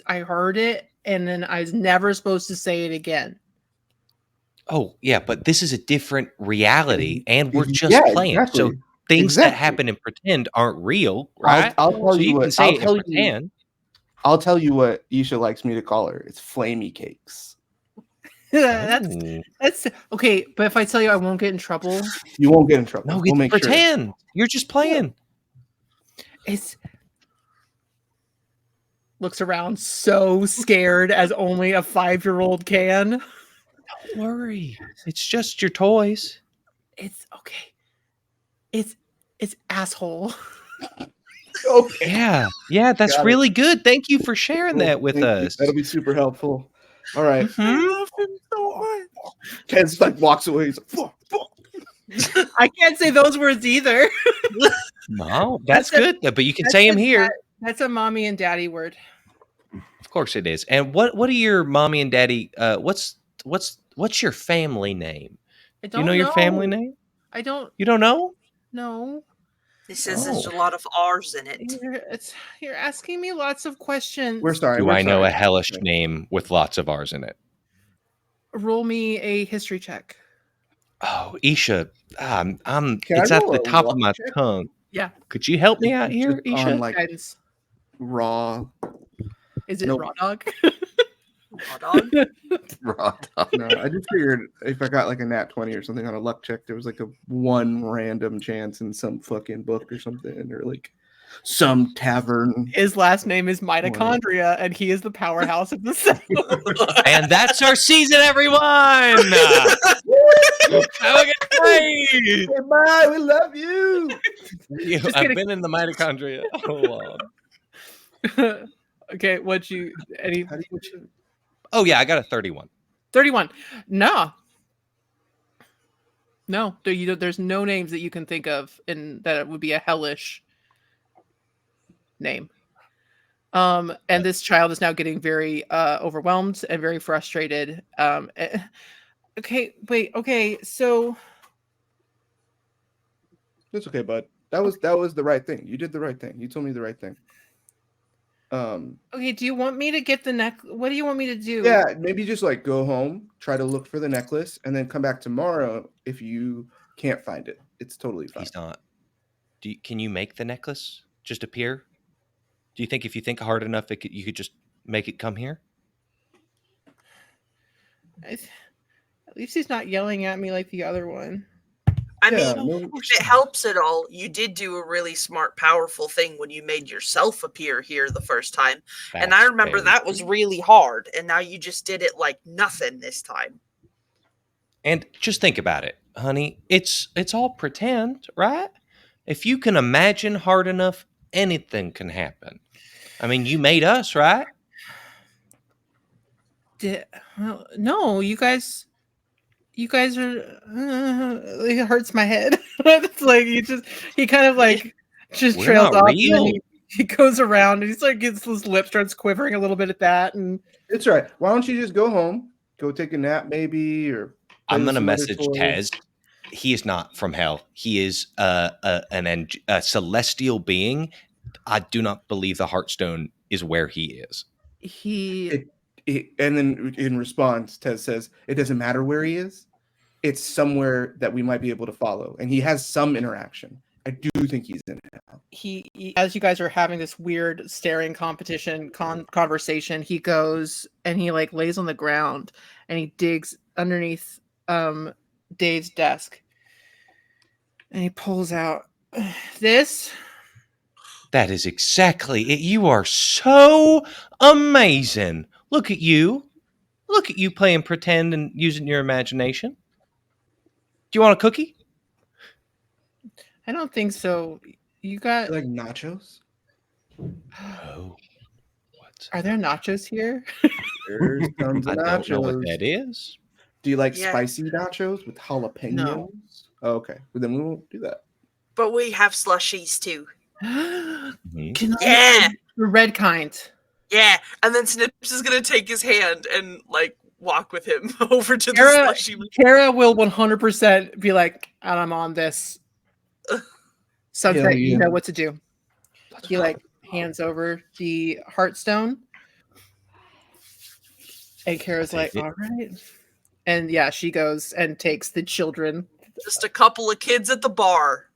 heard it and then I was never supposed to say it again. Oh, yeah, but this is a different reality, and we're just Yeah, playing. exactly. So things that Exactly. happen in pretend aren't real, right? I'll tell so you you what. can say I'll it tell in you. pretend. I'll tell you what Isha likes me to call her. It's flamey cakes. That's okay, but if I tell you I won't get in trouble, You won't get in trouble. No, We'll it's make sure. pretend. You're just playing. it's looks around so scared as only a 5-year-old can. Don't worry. It's just your toys. It's okay. It's asshole. Okay. Yeah, that's Got it. really good. Thank you for sharing Cool. that with Thank you. us. That'll be super helpful. All right. Mhm. I love him so much. Ted's like walks away. He's like, fuck, fuck. I can't say those words either. No, that's That's a- good. But you can say them here. That's a mommy and daddy word. Of course it is. And what are your mommy and daddy? What's your family name? I Do you know your family name? I don't You don't know? know. He says there's Oh. a lot of R's in it. You're asking me lots of questions. We're sorry. Do we're I know sorry. a hellish name with lots of R's in it? Roll me a history check. Oh, Isha, Can it's I at roll the a top of luck my check? tongue. Yeah. Could you help me out here, Just Isha? on like Guidance. raw. Is it Nope. raw dog? Raw dog. Raw dog. No, I just figured if I got like a nat 20 or something on a luck check, there was like a one random chance in some fucking book or something, or like some tavern. His last name is mitochondria, and he is the powerhouse of the cell. And that's our season, everyone. Have a good night. Goodbye, we love you. Just I've kidding. been in the mitochondria so long. Okay, what you any? How do you- Oh yeah, I got a 31. 31. No. No, there's no names that you can think of, and that it would be a hellish. name. And this child is now getting very overwhelmed and very frustrated. Okay, wait, okay, so That's okay, bud. That was the right thing. You did the right thing. You told me the right thing. okay, do you want me to get the neck? What do you want me to do? Yeah, maybe just like go home, try to look for the necklace, and then come back tomorrow if you can't find it. It's totally fine. He's not. Can you make the necklace just appear? Do you think if you think hard enough, you could just make it come here? At least he's not yelling at me like the other one. I Yeah, mean, maybe- if it helps at all, you did do a really smart, powerful thing when you made yourself appear here the first time. And I That's remember very that was true. really hard. And now you just did it like nothing this time. And just think about it, honey. It's all pretend, right? If you can imagine hard enough, anything can happen. I mean, you made us, right? Well, no, you guys are. It hurts my head. It's like he kind of like just We're trails not off. And then real. he goes around and he's like his lip starts quivering a little bit at that. And It's all right. Why don't you just go home, go take a nap, maybe, or play I'm with gonna some other message toys? Tez. He is not from hell. He is a celestial being. I do not believe the Heartstone is where he is. he And then in response, Tez says, "It doesn't matter where he is. It's somewhere that we might be able to follow." And he has some interaction. I do think he's in it now. he as you guys are having this weird staring conversation, he goes and he like lays on the ground and he digs underneath Dave's desk and he pulls out this. That is exactly it. You are so amazing. Look at you. Look at you playing pretend and using your imagination. Do you want a cookie? I don't think so. You got Like nachos? Oh. What? are there nachos here? There's tons I of don't know what nachos. that is. Do you like Yeah. spicy nachos with jalapenos? No. Oh, okay. Well, then we won't do that. But we have slushies too. Mhm. Can I Yeah. the red kind? Yeah. And then Snips is going to take his hand and like walk with him over to the Kara, slushy. Kara will 100% be like, I'm on this. Sunset, Hell you yeah. know what to do. He like hands over the Heartstone. And Kara's I like, take it. all right. And yeah, she goes and takes the children. Just a couple of kids at the bar.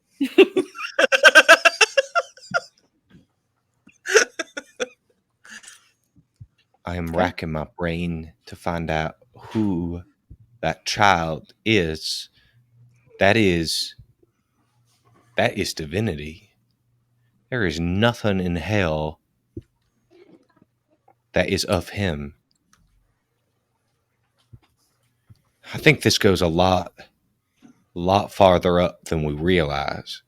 I am racking my brain to find out who that child is. That is divinity. There is nothing in hell that is of him. I think this goes a lot farther up than we realize.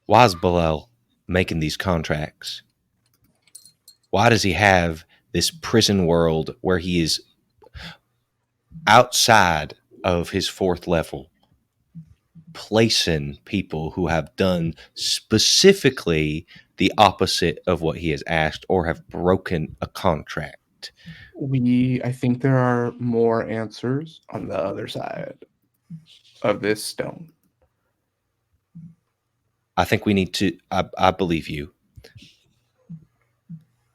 Why is Bilal making these contracts? Why does he have this prison world where he is outside of his fourth level, placing people who have done specifically the opposite of what he has asked or have broken a contract? I think there are more answers on the other side of this stone. I think we need to, I believe you.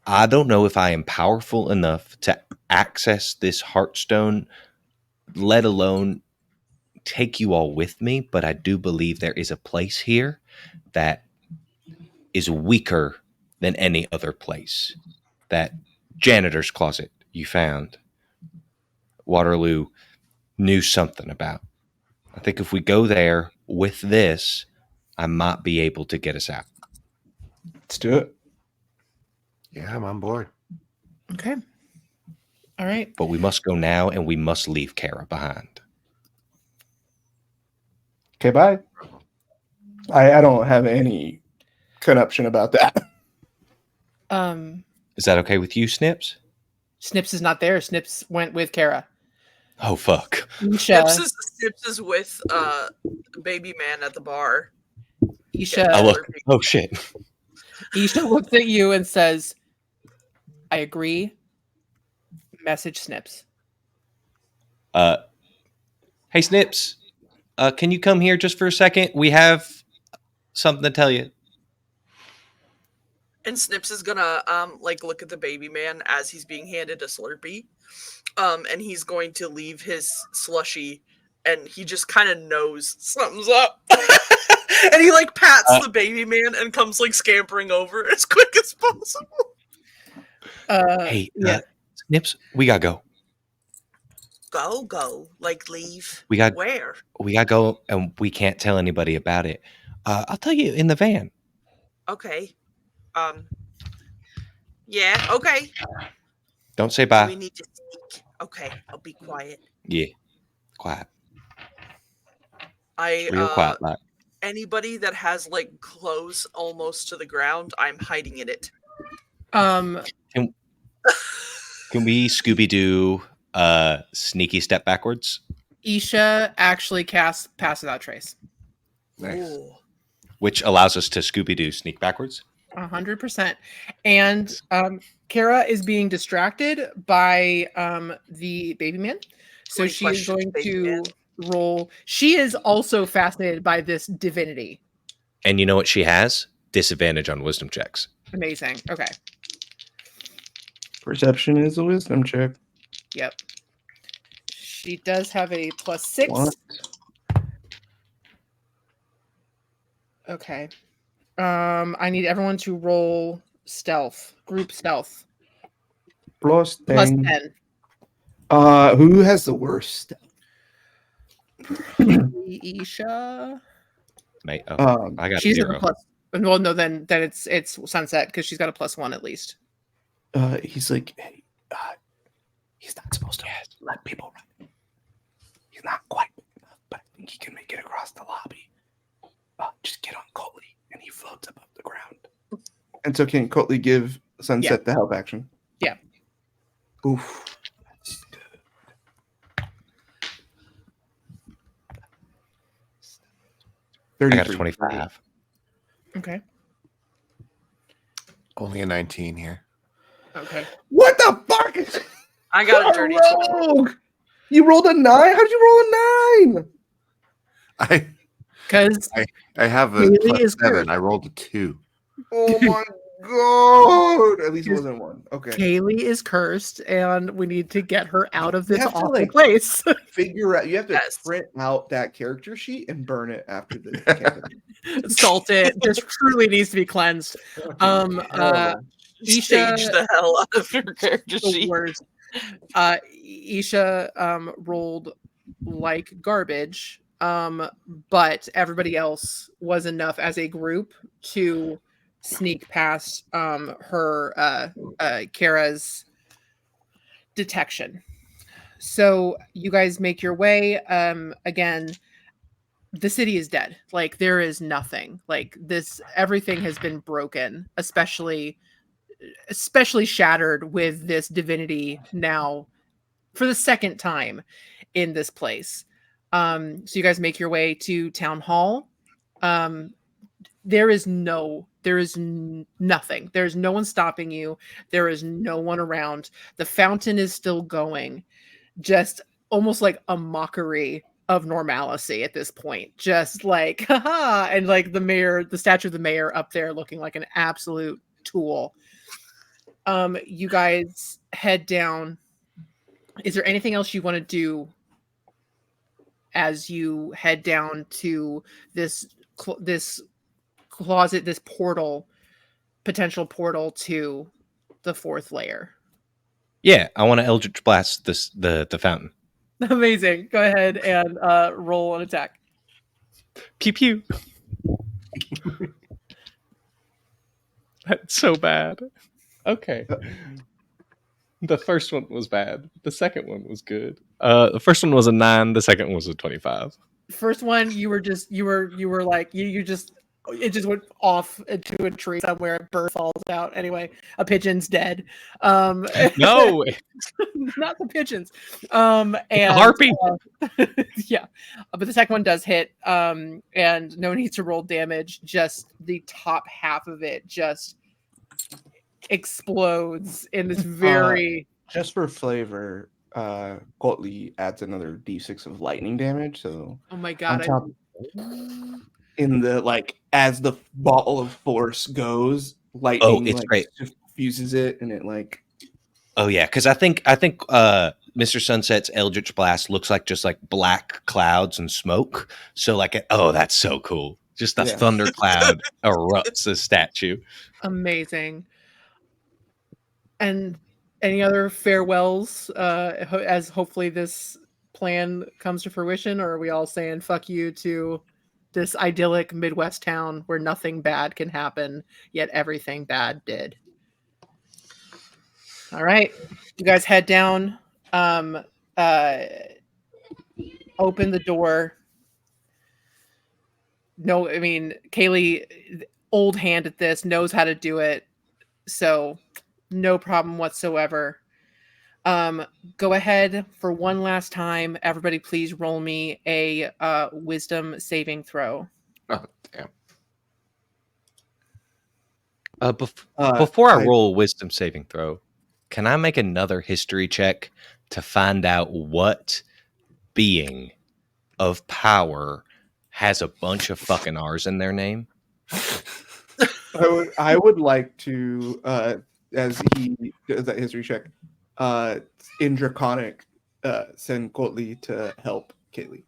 I don't know if I am powerful enough to access this Heartstone, let alone take you all with me, but I do believe there is a place here that is weaker than any other place. That janitor's closet you found, Waterloo knew something about. I think if we go there with this, I might be able to get us out. Let's do it. Yeah, I'm on board. Okay. All right. But we must go now, and we must leave Kara behind. Okay, bye. I don't have any connection about that. Is that okay with you, Snips? Snips is not there. Snips went with Kara. Oh fuck! Isha, Snips is with baby man at the bar. Isha, I look. Oh shit! Isha looks at you and says, "I agree. Message Snips." Hey Snips, can you come here just for a second? We have something to tell you. And Snips is gonna like look at the baby man as he's being handed a Slurpee. And he's going to leave his slushy, and he just kind of knows something's up. And he like pats the baby man and comes like scampering over as quick as possible. Hey, Snips, we gotta go. Go, like leave. We got Where? We gotta go, and we can't tell anybody about it. I'll tell you in the van. Okay. Yeah. Okay. Don't say We bye. need to speak. Okay, I'll be quiet. Yeah, quiet, I real quiet. Like anybody that has like clothes almost to the ground, I'm hiding in it. Um, can we Scooby Doo sneaky step backwards? Isha actually casts Pass Without Trace. Nice. Ooh. Which allows us to Scooby Doo sneak backwards. 100%. And Kara is being distracted by the baby man. So Great she is question, going baby to man. roll. She is also fascinated by this divinity. And you know what she has? Disadvantage on wisdom checks. Amazing. Okay. Perception is a wisdom check. Yep. She does have a +6. What? Okay. I need everyone to roll stealth, group stealth. Plus Plus 10. 10. Who has the worst? Isha. Mate, I got She's at a 0. plus. Well, no, then it's Sunset because she's got a +1 at least. He's like, hey, he's not supposed to let people run. He's not quite big enough, but I think he can make it across the lobby. Just get on Cotley, and he floats above the ground. And so can Cotley give Sunset the help action? Yeah. Oof. That's good. I got a 25. Okay. Only a 19 here. Okay. What the fuck? I got a dirty 20. rogue. You rolled a 9? How'd you roll a 9? Because I have a Haley is +7. cursed. I rolled a 2. Oh my god! At least it wasn't 1. Okay. Kaylee is cursed, and we need to get her out of this have to, awful like- place. Figure out. You have to Yes. print out that character sheet and burn it after the campaign. Salt it. This truly needs to be cleansed. Isha, Stage the hell out of your character the sheet. worst. Isha rolled like garbage, but everybody else was enough as a group to sneak past her Kara's detection. So you guys make your way. Again, the city is dead. Like there is nothing. Like this, everything has been broken, especially shattered with this divinity now for the second time in this place. So you guys make your way to town hall. There is nothing. There's no one stopping you. There is no one around. The fountain is still going, just almost like a mockery of normalcy at this point. Just like, haha, and like the statue of the mayor up there looking like an absolute tool. You guys head down. Is there anything else you want to do as you head down to this closet, this potential portal to the fourth layer? Yeah, I want to Eldritch Blast the fountain. Amazing. Go ahead and roll an attack. Pew pew. That's so bad. Okay. The first one was bad. The second one was good. The first one was a 9. The second one was a 25. First one, you were just it just went off into a tree somewhere. A bird falls out. Anyway, a pigeon's dead. No, not the pigeons. And harpy. yeah, but the second one does hit. And no need to roll damage. Just the top half of it just explodes in this very. Just for flavor, Cotley adds another d6 of lightning damage. So Oh my god! In the like, as the ball of force goes, lightning it's great. Fuses it, and it like. Oh yeah, because I think Mr. Sunset's Eldritch Blast looks like just like black clouds and smoke. So like, that's so cool. Just a thundercloud erupts a statue. Amazing. And any other farewells as hopefully this plan comes to fruition, or are we all saying fuck you to this idyllic Midwest town where nothing bad can happen, yet everything bad did? All right, you guys head down, open the door. No, I mean, Kaylee, old hand at this, knows how to do it, so no problem whatsoever. Go ahead for one last time. Everybody, please roll me a wisdom saving throw. Oh, damn. Before I roll a wisdom saving throw, can I make another history check to find out what being of power has a bunch of fucking R's in their name? I would like to, as he does that history check, in Draconic, send Cotley to help Kaylee.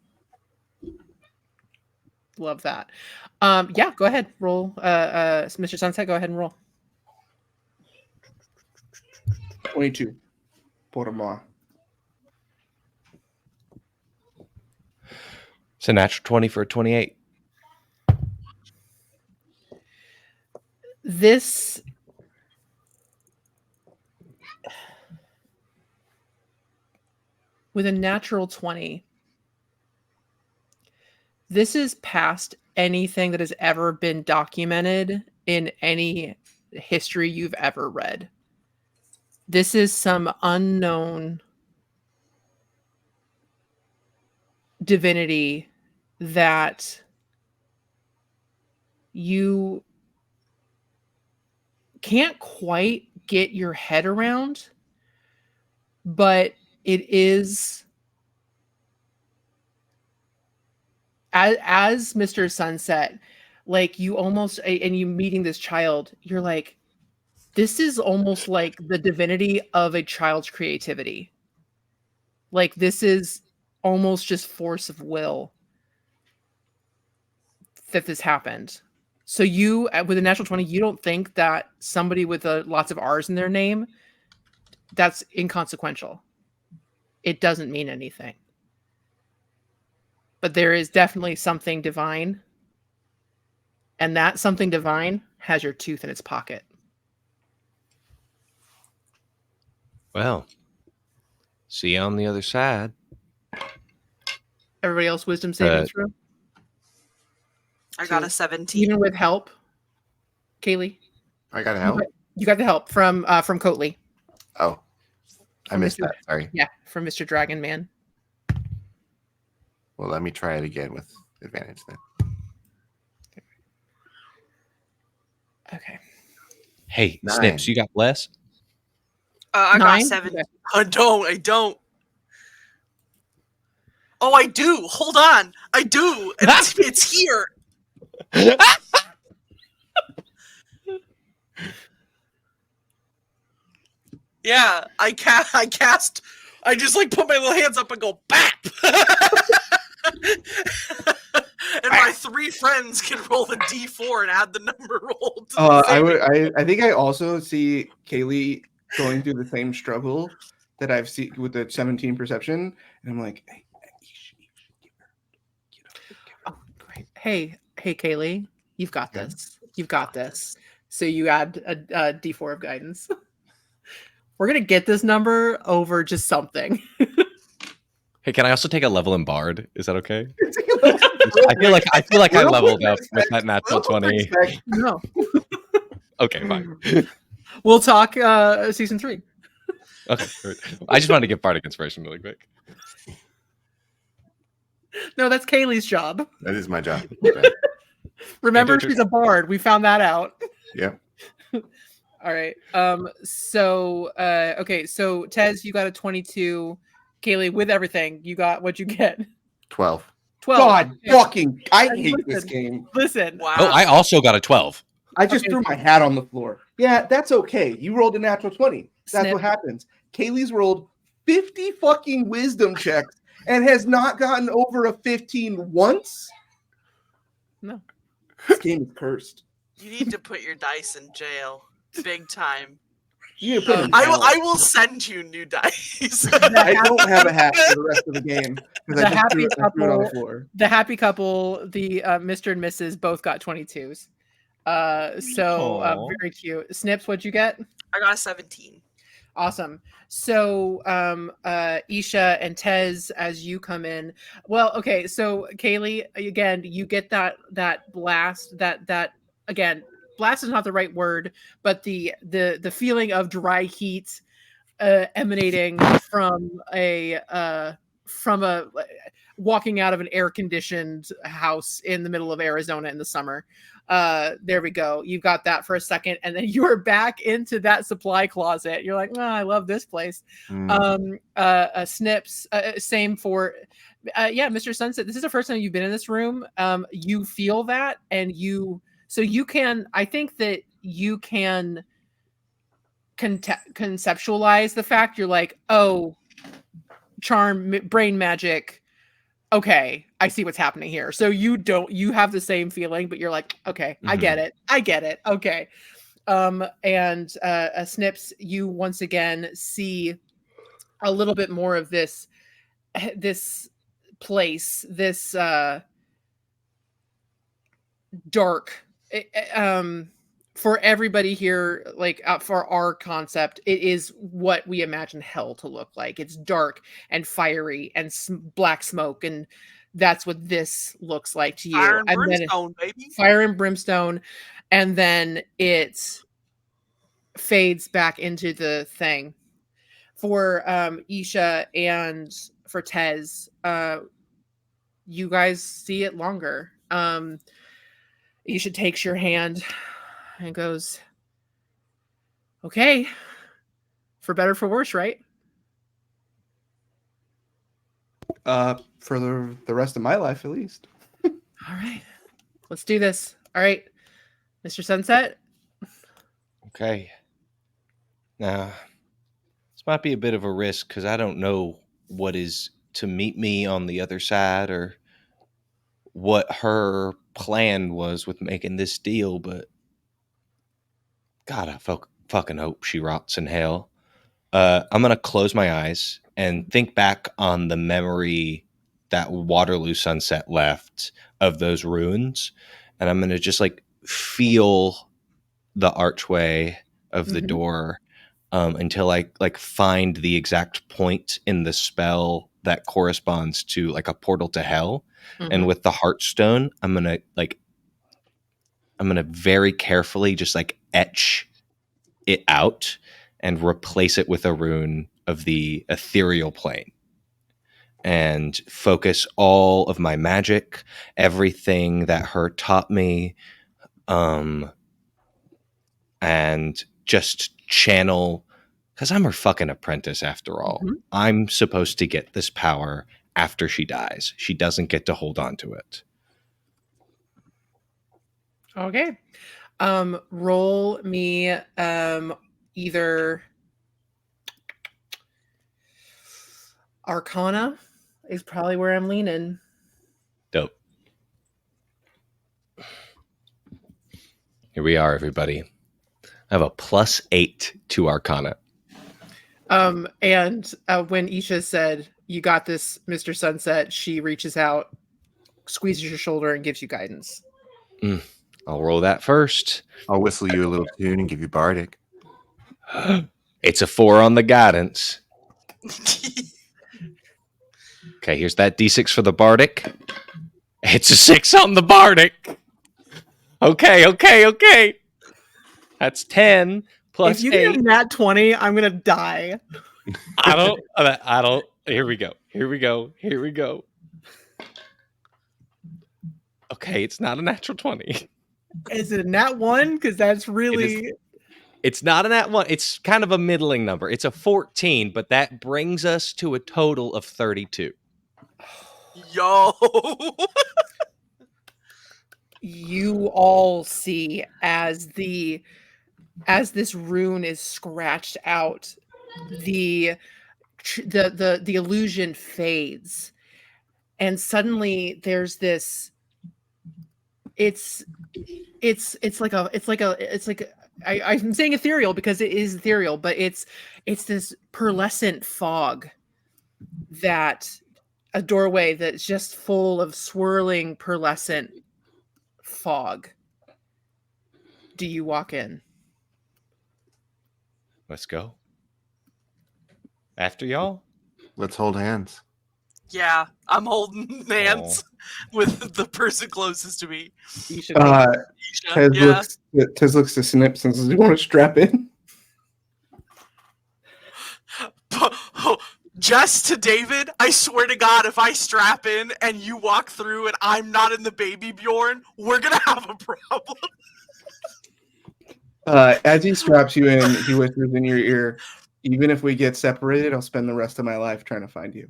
Love that. Yeah, go ahead. Roll. Mr. Sunset, go ahead and roll. 22. Por moi. It's a natural 20 for a 28. This with a natural 20, this is past anything that has ever been documented in any history you've ever read. This is some unknown divinity that you can't quite get your head around, but it is, as Mr. Sunset, like you almost, and you meeting this child, you're like, this is almost like the divinity of a child's creativity. Like this is almost just force of will that this happened. So you, with a natural 20, you don't think that somebody with lots of R's in their name, that's inconsequential. It doesn't mean anything. But there is definitely something divine. And that something divine has your tooth in its pocket. Well, see you on the other side. Everybody else wisdom saving throw? I got a 17. Even with help, Kaylee? I got help. You got the help from Cotley. Oh, I missed that. Sorry. Yeah, from Mr. Dragon Man. Well, let me try it again with advantage then. Okay. Hey, 9. Snips, you got less? I 9? got 7. Okay. I don't. Oh, I do. Hold on. I do. And it's here. Yeah, I cast. I just like put my little hands up and go bap. And my 3 friends can roll a d4 and add the number rolled. I think I also see Kaylee going through the same struggle that I've seen with the 17 perception, and I'm like, hey, Oh, great. Hey, Kaylee, you've got this. You've got this. So you add a d4 of guidance. We're gonna get this number over just something. Hey, can I also take a level in Bard? Is that okay? I feel like I Real leveled quick up with that respect. natural Real quick 20. respect. No, Okay, fine. we'll talk season 3. Okay, great. I just wanted to get bardic inspiration really quick. No, that's Kaylee's job. That is my job. Okay. Remember, True. she's a bard. We found that out. Yep. All right. Okay. So Tez, you got a 22. Kaylee, with everything, you got what'd you get? 12. 12. God Okay. fucking, I And hate this listen. game. Listen. Wow. Oh, I also got a 12. I just Okay. threw my hat on the floor. Yeah, that's okay. You rolled a natural 20. That's Snip. what happens. Kaylee's rolled 50 fucking wisdom checks and has not gotten over a 15 once. No. This game is cursed. You need to put your dice in jail, big time. You need to put it in I balance. will send you new dice. I don't have a hat for the rest of the game because The I just threw happy it on the couple- floor. The happy couple, the Mr. and Mrs. both got 22s. Aw. Very cute. Snips, what'd you get? I got a 17. Awesome. So Isha and Tez, as you come in, well, okay, so Kaylee, again, you get that blast, that again, blast is not the right word, but the feeling of dry heat emanating from a walking out of an air conditioned house in the middle of Arizona in the summer. There we go. You've got that for a second, and then you're back into that supply closet. You're like, oh, I love this place. Snips, same for Mr. Sunset. This is the first time you've been in this room. You feel that, and I think that you can conceptualize the fact. You're like, oh, charm, brain magic. Okay, I see what's happening here. So you have the same feeling, but you're like, okay, I get it. Okay. And Snips, you once again see a little bit more of this place, this dark, for everybody here, like for our concept, it is what we imagine hell to look like. It's dark and fiery and black smoke, and that's what this looks like to you. Fire and then brimstone, baby. fire and brimstone, and then it fades back into the thing. For Isha and for Tez, you guys see it longer. Isha takes your hand and goes, okay, for better, for worse, right? For the rest of my life, at least. All right, let's do this. All right, Mr. Sunset. Okay. Now, this might be a bit of a risk because I don't know what is to meet me on the other side or what her plan was with making this deal, but God, I fucking hope she rots in hell. I'm going to close my eyes and think back on the memory that Waterloo Sunset left of those ruins. And I'm going to just like feel the archway of the door until I like find the exact point in the spell that corresponds to like a portal to hell. And with the Heartstone, I'm going to very carefully just like etch it out and replace it with a rune of the ethereal plane and focus all of my magic, everything that her taught me, and just channel, because I'm her fucking apprentice after all. I'm supposed to get this power after she dies. She doesn't get to hold on to it. Okay. Roll me either Arcana is probably where I'm leaning. Dope. Here we are, everybody. I have a +8 to Arcana. And when Isha said, "You got this, Mr. Sunset," she reaches out, squeezes your shoulder, and gives you guidance. I'll roll that first. I'll whistle you a little tune and give you bardic. It's a 4 on the guidance. Okay, here's that D6 for the bardic. It's a 6 on the Bardic. Okay. That's 10 plus If you 8. get nat 20, I'm gonna die. I don't. Here we go. Okay, it's not a natural 20. Is it a nat 1? Because that's really. It's not a nat 1. It's kind of a middling number. It's a 14, but that brings us to a total of 32. Yo. You all see as this rune is scratched out, the illusion fades, and suddenly there's this. It's like I'm saying ethereal because it is ethereal, but it's this pearlescent fog, that a doorway that's just full of swirling pearlescent fog. Do you walk in? Let's go. After y'all. Let's hold hands. Yeah, I'm holding hands with the person closest to me. You should Tez looks to Snips and says, "You want to strap in?" Just to David, I swear to God, if I strap in and you walk through and I'm not in the baby Bjorn, we're gonna have a problem. As he straps you in, he whispers in your ear, "Even if we get separated, I'll spend the rest of my life trying to find you."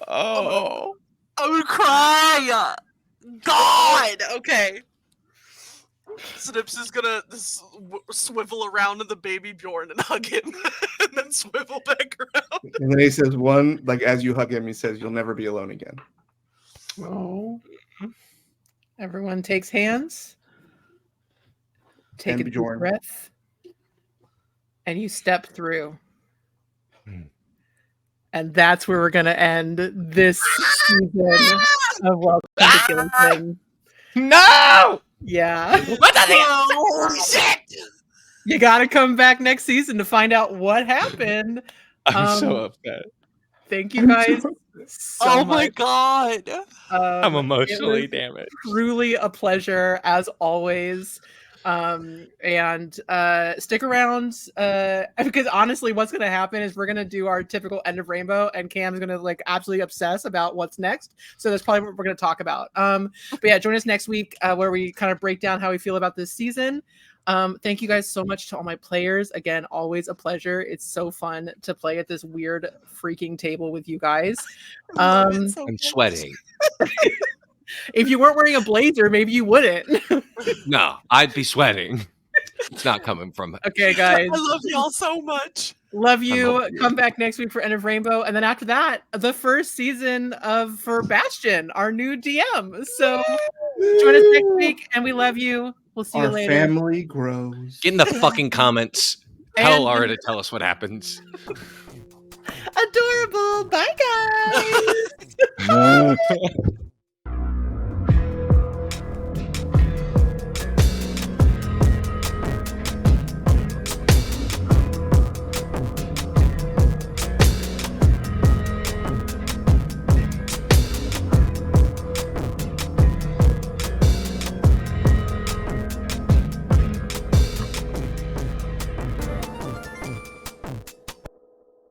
Oh. I'm gonna cry. God. Okay. Snips is gonna swivel around in the baby Bjorn and hug him, and then swivel back around. And then he says, as you hug him, he says, "You'll never be alone again." Oh. Everyone takes hands. Take And a deep Bjorn. breath. And you step through. And that's where we're going to end this season of Welcome to Gillyton. No! Yeah. What the shit? You got to come back next season to find out what happened. I'm so upset. Thank you guys so Oh much. my God. I'm emotionally it was damaged. Truly a pleasure as always. And stick around because honestly what's gonna happen is we're gonna do our typical end of Rainbow and Cam's gonna like absolutely obsess about what's next, so that's probably what we're gonna talk about. But yeah, join us next week where we kind of break down how we feel about this season. Thank you guys so much to all my players. Again, always a pleasure. It's so fun to play at this weird freaking table with you guys. I'm sweating. If you weren't wearing a blazer, maybe you wouldn't. No, I'd be sweating. It's not coming from. Okay, guys. I love y'all so much. Love you. Come back next week for End of Rainbow, and then after that, the first season for Bastion, our new DM. So join us next week, and we love you. We'll see you Our later. family grows. Get in the fucking comments. Tell And- Laura to tell us what happens. Adorable. Bye, guys.